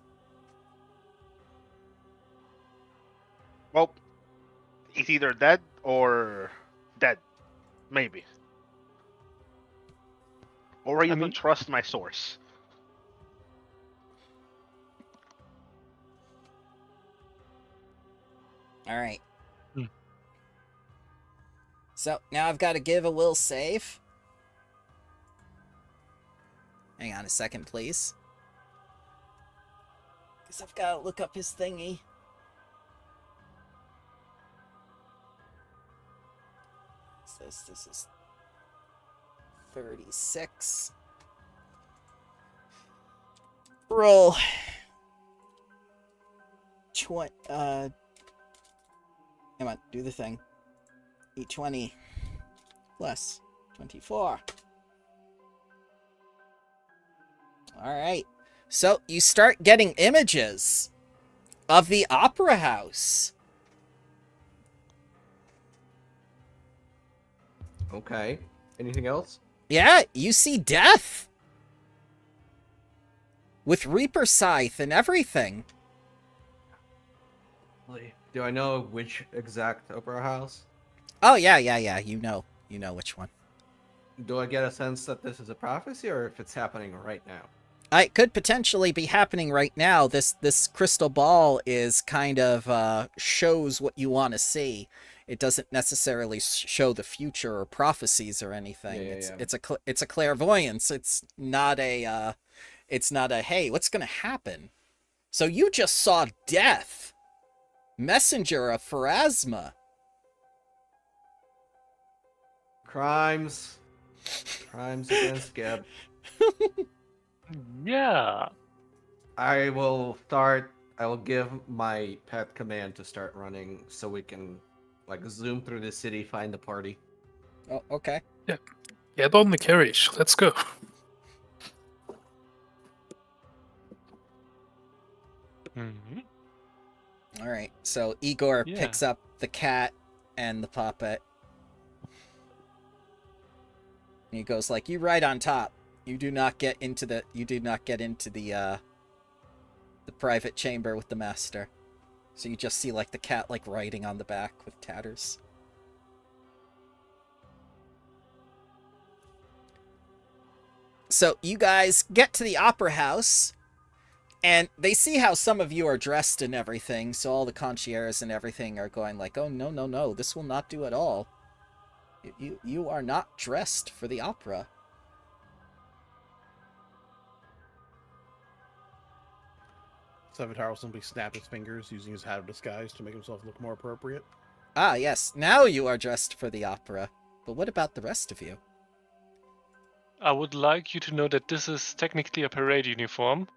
Well, he's either dead or dead. Maybe. Or even trust my source. Alright. So, now I've got to give a will save. Hang on a second, please. Because I've got to look up his thingy. This is 36. Roll. 20. Come on, do the thing. E20 plus 24. Alright. So you start getting images of the opera house. Okay. Anything else? Yeah, you see death. With Reaper Scythe and everything. Do I know which exact opera house? Oh, yeah. You know which one. Do I get a sense that this is a prophecy or if it's happening right now? It could potentially be happening right now. This crystal ball is kind of shows what you want to see. it doesn't necessarily show the future or prophecies or anything. It's a clairvoyance. It's not a hey, what's gonna happen? So you just saw death, messenger of Pharasma. Crimes against Geb. Yeah. I will give my pet command to start running so we can like zoom through the city, find the party. Oh, okay. Yeah. Get on the carriage. Let's go. All right. So Igor Yeah. picks up the cat and the puppet. And he goes like, "You ride on top. You do not get into the private chamber with the master." So you just see like the cat like riding on the back with Tatters. So you guys get to the opera house, and they see how some of you are dressed and everything, so all the concierges and everything are going like, "Oh, no, no, no, this will not do at all. You are not dressed for the opera." Sevatar will simply snap his fingers using his hat of disguise to make himself look more appropriate. Ah, yes, now you are dressed for the opera. But what about the rest of you? I would like you to know that this is technically a parade uniform.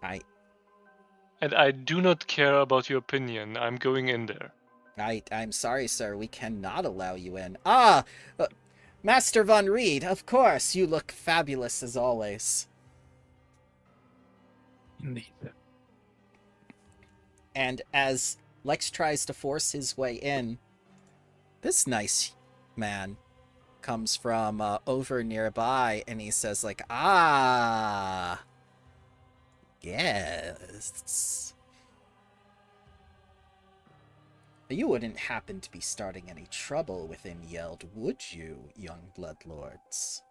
And I do not care about your opinion. I'm going in there. I'm sorry, sir. We cannot allow you in. Master Von Reed, of course. You look fabulous as always. Indeed. And as Lex tries to force his way in, this nice man comes from over nearby, and he says like, "Ah, yes. You wouldn't happen to be starting any trouble within Yeld, would you, young Bloodlords?"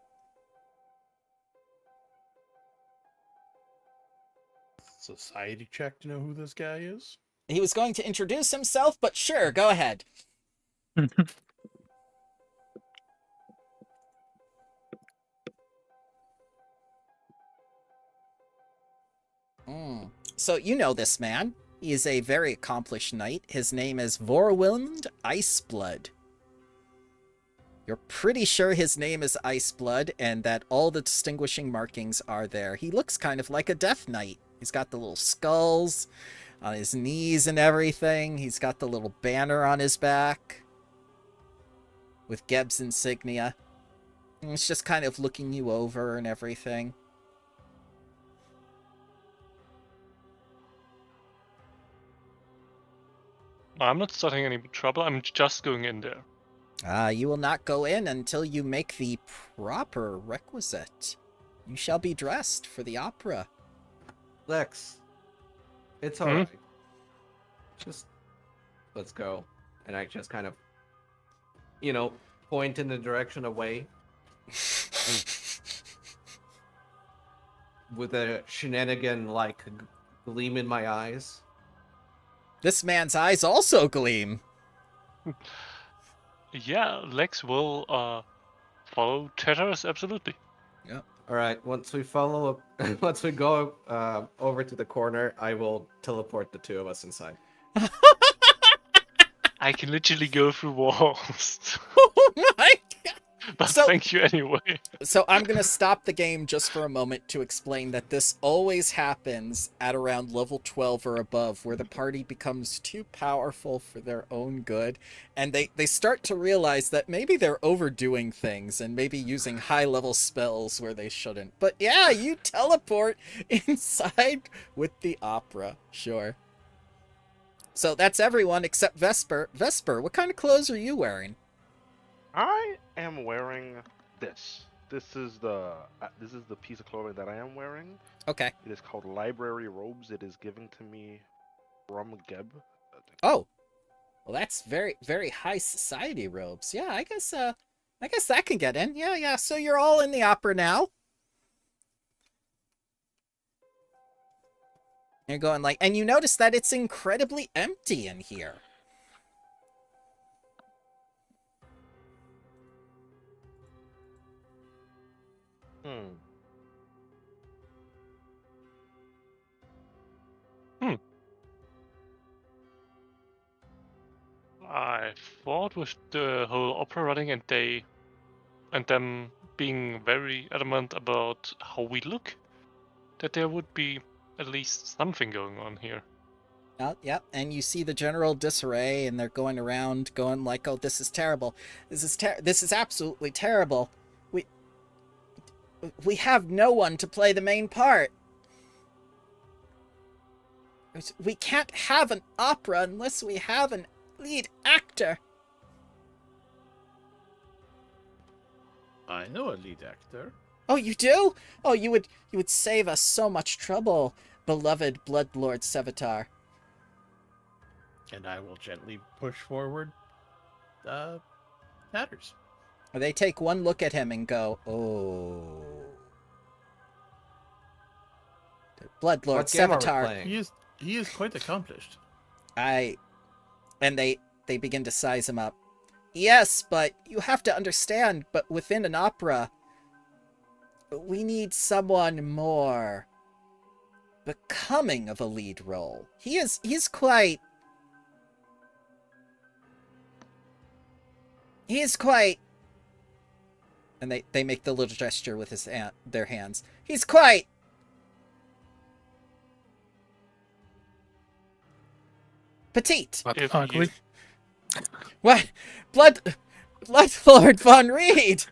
Society check to know who this guy is? He was going to introduce himself, but sure, go ahead. So you know this man. He is a very accomplished knight. His name is Vorwind Iceblood. You're pretty sure his name is Iceblood and that all the distinguishing markings are there. He looks kind of like a death knight. He's got the little skulls on his knees and everything. He's got the little banner on his back with Geb's insignia. And he's just kind of looking you over and everything. I'm not starting any trouble. I'm just going in there. You will not go in until you make the proper requisite. You shall be dressed for the opera. Lex, it's alright. Just let's go. And I just kind of, point in the direction away. With a shenanigan like gleam in my eyes. This man's eyes also gleam. Yeah, Lex will follow Tatters, absolutely. Yeah. All right. Once we go over to the corner, I will teleport the two of us inside. I can literally go through walls. Oh my god! But thank you anyway. So I'm going to stop the game just for a moment to explain that this always happens at around level 12 or above, where the party becomes too powerful for their own good, and they start to realize that maybe they're overdoing things and maybe using high-level spells where they shouldn't. But yeah, you teleport inside with the opera, sure. So that's everyone except Vesper. Vesper, what kind of clothes are you wearing? I am wearing this. This is the piece of clothing that I am wearing. Okay. It is called Library Robes. It is given to me from Geb. Oh, well, that's very, very high society robes. Yeah, I guess that can get in. Yeah. So you're all in the opera now. You're going like, and you notice that it's incredibly empty in here. Hmm. I thought with the whole opera running and them being very adamant about how we look, that there would be at least something going on here. Yep, and you see the general disarray, and they're going around, going like, "Oh, this is terrible. This is absolutely terrible. We we have no one to play the main part. We can't have an opera unless we have an lead actor." I know a lead actor. Oh, you do? Oh, you would save us so much trouble, beloved Bloodlord Sevatar. And I will gently push forward Tatters. They take one look at him and go, "Oh." Bloodlord What game are we Sevatar. playing? He is quite accomplished. And they begin to size him up. "Yes, but you have to understand, but within an opera, we need someone more becoming of a lead role. He's quite and they make the little gesture with their hands. He's quite petite. But If ugly. What? Bloodlord von Reed!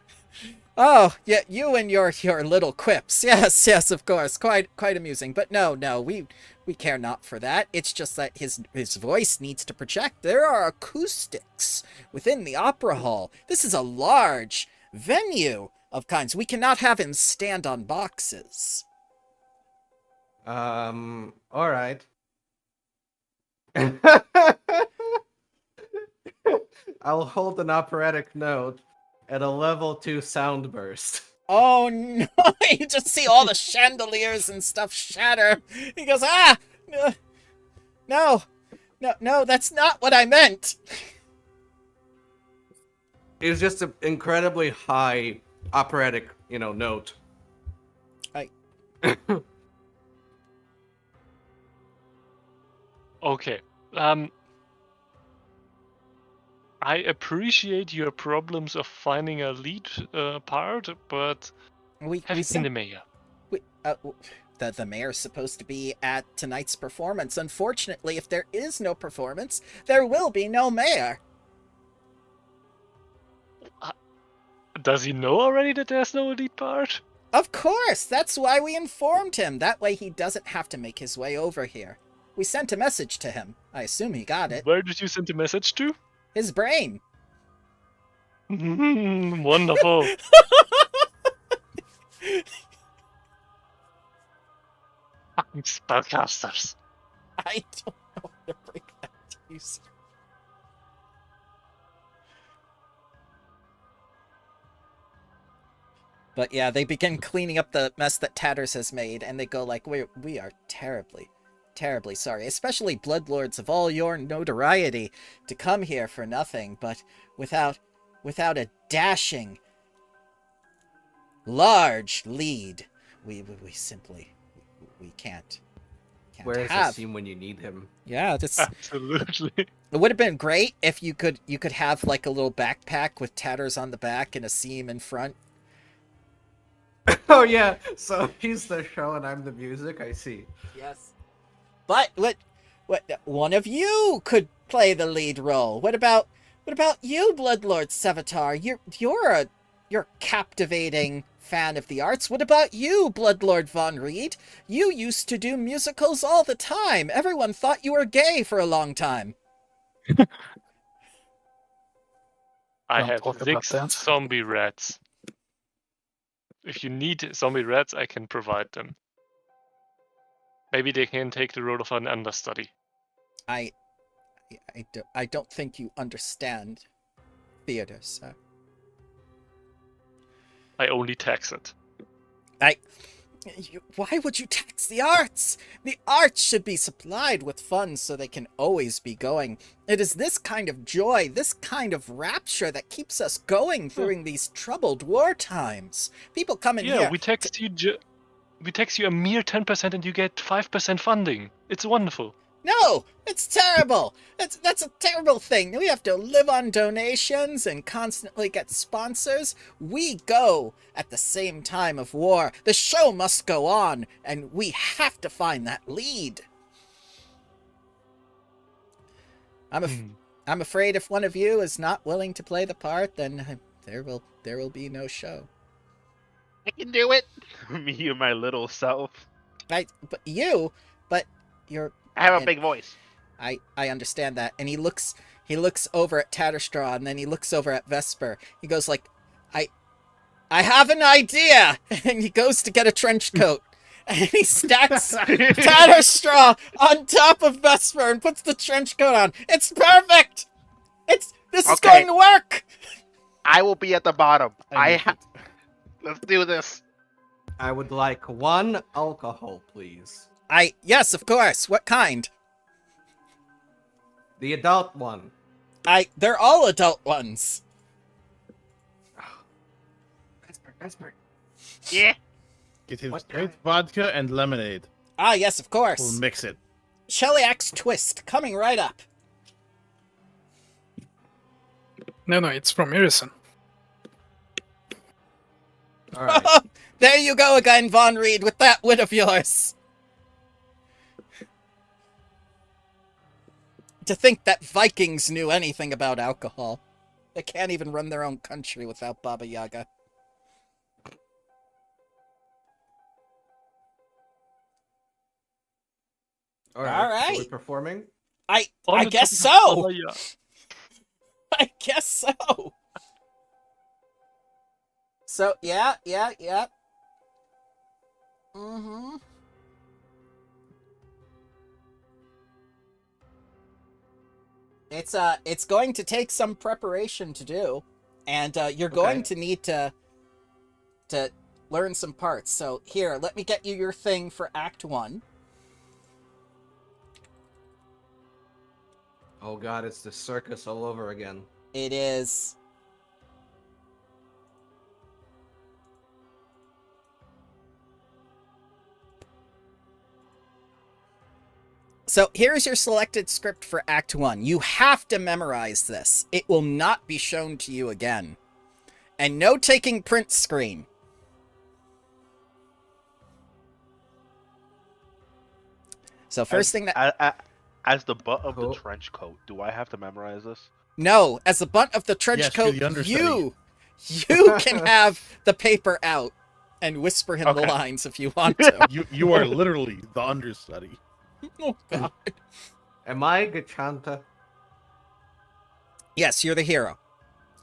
Oh, yeah, you and your little quips. Yes, of course. Quite amusing. But no, we care not for that. It's just that his voice needs to project. There are acoustics within the opera hall. This is a large venue of kinds. We cannot have him stand on boxes. All right. I'll hold an operatic note at a level 2 sound burst. Oh no, you just see all the chandeliers and stuff shatter. He goes, "Ah! No, that's not what I meant." It was just an incredibly high operatic, note. Okay. I appreciate your problems of finding a lead part, but have you seen the mayor? The mayor's supposed to be at tonight's performance. Unfortunately, if there is no performance, there will be no mayor. Does he know already that there's no lead part? Of course, that's why we informed him. That way he doesn't have to make his way over here. We sent a message to him. I assume he got it. Where did you send the message to? His brain. Wonderful. Fucking spellcasters. I don't know how to break that to you, sir. But yeah, they begin cleaning up the mess that Tatters has made, and they go like, we are terribly, terribly sorry, especially Bloodlords of all your notoriety, to come here for nothing, but without a dashing, large lead, we simply, we can't Where is have. his team when you need him? Yeah, this Absolutely. it would have been great if you could have like a little backpack with Tatters on the back and a seam in front. Oh yeah, so he's the show and I'm the music. I see. Yes. But what one of you could play the lead role. What about you, Bloodlord Sevatar? You're captivating fan of the arts. What about you, Bloodlord von Reed? You used to do musicals all the time. Everyone thought you were gay for a long time. I Don't have talk about 6 that. zombie rats. If you need zombie rats, I can provide them. Maybe they can take the role of an understudy. I don't think you understand theater, sir. I only tax it. Why would you tax the arts? The arts should be supplied with funds so they can always be going. It is this kind of joy, this kind of rapture that keeps us going during these troubled war times. People come in here. We text you a mere 10% and you get 5% funding. It's wonderful. No, it's terrible. That's a terrible thing. We have to live on donations and constantly get sponsors. We go at the same time of war. The show must go on, and we have to find that lead. I'm afraid if one of you is not willing to play the part, then there will be no show. I can do it. Me and my little self. But you're. I have a big voice. I understand that. And he looks over at Tatterstraw, and then he looks over at Vesper. He goes like, I have an idea! And he goes to get a trench coat. And he stacks Tatterstraw on top of Vesper and puts the trench coat on. It's perfect! This is going to work! I will be at the bottom. Let's do this. I would like 1 alcohol, please. Yes, of course. What kind? The adult one. They're all adult ones. Vesper. Yeah. Get him What straight kind? vodka and lemonade. Yes, of course. We'll mix it. Shellyax Twist, coming right up. No, it's from Irison. All right. There you go again, Von Reed, with that wit of yours. To think that Vikings knew anything about alcohol. They can't even run their own country without Baba Yaga. All All right. right. So we're performing. I On the guess topic of so. Baba Yaga. I guess so. So, yeah. Mm-hmm. It's going to take some preparation to do, and you're going to need to learn some parts. So here, let me get you your thing for Act 1. Oh god, it's the circus all over again. It is. So here's your selected script for Act 1. You have to memorize this. It will not be shown to you again. And no taking print screen. So first thing that... As the butt of the Cool. trench coat, do I have to memorize this? No, as the butt of the trench Yes, coat, you're the understudy. you can have the paper out and whisper him the Okay. lines if you want to. You are literally the understudy. Oh, God. Am I Gachanta? Yes, you're the hero.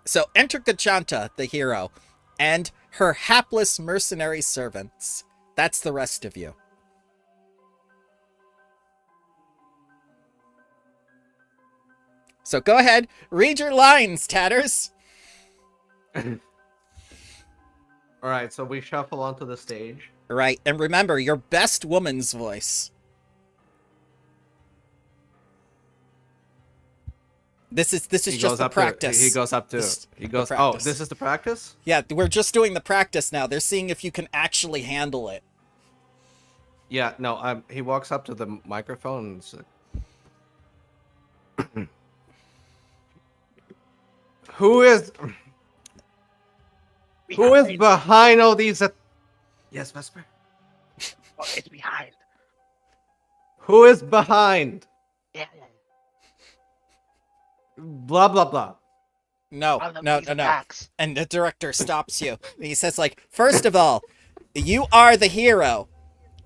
So enter Gachanta, the hero, and her hapless mercenary servants. That's the rest of you. So go ahead, read your lines, Tatters. Alright, so we shuffle onto the stage. Right, and remember, your best woman's voice. This is just the practice. He goes up to. This- He goes. the Oh, practice. this is the practice. Yeah, we're just doing the practice now. They're seeing if you can actually handle it. Yeah. No. He walks up to the microphone and says, Who is behind all these? Yes, Vesper. Oh, it's behind. Who is behind? Yeah. Blah blah blah. No. No. And the director stops you. He says, like, first of all, you are the hero.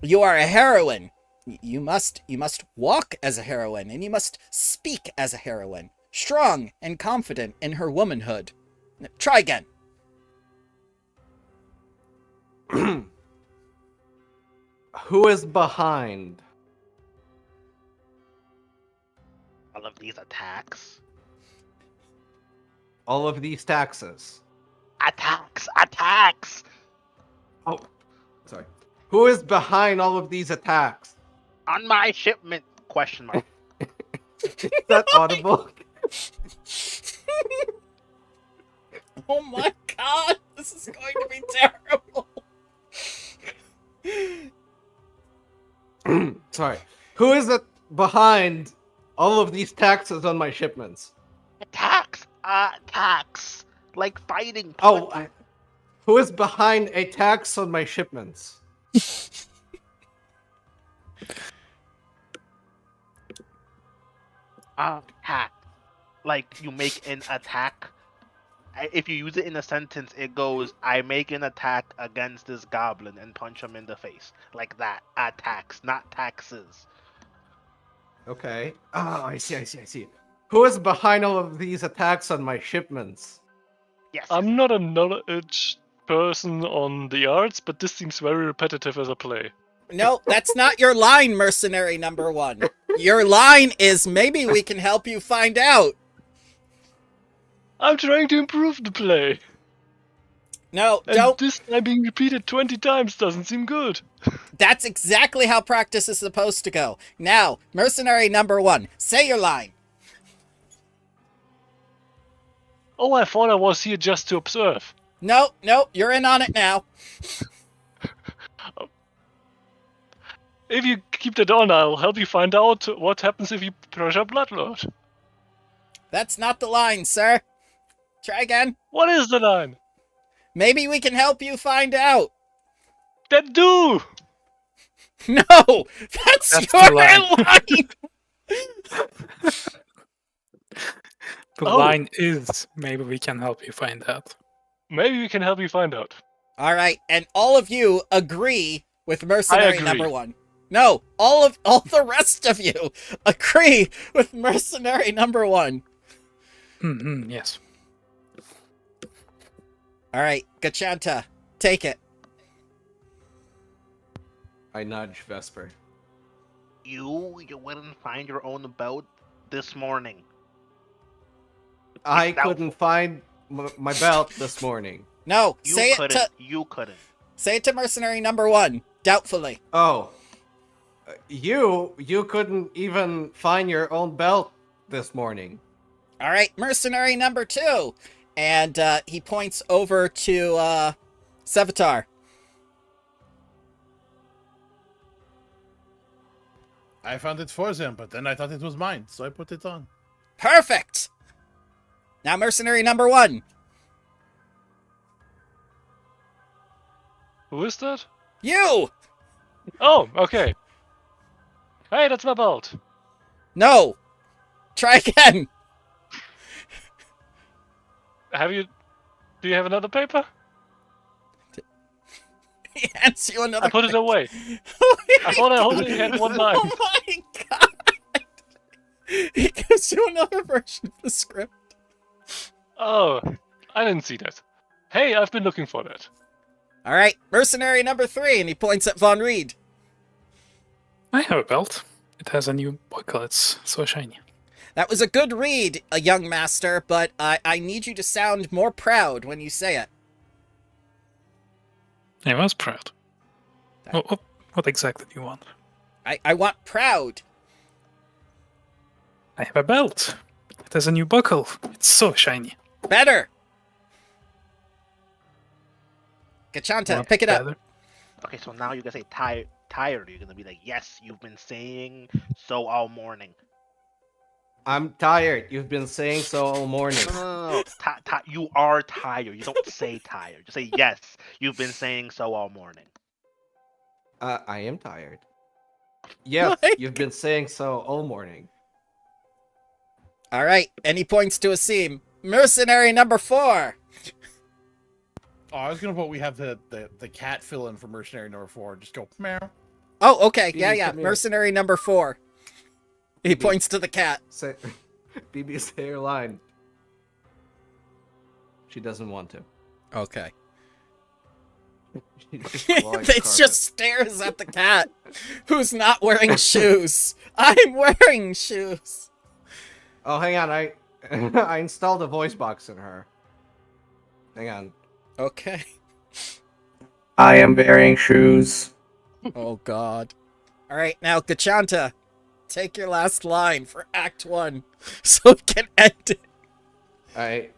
You are a heroine. You must walk as a heroine, and you must speak as a heroine. Strong and confident in her womanhood. Try again. Who is behind? All of these attacks. All of these taxes. Attacks! Oh, sorry. Who is behind all of these attacks? On my shipment? Question mark. Is that audible? Oh my god, this is going to be terrible. Sorry. Who is it behind all of these taxes on my shipments? Attacks. Attacks. Like fighting. Oh, who is behind a tax on my shipments? Attack. Like you make an attack. If you use it in a sentence, it goes, I make an attack against this goblin and punch him in the face. Like that. Attacks, not taxes. Okay. Oh, I see. Who is behind all of these attacks on my shipments? Yes. I'm not a knowledge person on the arts, but this seems very repetitive as a play. No, that's not your line, mercenary number 1. Your line is, maybe we can help you find out. I'm trying to improve the play. No, And don't. this time being repeated 20 times doesn't seem good. That's exactly how practice is supposed to go. Now, mercenary number 1, say your line. Oh, I thought I was here just to observe. No, you're in on it now. If you keep that on, I'll help you find out what happens if you pressure Bloodlord. That's not the line, sir. Try again. What is the line? Maybe we can help you find out. Then do! No, that's That's your the line. line. The Oh. line is, maybe we can help you find out. Maybe we can help you find out. All right, and all of you agree with mercenary agree. number 1. No, all the rest of you agree with mercenary number 1. Yes. All right, Gachanta, take it. I nudge Vesper. You wouldn't find your own belt this morning. I Doubtful. couldn't find my belt this morning. No, You say couldn't. it You couldn't. to mercenary number 1. Doubtfully. Oh. You couldn't even find your own belt this morning. All right, mercenary number 2, and he points over to Sevatar. I found it for them, but then I thought it was mine, so I put it on. Perfect. Now, mercenary number 1. Who is that? You. Oh, okay. Hey, that's my belt. No. Try again. Do you have another paper? He hands you another. I put it away. Oh I thought I only had one line. Oh my god! He gives you another version of the script. Oh, I didn't see that. Hey, I've been looking for that. All right, mercenary number 3, and he points at Von Reed. I have a belt. It has a new buckle. It's so shiny. That was a good read, a young master, but I need you to sound more proud when you say it. I was proud. What exactly do you want? I want proud. I have a belt. It has a new buckle. It's so shiny. Better. Gachanta, Want pick it up. better? Okay, so now you're gonna say tired. You're gonna be like, yes, you've been saying so all morning. I'm tired. You've been saying so all morning. No. You are tired. You don't say tired. Just say yes. You've been saying so all morning. I am tired. Yes, Like- you've been saying so all morning. All right, and he points to a seam. Mercenary number 4. Oh, I was gonna vote we have the cat fill in for mercenary number 4. Just go meow. Oh, okay. BB, Yeah. come here. Mercenary number 4. He BB. points to the cat. Say, BB, say your line. She doesn't want to. Okay. She just clawing It carpet. just stares at the cat, who's not wearing shoes. I'm wearing shoes. Oh, hang on. I installed a voice box in her. Hang on. Okay. I am wearing shoes. Oh God. All right, now Gachanta, take your last line for Act 1 so we can end it. I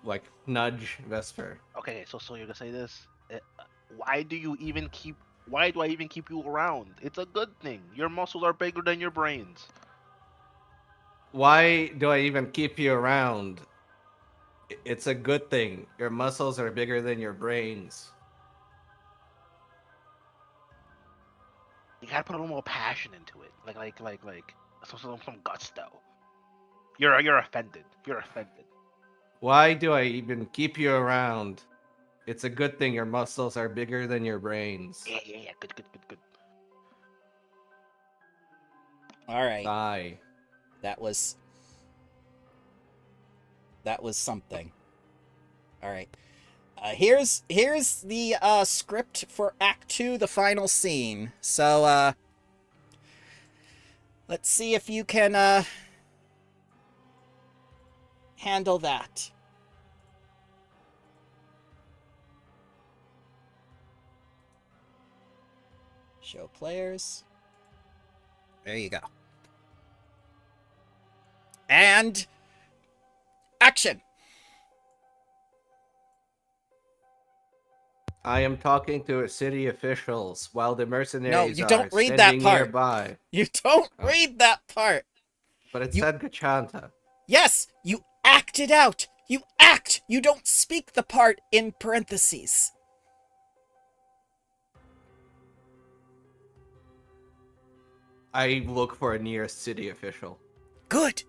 like nudge Vesper. Okay, so you're gonna say this? Why do you even keep? Why do I even keep you around? It's a good thing. Your muscles are bigger than your brains. Why do I even keep you around? It's a good thing. Your muscles are bigger than your brains. You gotta put a little more passion into it, like some gusto. You're offended. You're offended. Why do I even keep you around? It's a good thing your muscles are bigger than your brains. Yeah. Good. All right, Die. that was something. All right. Here's the script for Act 2, the final scene. So let's see if you can handle that. Show players. There you go. And action. I am talking to city officials while the mercenaries No, you don't are read that standing part. nearby. You don't Oh. read that part. But it You- said Gachanta. Yes, you act it out. You act. You don't speak the part in parentheses. I look for a nearest city official. Good.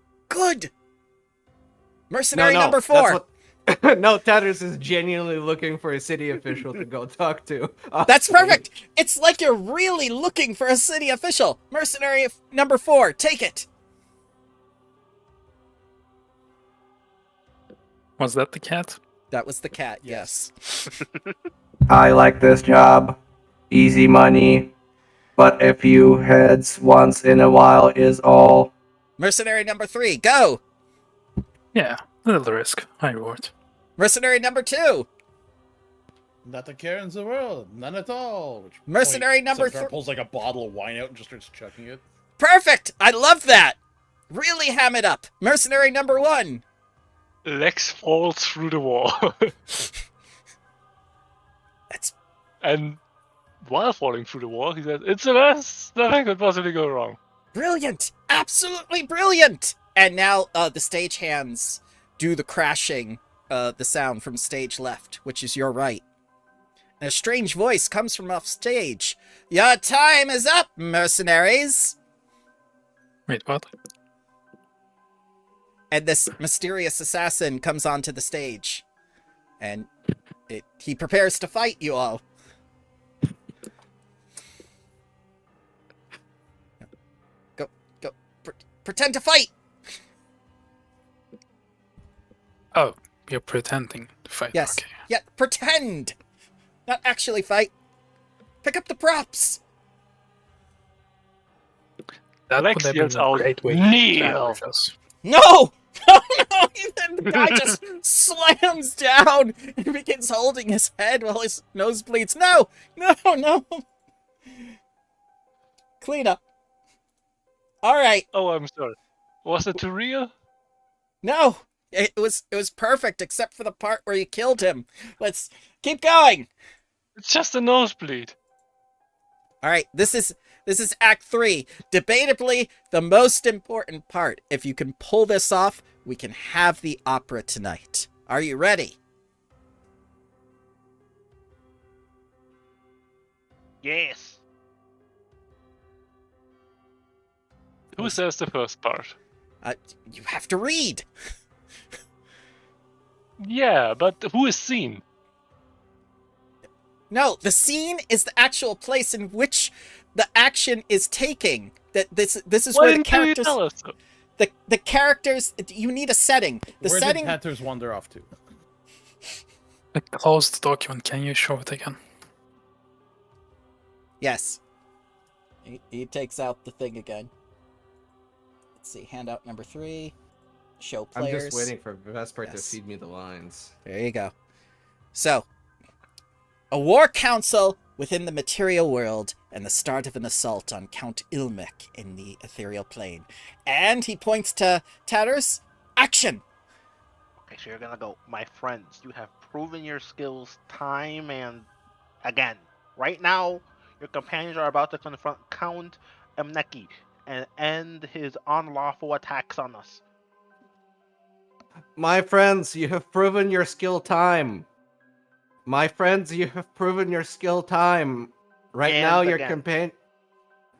Mercenary no, number that's 4. what- no, Tatters is genuinely looking for a city official to go talk to. That's perfect. It's like you're really looking for a city official. Mercenary number 4, take it. Was that the cat? That was the cat, yes. I like this job. Easy money. But a few heads once in a while is all. Mercenary number 3, go. Yeah, a little risk, high reward. Mercenary number 2. Not a care in the world, none at all. Which Mercenary point, number Centaur thr- pulls like a bottle of wine out and just starts chucking it. Perfect. I love that. Really ham it up. Mercenary number 1. Lex falls through the wall. That's And while falling through the wall, he says, "It's a mess. Nothing could possibly go wrong." brilliant. Absolutely brilliant. And now the stage hands do the crashing, the sound from stage left, which is your right. And a strange voice comes from off stage. Your time is up, mercenaries. Wait, what? And this mysterious assassin comes onto the stage. And he prepares to fight you all. Go. Pretend to fight. Oh, you're pretending to fight. Yes. Okay. Yeah, pretend. Not actually fight. Pick up the props. That Lex would have yells been a out, great way "Kneel!" to ambush us. No! No! The guy just slams down and begins holding his head while his nose bleeds. No! No! Clean up. Alright. Oh, I'm sorry. Was it too real? No! It was perfect except for the part where you killed him. Let's keep going. It's just a nosebleed. Alright, this is Act 3. Debatably the most important part. If you can pull this off, we can have the opera tonight. Are you ready? Yes. Who says the first part? You have to read. Yeah, but who is seen? No, the scene is the actual place in which the action is taking. That this is Why where the didn't you characters tell us? the characters, you need a setting. The Where setting did Tatters wander off to? I closed the document. Can you show it again? Yes. He takes out the thing again. Let's see, handout number 3. Show I'm players. just waiting for Vesper to Yes. feed me the lines. There you go. So, a war council within the material world and the start of an assault on Count Ilmek in the ethereal plane. And he points to Tatters. Action! Okay, so you're gonna go, my friends, you have proven your skills time and again. Right now, your companions are about to confront Count Emneki and end his unlawful attacks on us. My friends, you have proven your skill time. My friends, you have proven your skill time. Right now, And your again. companion.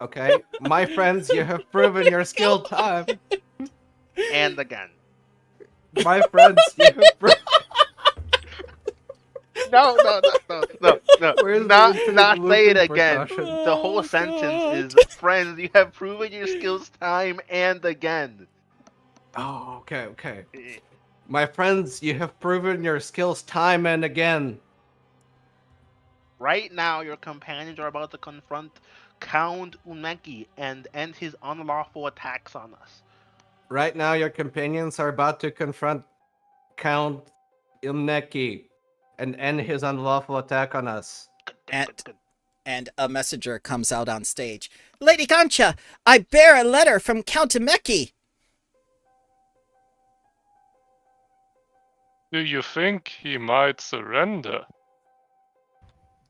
Okay. My friends, you have proven your skill time. And again. My friends, you have proven. No. Where's the Not infinite say it looping again. percussion? The whole Oh, sentence is, God. friends, you have proven your skills time and again. Oh, okay. Eh, My friends, you have proven your skills time and again. Right now, your companions are about to confront Count Uneki and end his unlawful attacks on us. Right now, your companions are about to confront Count Ilneki and end his unlawful attack on us. Good. And a messenger comes out on stage. Lady Concha, I bear a letter from Count Emeki. Do you think he might surrender?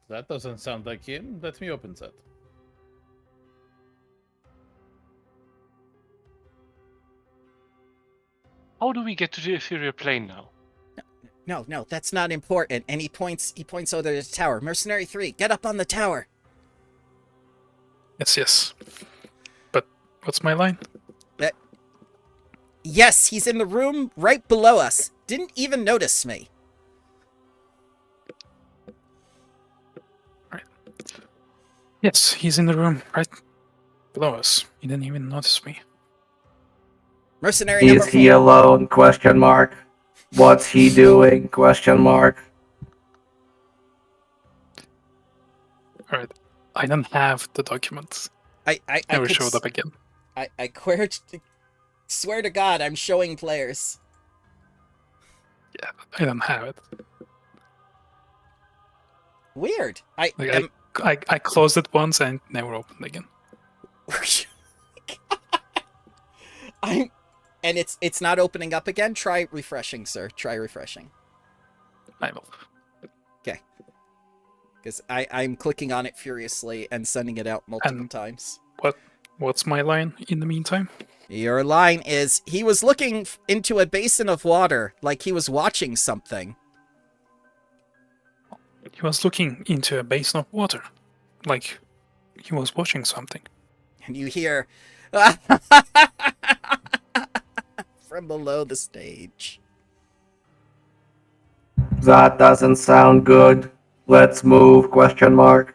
That doesn't sound like him. Let me open that. How do we get to the ethereal plane now? No, that's not important. And he points over to the tower. Mercenary 3, get up on the tower. Yes. But what's my line? Yes, he's in the room right below us. Didn't even notice me. Yes, he's in the room right below us. He didn't even notice me. Mercenary number 4. alone? Question mark. What's he doing? Question mark. Alright. I don't have the documents. I Never could showed up again. I swear to God, I'm showing players. Yeah, I don't have it. Weird. I closed it once and it never opened again. And it's not opening up again. Try refreshing, sir. Try refreshing. I will. Because I'm clicking on it furiously and sending it out multiple And- times. What's my line in the meantime? Your line is, he was looking into a basin of water like he was watching something. He was looking into a basin of water. Like he was watching something. And you hear from below the stage. That doesn't sound good. Let's move? Question mark.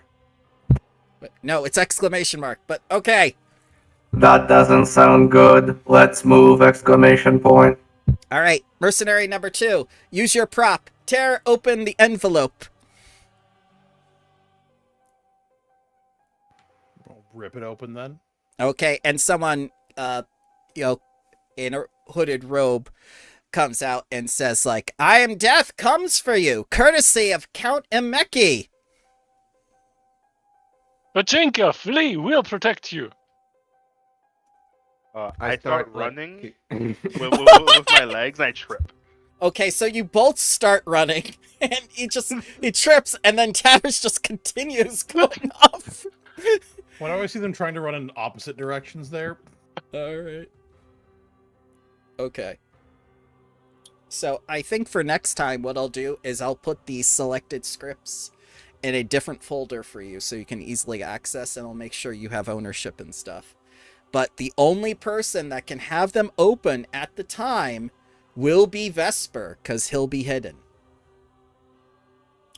But no, it's exclamation mark. But okay. That doesn't sound good. Let's move! Exclamation point. All right. Mercenary number 2. Use your prop. Tear open the envelope. I'll rip it open then. Okay. And someone, in a hooded robe comes out and says, like, I am death comes for you, courtesy of Count Emeki. Pachinka, flee! We'll protect you! I start running like- with my legs. I trip. Okay, so you both start running, and he trips, and then Tatters just continues going off. When I always see them trying to run in opposite directions there. Alright. Okay. So I think for next time what I'll do is I'll put these selected scripts in a different folder for you so you can easily access, and I'll make sure you have ownership and stuff. But the only person that can have them open at the time will be Vesper, because he'll be hidden.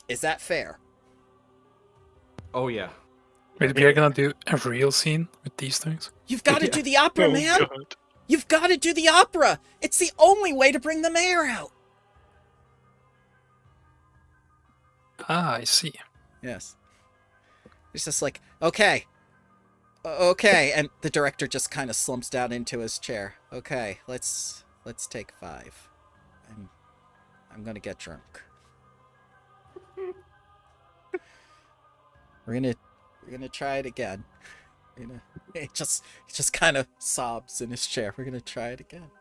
Is that fair? Oh yeah. Wait, we are gonna do a real scene with these things? You've got to do the opera, man! God. You've got to do the opera! It's the only way to bring the mayor out! Ah, I see. Yes. It's just like, okay, and the director just kind of slumps down into his chair. Okay, let's take 5. I'm gonna get drunk. We're gonna try it again. It just kind of sobs in his chair. We're gonna try it again.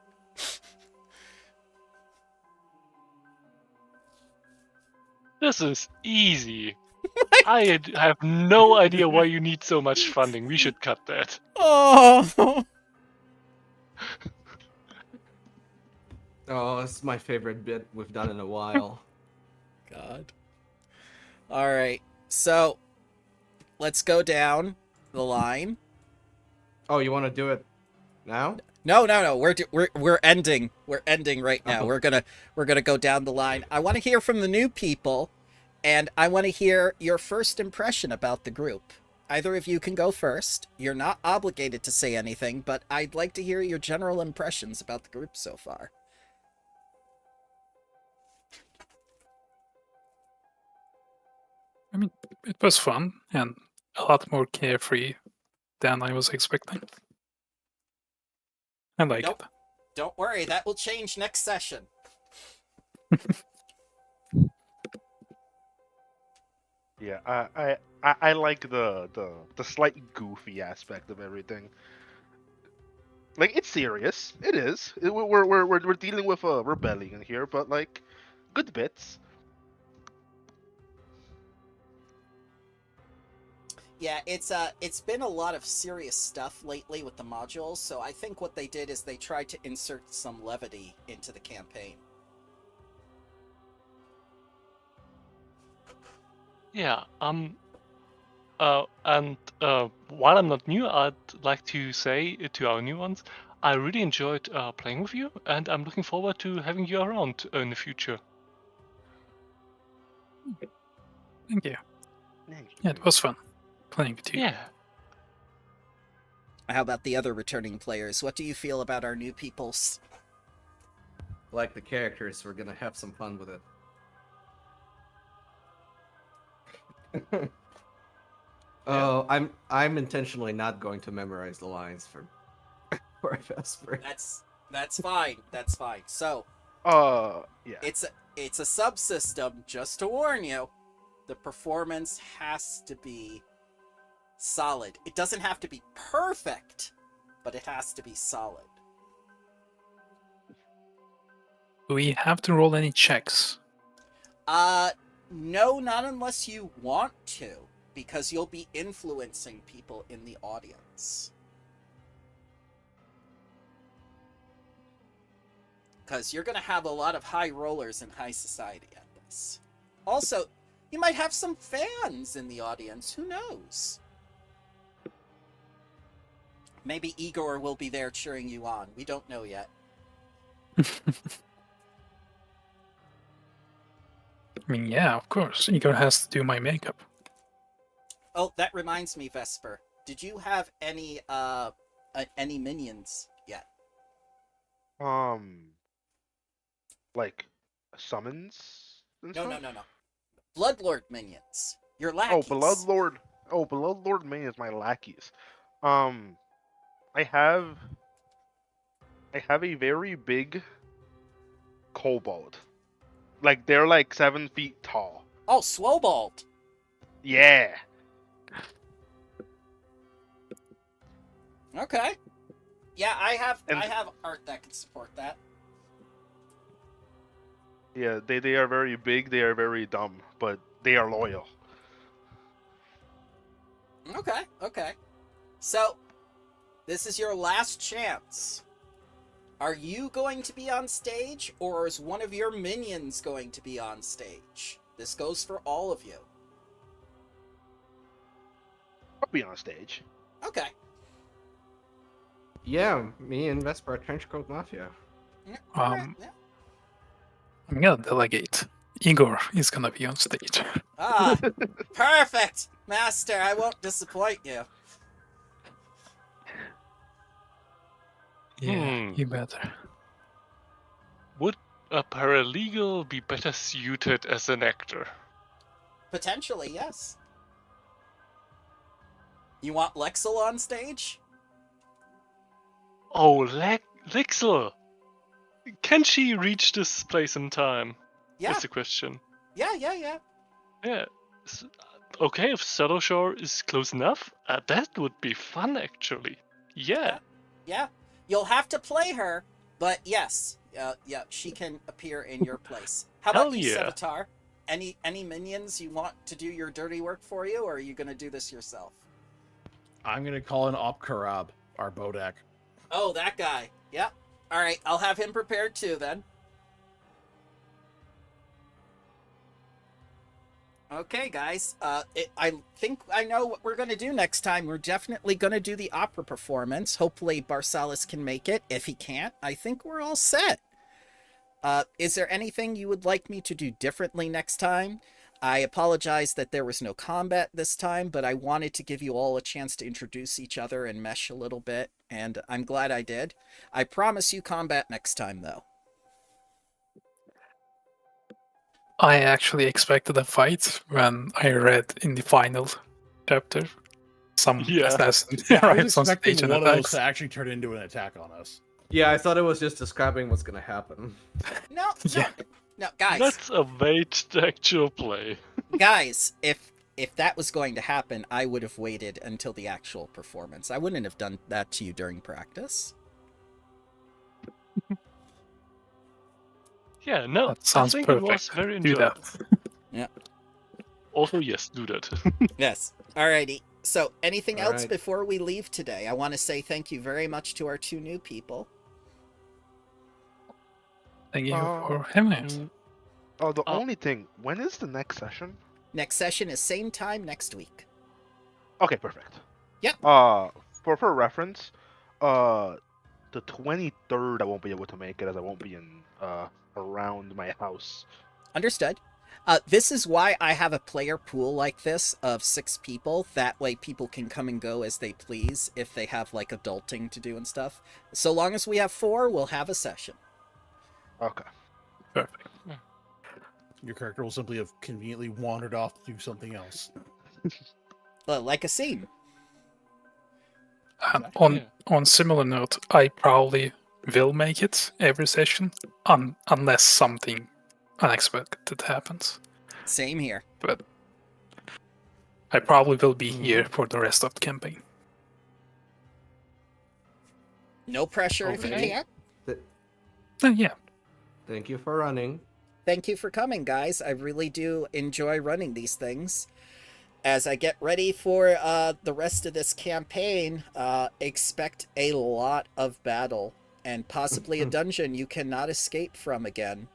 This is easy. I have no idea why you need so much funding. We should cut that. Oh. Oh, this is my favorite bit we've done in a while. God. All right. So, let's go down the line. Oh, you want to do it now? No. We're ending. We're ending right now. Oh. We're gonna go down the line. I want to hear from the new people, and I want to hear your first impression about the group. Either of you can go first. You're not obligated to say anything, but I'd like to hear your general impressions about the group so far. I mean, it was fun and a lot more carefree than I was expecting. I like Nope. it. Don't worry, that will change next session. Yeah, I like the slight goofy aspect of everything. Like, it's serious. It is. We're dealing with a rebellion here, but like, good bits. Yeah, it's been a lot of serious stuff lately with the modules, so I think what they did is they tried to insert some levity into the campaign. Yeah. While I'm not new, I'd like to say to our new ones, I really enjoyed playing with you, and I'm looking forward to having you around in the future. Thank you. Yeah, it was fun playing with you. Yeah. How about the other returning players? What do you feel about our new peoples? Like the characters, we're gonna have some fun with it. Oh, I'm intentionally not going to memorize the lines for Vesper. That's fine. That's fine. So, Yeah. it's a subsystem, just to warn you. The performance has to be solid. It doesn't have to be perfect, but it has to be solid. Do we have to roll any checks? No, not unless you want to, because you'll be influencing people in the audience. Because you're going to have a lot of high rollers in high society at this. Also, you might have some fans in the audience. Who knows? Maybe Igor will be there cheering you on. We don't know yet. I mean, yeah, of course. Igor has to do my makeup. Oh, that reminds me, Vesper. Did you have any minions yet? Like summons and No. stuff? Bloodlord minions. Your Oh, lackeys. Bloodlord minions, my lackeys. I have a very big kobold. Like, they're like 7 feet tall. Oh, Swobald. Yeah. Okay. Yeah, I have And- art that can support that. Yeah, they are very big, they are very dumb, but they are loyal. Okay. So, this is your last chance. Are you going to be on stage, or is one of your minions going to be on stage? This goes for all of you. I'll be on stage. Okay. Yeah, me and Vesper are Trenchcoat Mafia. Yeah, alright, yeah. I'm gonna delegate. Igor is gonna be on stage. Ah, perfect! Master, I won't disappoint you. Yeah, you better. Would a paralegal be better suited as an actor? Potentially, yes. You want Lexel on stage? Oh, Lexel! Can she reach this place in time? Yeah. Is the question. Yeah. Yeah. okay, if Shadowshore is close enough, that would be fun, actually. Yeah. Yeah. You'll have to play her, but yes. Yeah, she can appear in your place. How about Hell you, yeah. Sevatar? Any minions you want to do your dirty work for you, or are you gonna do this yourself? I'm gonna call in Opkarab, our Bodak. Oh, that guy. Yep. All right, I'll have him prepared too then. Okay, guys. I think I know what we're gonna do next time. We're definitely gonna do the opera performance. Hopefully, Barsalis can make it. If he can't, I think we're all set. Is there anything you would like me to do differently next time? I apologize that there was no combat this time, but I wanted to give you all a chance to introduce each other and mesh a little bit, and I'm glad I did. I promise you combat next time, though. I actually expected a fight when I read in the final chapter some Yeah. assassin Yeah, I was arrives on expecting stage and one of those attacks. to actually turn into an attack on us. Yeah, I thought it was just describing what's gonna happen. No, Yeah. no, guys. Let's await the actual play. Guys, if that was going to happen, I would have waited until the actual performance. I wouldn't have done that to you during practice. Yeah, no, That sounds I think perfect. it was very Do enjoyable. that. Also, yes, do that. Yes. Alrighty. So, anything else Alright. before we leave today? I want to say thank you very much to our 2 new people. Thank you for having us. Oh, the Oh. only thing, when is the next session? Next session is same time next week. Okay, perfect. Yep. For reference, the 23rd I won't be able to make it as I won't be in around my house. Understood. This is why I have a player pool like this of 6 people. That way people can come and go as they please if they have like adulting to do and stuff. So long as we have 4, we'll have a session. Okay. Perfect. Your character will simply have conveniently wandered off to do something else. Like a scene. And Yeah. on similar note, I probably will make it every session unless something unexpected happens. Same here. But I probably will be here for the rest of the campaign. No pressure if you Okay. can't. Yeah. Thank you for running. Thank you for coming, guys. I really do enjoy running these things. As I get ready for the rest of this campaign, expect a lot of battle and possibly a dungeon you cannot escape from again.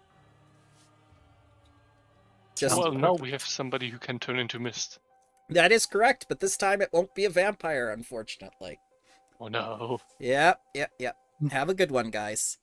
Just Well, now we have somebody who can turn into mist. that is correct, but this time it won't be a vampire, unfortunately. Oh no. Yep. Have a good one, guys.